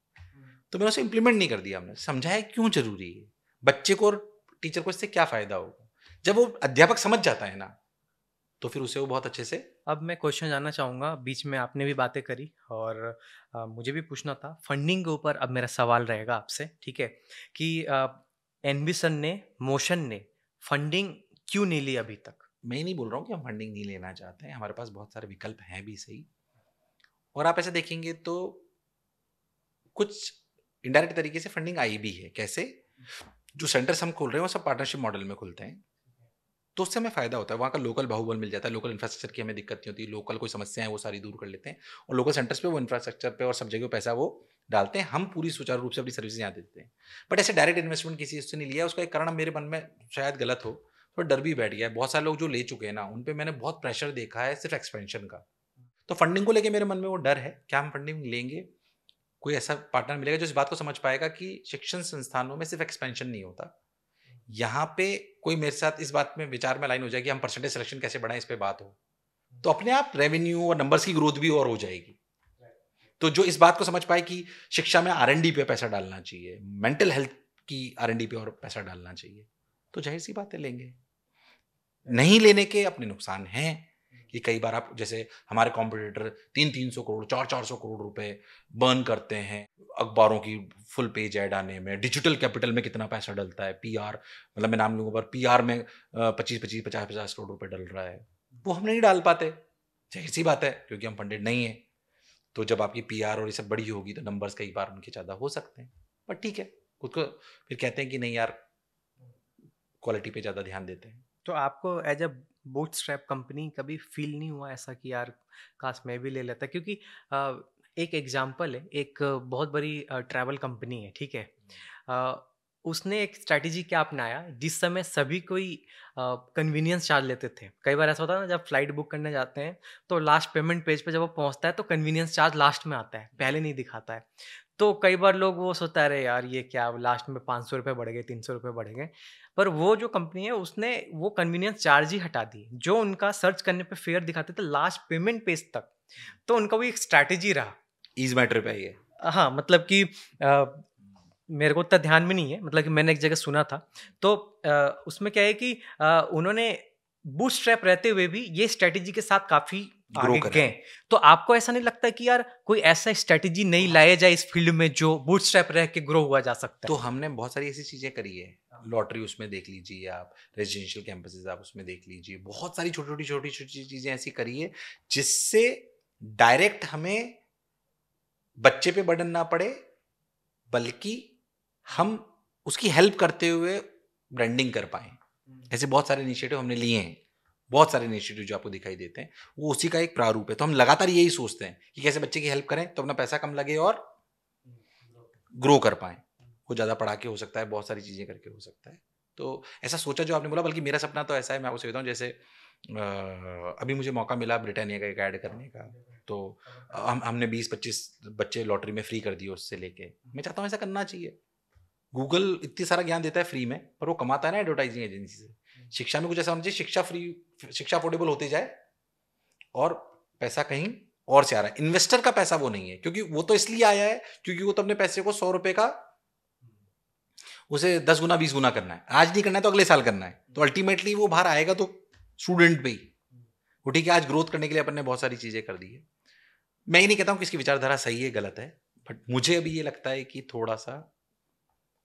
तो मैंने उसे इम्प्लीमेंट नहीं कर दिया, हमने समझाया क्यों जरूरी है, बच्चे को और टीचर को इससे क्या फ़ायदा होगा। जब वो अध्यापक समझ जाता है ना, तो फिर उसे वो बहुत अच्छे से। अब मैं क्वेश्चन जानना चाहूँगा, बीच में आपने भी बातें करी और मुझे भी पूछना था फंडिंग के ऊपर। अब मेरा सवाल रहेगा आपसे, ठीक है, कि एनविसन ने, मोशन ने फंडिंग क्यों नहीं ली अभी तक? मैं नहीं बोल रहा हूँ कि हम फंडिंग नहीं लेना चाहते हैं, हमारे पास बहुत सारे विकल्प हैं भी सही, और आप ऐसे देखेंगे तो कुछ इनडायरेक्ट तरीके से फंडिंग आई भी है। कैसे? जो सेंटर्स हम खोल रहे हैं वो सब पार्टनरशिप मॉडल में खुलते हैं, तो उससे हमें फायदा होता है, वहाँ का लोकल बाहुबल मिल जाता है, लोकल इंफ्रास्ट्रक्चर की हमें दिक्कत नहीं होती, लोकल कोई समस्या है वो सारी दूर कर लेते हैं, और लोकल सेंटर्स पे वो इंफ्रास्ट्रक्चर पे और सब जगह पैसा वो डालते हैं, हम पूरी सुचारू रूप से अपनी सर्विस यहाँ देते हैं। बट ऐसे डायरेक्ट इन्वेस्टमेंट किसी उससे नहीं लिया, उसका एक कारण मेरे मन में शायद गलत हो, थोड़ा डर भी बैठ गया है। बहुत सारे लोग जो ले चुके हैं ना, उन पर मैंने बहुत प्रेशर देखा है सिर्फ एक्सपेंशन का, तो फंडिंग को लेकर मेरे मन में वो डर है, क्या हम फंडिंग लेंगे, कोई ऐसा पार्टनर मिलेगा जो इस बात को समझ पाएगा कि शिक्षण संस्थानों में सिर्फ एक्सपेंशन नहीं होता, यहाँ पे कोई मेरे साथ इस बात में विचार में लाइन हो जाएगी, हम परसेंटेज सिलेक्शन कैसे बढ़ाएं, इस पे बात हो, तो अपने आप रेवेन्यू और नंबर्स की ग्रोथ भी और हो जाएगी। तो जो इस बात को समझ पाए कि शिक्षा में R&D पे पैसा डालना चाहिए, मेंटल हेल्थ की R&D पे और पैसा डालना चाहिए, तो जाहिर सी बात है लेंगे। नहीं लेने के अपने नुकसान हैं कि कई बार आप, जैसे हमारे कॉम्पिटिटर 300-300 करोड़ 400-400 करोड़ रुपए बर्न करते हैं अखबारों की फुल पेज ऐड आने में, डिजिटल कैपिटल में कितना पैसा डलता है, PR, मतलब मैं नाम लूंगा पर PR में 25-50 करोड़ रुपए डल रहा है, वो हम नहीं डाल पाते, जाहिर सी बात है क्योंकि हम फंडेड नहीं है। तो जब आपकी PR और ये सब बड़ी होगी तो नंबर्स कई बार उनके ज़्यादा हो सकते हैं, पर ठीक है, खुद को फिर कहते हैं कि नहीं यार क्वालिटी पे ज़्यादा ध्यान देते हैं। तो आपको एज अ बूटस्ट्रैप कंपनी कभी फील नहीं हुआ ऐसा कि यार काश मैं भी ले लेता? क्योंकि एक एग्जांपल है, एक बहुत बड़ी ट्रैवल कंपनी है, ठीक है, उसने एक स्ट्रैटेजी क्या अपनाया, जिस समय सभी कोई कन्वीनियंस चार्ज लेते थे। कई बार ऐसा होता है ना, जब फ्लाइट बुक करने जाते हैं तो लास्ट पेमेंट पेज पे जब वो पहुंचता है तो कन्वीनियंस चार्ज लास्ट में आता है, पहले नहीं दिखाता है। तो कई बार लोग वो सोचता है अरे यार ये क्या, लास्ट में 500 रुपये बढ़ गए, 300 रुपये बढ़ गए। पर वो जो कंपनी है उसने वो कन्वीनियंस चार्ज ही हटा दी, जो उनका सर्च करने पे फेयर दिखाते थे लास्ट पेमेंट पेज तक। तो उनका वो एक स्ट्रैटेजी रहा। ईज मैटर पे है। हाँ, मतलब कि मेरे को उतना ध्यान में नहीं है, मतलब कि मैंने एक जगह सुना था, तो उसमें क्या है कि उन्होंने बूटस्ट्रैप रहते हुए भी ये स्ट्रैटेजी के साथ काफ़ी ग्रो आगे करें। गए, तो आपको ऐसा नहीं लगता कि यार कोई ऐसा स्ट्रेटेजी नहीं लाया जाए इस फील्ड में जो बूटस्ट्रैप रह के ग्रो हुआ जा सकता तो है? हमने बहुत सारी ऐसी चीज़ें करी है। लॉटरी उसमें देख लीजिए आप, रेजिडेंशियल कैंपसेस आप उसमें देख लीजिए, बहुत सारी छोटी-छोटी चीज़ें ऐसी करी है, जिससे डायरेक्ट हमें बच्चे पे बर्डन ना पड़े, बल्कि हम उसकी हेल्प करते हुए ब्रांडिंग कर पाएँ। ऐसे बहुत सारे इनिशिएटिव हमने लिए हैं। बहुत सारे इनिशिएटिव जो आपको दिखाई देते हैं, वो उसी का एक प्रारूप है। तो हम लगातार यही सोचते हैं कि कैसे बच्चे की हेल्प करें तो अपना पैसा कम लगे और ग्रो कर पाएँ। वो ज़्यादा पढ़ा के हो सकता है, बहुत सारी चीज़ें करके हो सकता है। तो ऐसा सोचा जो आपने बोला, बल्कि मेरा सपना तो ऐसा है, मैं आपको सही बताऊँ, जैसे अभी मुझे मौका मिला ब्रिटानिया का एक ऐड करने का, तो हमने 20-25 बच्चे लॉटरी में फ्री कर दिए उससे लेके। मैं चाहता हूँ ऐसा करना चाहिए। गूगल इतनी सारा ज्ञान देता है फ्री में, पर वो कमाता है ना एडवर्टाइजिंग एजेंसी से। शिक्षा में कुछ ऐसा होना चाहिए, शिक्षा अफोर्डेबल होती जाए और पैसा कहीं और से आ रहा है। इन्वेस्टर का पैसा वो नहीं है, क्योंकि वो तो इसलिए आया है क्योंकि वो तो अपने पैसे को 100 रुपए का उसे 10 गुना 20 गुना करना है। आज नहीं करना है तो अगले साल करना है। तो अल्टीमेटली वो बाहर आएगा तो स्टूडेंट पे ही। वो ठीक है, आज ग्रोथ करने के लिए अपन ने बहुत सारी चीजें कर दी है। मैं ये नहीं कहता हूँ कि इसकी विचारधारा सही है गलत है, बट मुझे अभी ये लगता है कि थोड़ा सा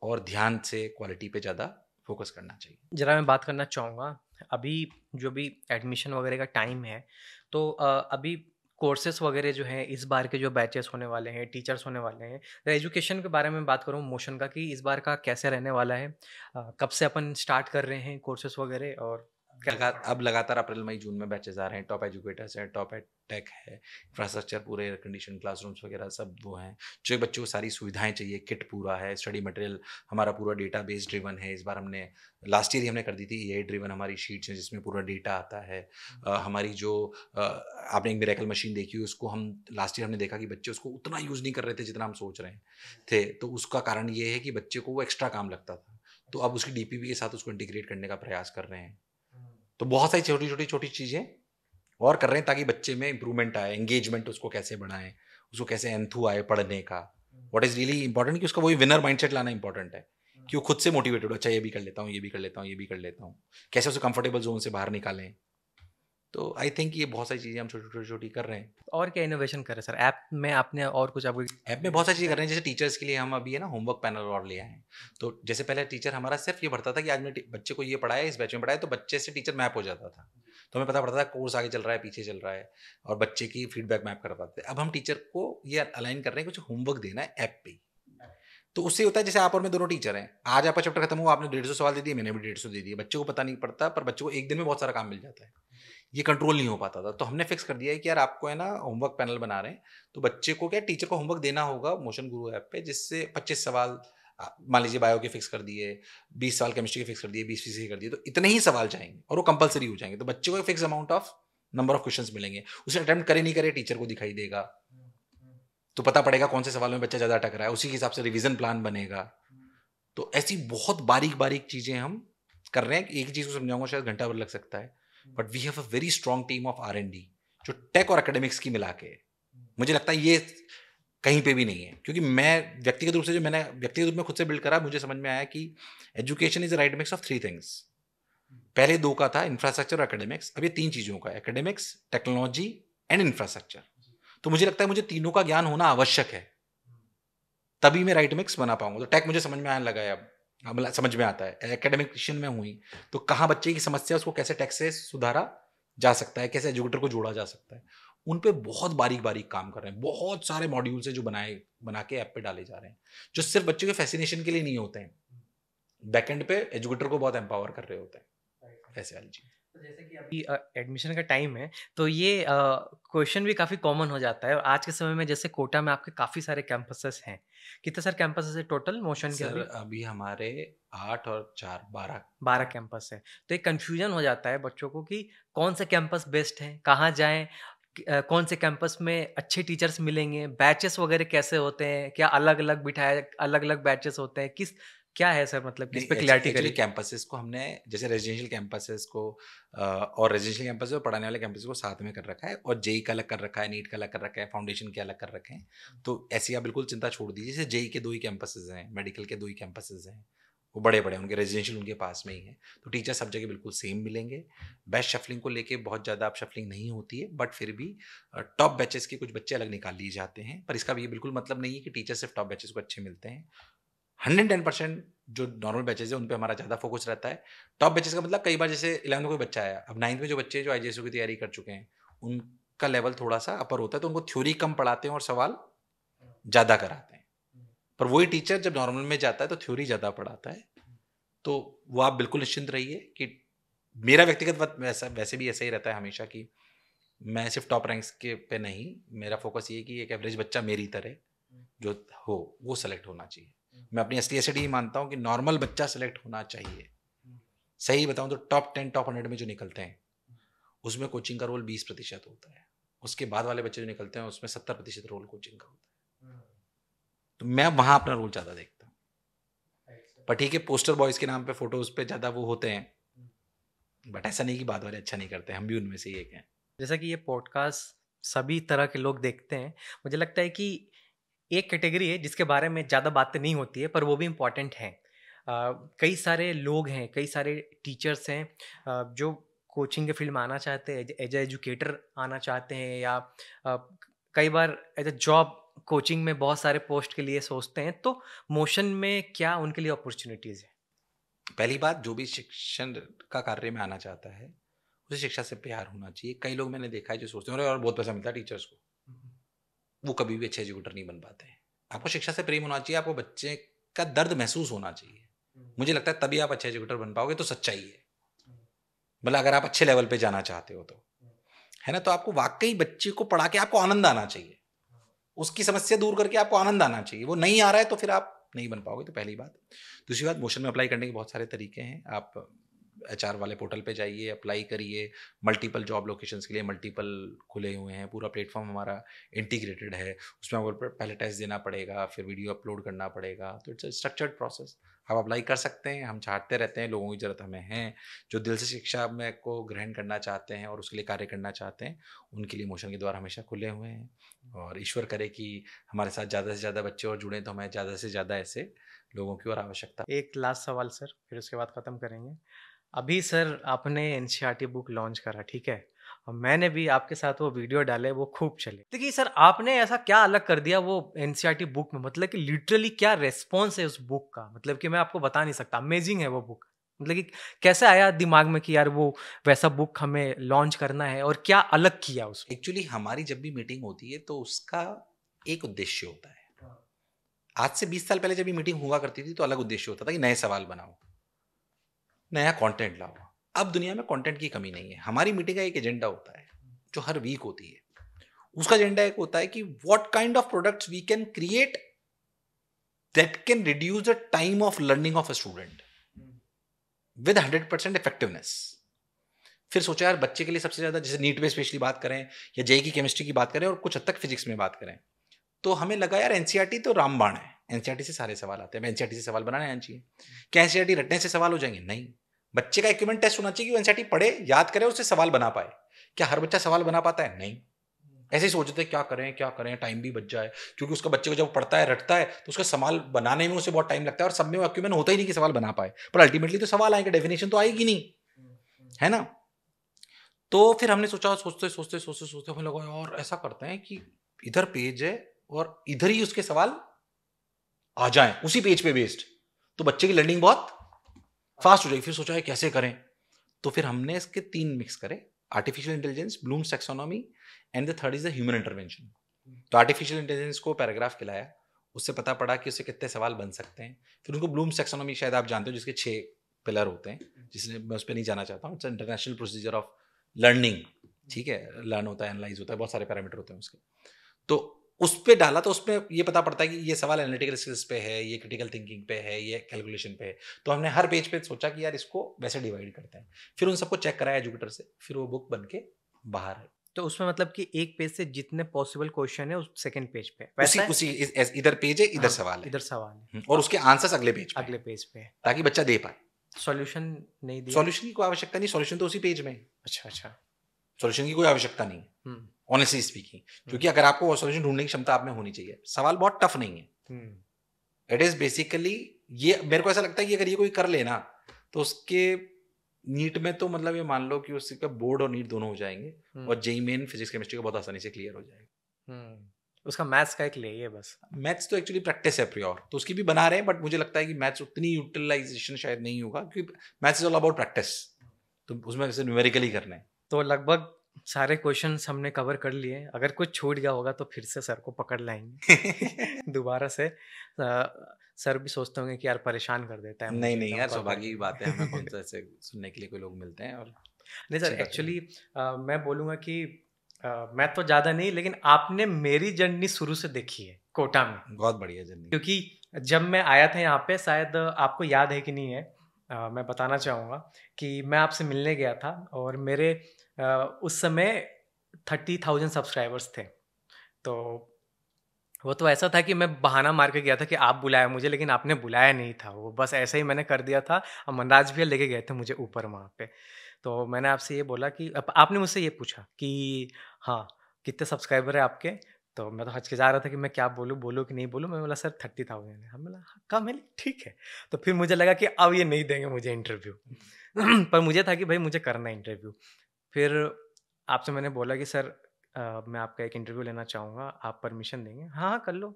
और ध्यान से क्वालिटी पे ज़्यादा फोकस करना चाहिए। ज़रा मैं बात करना चाहूँगा, अभी जो भी एडमिशन वगैरह का टाइम है, तो अभी कोर्सेज़ वगैरह जो हैं, इस बार के जो बैचेस होने वाले हैं, टीचर्स होने वाले हैं, एजुकेशन के बारे में बात करूँ मोशन का कि इस बार का कैसे रहने वाला है? कब से अपन स्टार्ट कर रहे हैं कोर्सेज़ वगैरह और अब लगातार अप्रैल मई जून में बैचेस आ रहे हैं। टॉप एजुकेटर्स हैं, टॉप टेक है, इंफ्रास्ट्रक्चर पूरे एयर कंडीशन क्लासरूम्स वगैरह सब वो हैं। जो बच्चों को सारी सुविधाएं चाहिए, किट पूरा है, स्टडी मटेरियल हमारा पूरा डेटा बेस ड्रिवन है। इस बार हमने, लास्ट ईयर ही हमने कर दी थी एआई ड्रिवन हमारी शीट्स हैं जिसमें पूरा डेटा आता है। हमारी जो आपने एक मिरेकल मशीन देखी हुई, उसको हम लास्ट ईयर हमने देखा कि बच्चे उसको उतना यूज़ नहीं कर रहे थे जितना हम सोच रहे थे। तो उसका कारण ये है कि बच्चे को वो एक्स्ट्रा काम लगता था। तो अब उसकी डीपीपी के साथ उसको इंटीग्रेट करने का प्रयास कर रहे हैं। तो बहुत सारी छोटी चीज़ें और कर रहे हैं ताकि बच्चे में इंप्रूवमेंट आए, एंगेजमेंट उसको कैसे बढ़ाएं, उसको कैसे एंथू आए पढ़ने का। व्हाट इज़ रियली इंपॉर्टेंट कि उसका वही विनर माइंडसेट लाना इंपॉर्टेंट है, कि वो खुद से मोटिवेटेड हो, अच्छा ये भी कर लेता हूँ, ये भी कर लेता हूँ, ये भी कर लेता हूँ, कैसे उसे कंफर्टेबल जोन से बाहर निकालें। तो आई थिंक ये बहुत सारी चीज़ें हम छोटी कर रहे हैं। और क्या इनोवेशन करें सर ऐप में? आपने और कुछ आपको ऐप में बहुत सारी चीज़ें कर रहे हैं, जैसे टीचर्स के लिए हम अभी है ना होमवर्क पैनल और ले आए हैं। तो जैसे पहले टीचर हमारा सिर्फ ये भरता था कि आज मैंने बच्चे को ये पढ़ाया, इस बैच में पढ़ाया, तो बच्चे से टीचर मैप हो जाता था। तो हमें पता पड़ता था कोर्स आगे चल रहा है, पीछे चल रहा है, और बच्चे की फीडबैक मैप कर पाते थे। अब हम टीचर को ये अलाइन कर रहे हैं, कुछ होमवर्क देना है ऐप पे ही। तो उससे होता है जैसे आप और मैं दोनों टीचर हैं, आज आपका चैप्टर खत्म हुआ, आपने 150 सवाल दे दिए, मैंने भी 150 दे दिए, बच्चे को पता नहीं पड़ता, पर बच्चे को एक दिन में बहुत सारा काम मिल जाता है। ये कंट्रोल नहीं हो पाता था। तो हमने फिक्स कर दिया है कि यार आपको है ना होमवर्क पैनल बना रहे हैं, तो बच्चे को क्या टीचर को होमवर्क देना होगा मोशन गुरु ऐप पे, जिससे 25 सवाल मान लीजिए बायो के फिक्स कर दिए, 20 सवाल केमिस्ट्री के फिक्स कर दिए, 20 फिजिक्स के कर दिए, तो इतने ही सवाल चाहेंगे और वो कंपलसरी हो जाएंगे। तो बच्चे को एक fix amount of number of questions मिलेंगे। उसे अटेम्प्ट करे नहीं करे टीचर को दिखाई देगा, तो पता पड़ेगा कौन से सवाल में बच्चा ज़्यादा अटक रहा है, उसी के हिसाब से रिवीजन प्लान बनेगा। तो ऐसी बहुत बारीक बारीक चीज़ें हम कर रहे हैं। एक ही चीज़ को समझाऊंगा शायद घंटा भर लग सकता है, but we have a very strong team of R&D जो टेक और एकेडमिक्स की मिला के, मुझे लगता है ये कहीं पे भी नहीं है। क्योंकि मैं व्यक्तिगत रूप से, जो मैंने व्यक्तिगत रूप में खुद से बिल्ड करा, मुझे समझ में आया कि education is a right mix of 3 things. पहले 2 का था इंफ्रास्ट्रक्चर और एकेडमिक्स, अब ये 3 चीज़ों का, एकेडमिक्स, टेक्नोलॉजी एंड इंफ्रास्ट्रक्चर। तो मुझे लगता है मुझे तीनों का ज्ञान होना आवश्यक है, तभी मैं राइट मिक्स बना पाऊंगा। तो टेक मुझे समझ में आने लगा है, अब समझ में आता है। एकेडमिक्शन में हुई तो कहाँ बच्चे की समस्या, उसको कैसे टेक से सुधारा जा सकता है, कैसे एजुकेटर को जोड़ा जा सकता है, उन पे बहुत बारीक बारीक काम कर रहे हैं। बहुत सारे मॉड्यूल्स है जो बना के ऐप पे डाले जा रहे हैं, जो सिर्फ बच्चों के फैसिनेशन के लिए नहीं होते हैं, बैकएंड पे एजुकेटर को बहुत एम्पावर कर रहे होते हैं, ऐसे वाली चीज। तो जैसे कि अभी एडमिशन का टाइम है, तो ये क्वेश्चन भी काफ़ी कॉमन हो जाता है, और आज के समय में जैसे कोटा में आपके काफ़ी सारे कैंपसेस हैं। कितने सर कैंपसेस है टोटल मोशन के? सर अभी अभी हमारे 8 और 4 12 12 कैंपस है। तो एक कन्फ्यूजन हो जाता है बच्चों को कि कौन सा कैंपस बेस्ट है, कहाँ जाएं, कौन से कैंपस में अच्छे टीचर्स मिलेंगे, बैचेस वगैरह कैसे होते हैं, क्या अलग अलग बिठाए, अलग अलग बैचेस होते हैं, किस क्या है सर, मतलब किस नहीं, पे क्लैरिटी एक्चुअली करिए। कैंपसेस को हमने, जैसे रेजिडेंशियल कैंपसेस को और रेजिडेंशियल कैंपस और पढ़ाने वाले कैंपस को साथ में कर रखा है, और जेई का अलग कर रखा है, नीट का अलग कर रखा है, फाउंडेशन के अलग कर रखे हैं। तो ऐसी आप बिल्कुल चिंता छोड़ दीजिए। जैसे जेई के 2 ही कैंपसेस हैं, मेडिकल के 2 ही कैंपसेस हैं, वो बड़े बड़े उनके रेजिडेंशियल उनके पास में ही है, तो टीचर सब जगह बिल्कुल सेम मिलेंगे। बेस्ट शफलिंग को लेके बहुत ज़्यादा अब शफलिंग नहीं होती है, बट फिर भी टॉप बैचेस के कुछ बच्चे अलग निकाल लिए जाते हैं। पर इसका भी ये बिल्कुल मतलब नहीं है कि टीचर सिर्फ टॉप बैचेस को अच्छे मिलते हैं। 110% जो नॉर्मल बैचेज है उन पे हमारा ज़्यादा फोकस रहता है। टॉप बैचेज का मतलब कई बार जैसे 11th में कोई बच्चा आया, अब 9th में जो बच्चे जो आईजीएसओ की तैयारी कर चुके हैं उनका लेवल थोड़ा सा अपर होता है, तो उनको थ्योरी कम पढ़ाते हैं और सवाल ज़्यादा कराते हैं। पर वही टीचर जब नॉर्मल में जाता है तो थ्योरी ज़्यादा पढ़ाता है। तो वो आप बिल्कुल निश्चिंत रहिए कि मेरा व्यक्तिगत वैसे भी ऐसा ही रहता है हमेशा कि मैं सिर्फ टॉप रैंक्स के पे नहीं, मेरा फोकस ये कि एक एवरेज बच्चा मेरी तरह जो हो वो सेलेक्ट होना चाहिए। मैं अपनी ST/ST मानता हूँ कि नॉर्मल बच्चा सेलेक्ट होना चाहिए। सही बताऊँ तो टॉप 10 टॉप 100 में जो निकलते हैं उसमें कोचिंग का रोल 20% होता है, उसके बाद वाले बच्चे जो निकलते हैं उसमें 70% रोल कोचिंग का होता है। तो मैं वहाँ अपना रोल ज़्यादा देखता हूँ। पर ठीक है, पोस्टर बॉयज़ के नाम पे फोटोज पे ज़्यादा वो होते हैं, बट ऐसा नहीं कि बाद वाले अच्छा नहीं करते, हम भी उनमें से एक हैं। जैसा कि ये पॉडकास्ट सभी तरह के लोग देखते हैं, मुझे लगता है कि एक कैटेगरी है जिसके बारे में ज़्यादा बातें नहीं होती है पर वो भी इम्पॉर्टेंट है। कई सारे लोग हैं, कई सारे टीचर्स हैं जो कोचिंग के फील्ड में आना चाहते हैं, एज ए एजुकेटर आना चाहते हैं, या कई बार एज ए जॉब कोचिंग में बहुत सारे पोस्ट के लिए सोचते हैं। तो मोशन में क्या उनके लिए अपॉर्चुनिटीज़ है? पहली बात, जो भी शिक्षण का कार्य में आना चाहता है उसे शिक्षा से प्यार होना चाहिए। कई लोग मैंने देखा है जो सोचते हैं और बहुत पैसा मिलता है टीचर्स को, वो कभी भी अच्छे एजुकेटर नहीं बन पाते हैं। आपको शिक्षा से प्रेम होना चाहिए, आपको बच्चे का दर्द महसूस होना चाहिए। मुझे लगता है तभी आप अच्छे एजुकेटर बन पाओगे, तो सच्चाई है। मतलब अगर आप अच्छे लेवल पे जाना चाहते हो तो, है ना, तो आपको वाकई बच्चे को पढ़ा के आपको आनंद आना चाहिए, उसकी समस्या दूर करके आपको आनंद आना चाहिए। वो नहीं आ रहा है तो फिर आप नहीं बन पाओगे, तो पहली बात। दूसरी बात, मोशन में अप्लाई करने के बहुत सारे तरीके हैं। आप HR वाले पोर्टल पे जाइए, अप्लाई करिए। मल्टीपल जॉब लोकेशंस के लिए मल्टीपल खुले हुए हैं, पूरा प्लेटफॉर्म हमारा इंटीग्रेटेड है। उसमें आपको पहले टेस्ट देना पड़ेगा, फिर वीडियो अपलोड करना पड़ेगा, तो इट्स अ स्ट्रक्चर्ड प्रोसेस। आप अप्लाई कर सकते हैं। हम चाहते रहते हैं, लोगों की ज़रूरत हमें है जो दिल से शिक्षा में को ग्रहण करना चाहते हैं और उसके लिए कार्य करना चाहते हैं, उनके लिए मोशन के द्वार हमेशा खुले हुए हैं। और ईश्वर करे कि हमारे साथ ज़्यादा से ज़्यादा बच्चे और जुड़ें, तो हमें ज़्यादा से ज़्यादा ऐसे लोगों की और आवश्यकता। एक लास्ट सवाल सर, फिर उसके बाद ख़त्म करेंगे। अभी सर आपने NCERT बुक लॉन्च करा, ठीक है, और मैंने भी आपके साथ वो वीडियो डाले, वो खूब चले। देखिए सर, आपने ऐसा क्या अलग कर दिया वो NCERT बुक में, मतलब कि लिटरली क्या रेस्पॉन्स है उस बुक का, मतलब कि मैं आपको बता नहीं सकता। अमेजिंग है वो बुक। मतलब कि कैसे आया दिमाग में कि यार वो वैसा बुक हमें लॉन्च करना है, और क्या अलग किया उसमें? एक्चुअली हमारी जब भी मीटिंग होती है तो उसका एक उद्देश्य होता है। आज से 20 साल पहले जब भी मीटिंग हुआ करती थी तो अलग उद्देश्य होता था कि नए सवाल बनाओ, नया कंटेंट लाओ। अब दुनिया में कंटेंट की कमी नहीं है। हमारी मीटिंग का एक एजेंडा होता है जो हर वीक होती है। उसका एजेंडा एक होता है कि what kind of products we can create that can reduce the time of learning of a student with 100% effectiveness. फिर सोचा यार बच्चे के लिए सबसे ज्यादा, जैसे नीट पे स्पेशली बात करें या जेई की केमिस्ट्री की बात करें और कुछ हद तक फिजिक्स में बात करें, तो हमें लगा यार एनसीईआरटी तो रामबाण है, एनसीईआरटी से सारे सवाल आते हैं, एनसीईआरटी से सवाल बनाने आना चाहिए। क्या एनसीईआरटी रटने से सवाल हो जाएंगे? नहीं। बच्चे का इक्विपमेंट टेस्ट होना चाहिए कि वो एनसीईआरटी पढ़े, याद करे, उससे सवाल बना पाए। क्या हर बच्चा सवाल बना पाता है? नहीं। ऐसे ही सोचते क्या करें, टाइम भी बच जाए, क्योंकि उसका बच्चे को जब पढ़ता है, रटता है, तो उसका सवाल बनाने में उसे बहुत टाइम लगता है और सब में इक्विपमेंट होता ही नहीं कि सवाल बना पाए। पर अल्टीमेटली तो सवाल आएंगे, डेफिनेशन तो आएगी नहीं, है ना। तो फिर हमने सोचा, सोचते हमें लगा और ऐसा करते हैं कि इधर पेज है और इधर ही उसके सवाल आ जाएं उसी पेज पे बेस्ड, तो बच्चे की लर्निंग बहुत फास्ट हो जाएगी। फिर सोचा है कैसे करें, तो फिर हमने इसके 3 मिक्स करे, artificial intelligence, Bloom's taxonomy, and the third is the human intervention. तो आर्टिफिशियल इंटेलिजेंस को पैराग्राफ खिलाया, उससे पता पड़ा कि उससे कितने सवाल बन सकते हैं। फिर उनको ब्लूम्स टैक्सोनॉमी शायद आप जानते हो, जिसके 6 पिलर होते हैं, जिसने मैं उस पर नहीं जाना चाहता हूँ। It's international procedure of learning, ठीक है, लर्न होता है, एनालाइज होता है, बहुत सारे पैरामीटर होते हैं उसके। तो उस पर डाला तो उसमें ये पता पड़ता है कि ये सवाल एनालिटिकल स्किल्स पे है, ये क्रिटिकल थिंकिंग पे है, ये कैलकुलेशन पे है। तो हमने हर पेज पे सोचा कि यार इसको वैसे डिवाइड करते हैं। फिर उन सबको चेक कराया एजुकेटर से, फिर वो बुक बन के बाहर है। तो उसमें मतलब कि एक पेज से जितने पॉसिबल क्वेश्चन है उस सेकंड पेज पे उसी इधर पेज है, इधर सवाल है, इधर सवाल है, और उसके आंसर्स अगले पेज पे अगले पेज पे, ताकि बच्चा दे पाए। सॉल्यूशन नहीं दिया? सॉल्यूशन की कोई आवश्यकता नहीं, सॉल्यूशन तो उसी पेज में। अच्छा। सॉल्यूशन की कोई आवश्यकता नहीं, ऑनेस्टली स्पीकिंग, क्योंकि अगर आपको सॉल्यूशन ढूंढने की क्षमता आप में होनी चाहिए। सवाल बहुत टफ नहीं है, इट इज बेसिकली ये मेरे को ऐसा लगता है कि अगर ये कोई कर लेना तो उसके नीट में तो मतलब ये मान लो कि उसका बोर्ड और नीट दोनों हो जाएंगे और जेई मेन फिजिक्स केमिस्ट्री का बहुत आसानी से क्लियर हो जाएगा। उसका मैथ्स का एक ले है बस। मैथ्स तो एक्चुअली प्रैक्टिस है प्योर, तो उसकी भी बना रहे हैं, बट मुझे लगता है कि मैथ्स उतनी यूटिलाइजेशन शायद नहीं होगा क्योंकि maths is all about practice, तो उसमें वैसे न्यूमेरिकली करना है। तो लगभग सारे क्वेश्चंस हमने कवर कर लिए, अगर कुछ छूट गया होगा तो फिर से सर को पकड़ लाएंगे दोबारा से। सर भी सोचते होंगे कि यार परेशान कर देता है। नहीं नहीं यार, सौभाग्य की बात है, हमें कौन सा ऐसे सुनने के लिए कोई लोग मिलते हैं। और नहीं सर, एक्चुअली मैं बोलूँगा कि मैं तो ज़्यादा नहीं, लेकिन आपने मेरी जर्नी शुरू से देखी है कोटा में। बहुत बढ़िया जर्नी। क्योंकि जब मैं आया था यहाँ पे, शायद आपको याद है कि नहीं है, मैं बताना चाहूँगा कि मैं आपसे मिलने गया था और मेरे उस समय 30,000 सब्सक्राइबर्स थे। तो वो तो ऐसा था कि मैं बहाना मार के गया था कि आप बुलाया मुझे, लेकिन आपने बुलाया नहीं था, वो बस ऐसे ही मैंने कर दिया था। और मनराज भैया लेके गए थे मुझे ऊपर वहाँ पे। तो मैंने आपसे ये बोला कि आपने मुझसे ये पूछा कि हाँ कितने सब्सक्राइबर है आपके। तो मैं तो हचकिचा रहा था कि मैं क्या बोलूँ कि नहीं बोलूँ। मैं बोला सर 30,000 है। हम बोला हाँ कम है, ठीक है। तो फिर मुझे लगा कि अब ये नहीं देंगे मुझे इंटरव्यू पर मुझे था कि भाई मुझे करना है इंटरव्यू। फिर आपसे मैंने बोला कि सर मैं आपका एक इंटरव्यू लेना चाहूँगा, आप परमिशन देंगे? हाँ हाँ कर लो।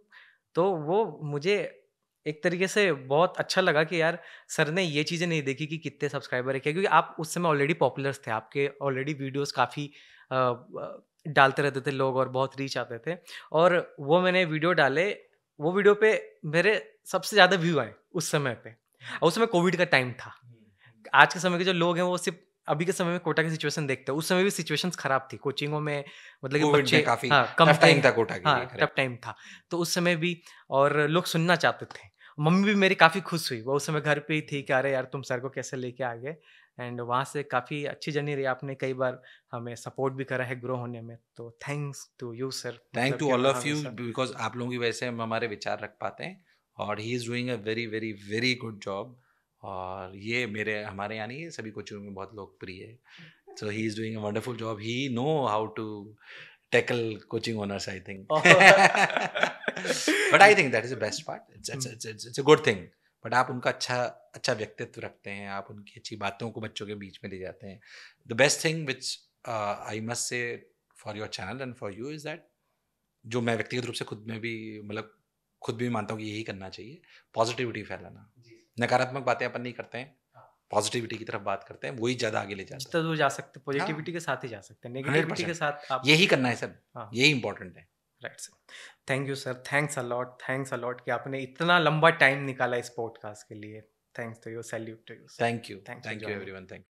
तो वो मुझे एक तरीके से बहुत अच्छा लगा कि यार सर ने ये चीज़ें नहीं देखी कि कितने सब्सक्राइबर है क्या, क्योंकि आप उस समय ऑलरेडी पॉपुलर थे, आपके ऑलरेडी वीडियोस काफ़ी डालते रहते थे लोग और बहुत रीच आते थे। और वो मैंने वीडियो डाले, वो वीडियो पे मेरे सबसे ज़्यादा व्यू आए उस समय पे। और उस समय कोविड का टाइम था। आज के समय के जो लोग हैं वो सिर्फ अभी के समय में कोटा की सिचुएशन देखते हैं, उस समय भी सिचुएशंस खराब थी कोचिंगों में, मतलब कि बच्चे काफी कम टफ टाइम था कोटा के लिए। हाँ टफ टाइम था। तो उस समय भी और लोग सुनना चाहते थे। मम्मी भी मेरी काफ़ी खुश हुई, वो उस समय घर पे ही थी कि अरे यार तुम सर को कैसे लेके आ गए। एंड वहाँ से काफ़ी अच्छी जर्नी रही, आपने कई बार हमें सपोर्ट भी करा है ग्रो होने में, तो thanks to you sir. Thank to all of you, because आप लोगों की वजह से हम हमारे विचार रख पाते हैं और he is doing a very very very good job. और ये हमारे यहाँ नहीं, सभी कोचिंग में बहुत लोकप्रिय है। So he is doing a wonderful job. He know how to tackle coaching owners, I think. But I think that is the best part. It's a good thing. But आप उनका अच्छा व्यक्तित्व रखते हैं, आप उनकी अच्छी बातों को बच्चों के बीच में ले जाते हैं। The best thing which I must say for your channel and for you is that, जो मैं व्यक्तिगत रूप से खुद में भी मतलब खुद भी मानता हूँ कि यही करना चाहिए, पॉजिटिविटी फैलाना। नकारात्मक बातें अपन नहीं करते हैं, पॉजिटिविटी की तरफ बात करते हैं, वही ज्यादा आगे ले जाता है। जितना दूर जा सकते पॉजिटिविटी के साथ ही जा सकते हैं, नेगेटिविटी के साथ आप यही करना है सर। यही इंपॉर्टेंट है। Right sir, thank you sir, thanks a lot कि आपने इतना लंबा टाइम निकाला इस पॉडकास्ट के लिए। Thanks to you, salute to you. Thank you everyone, thank you.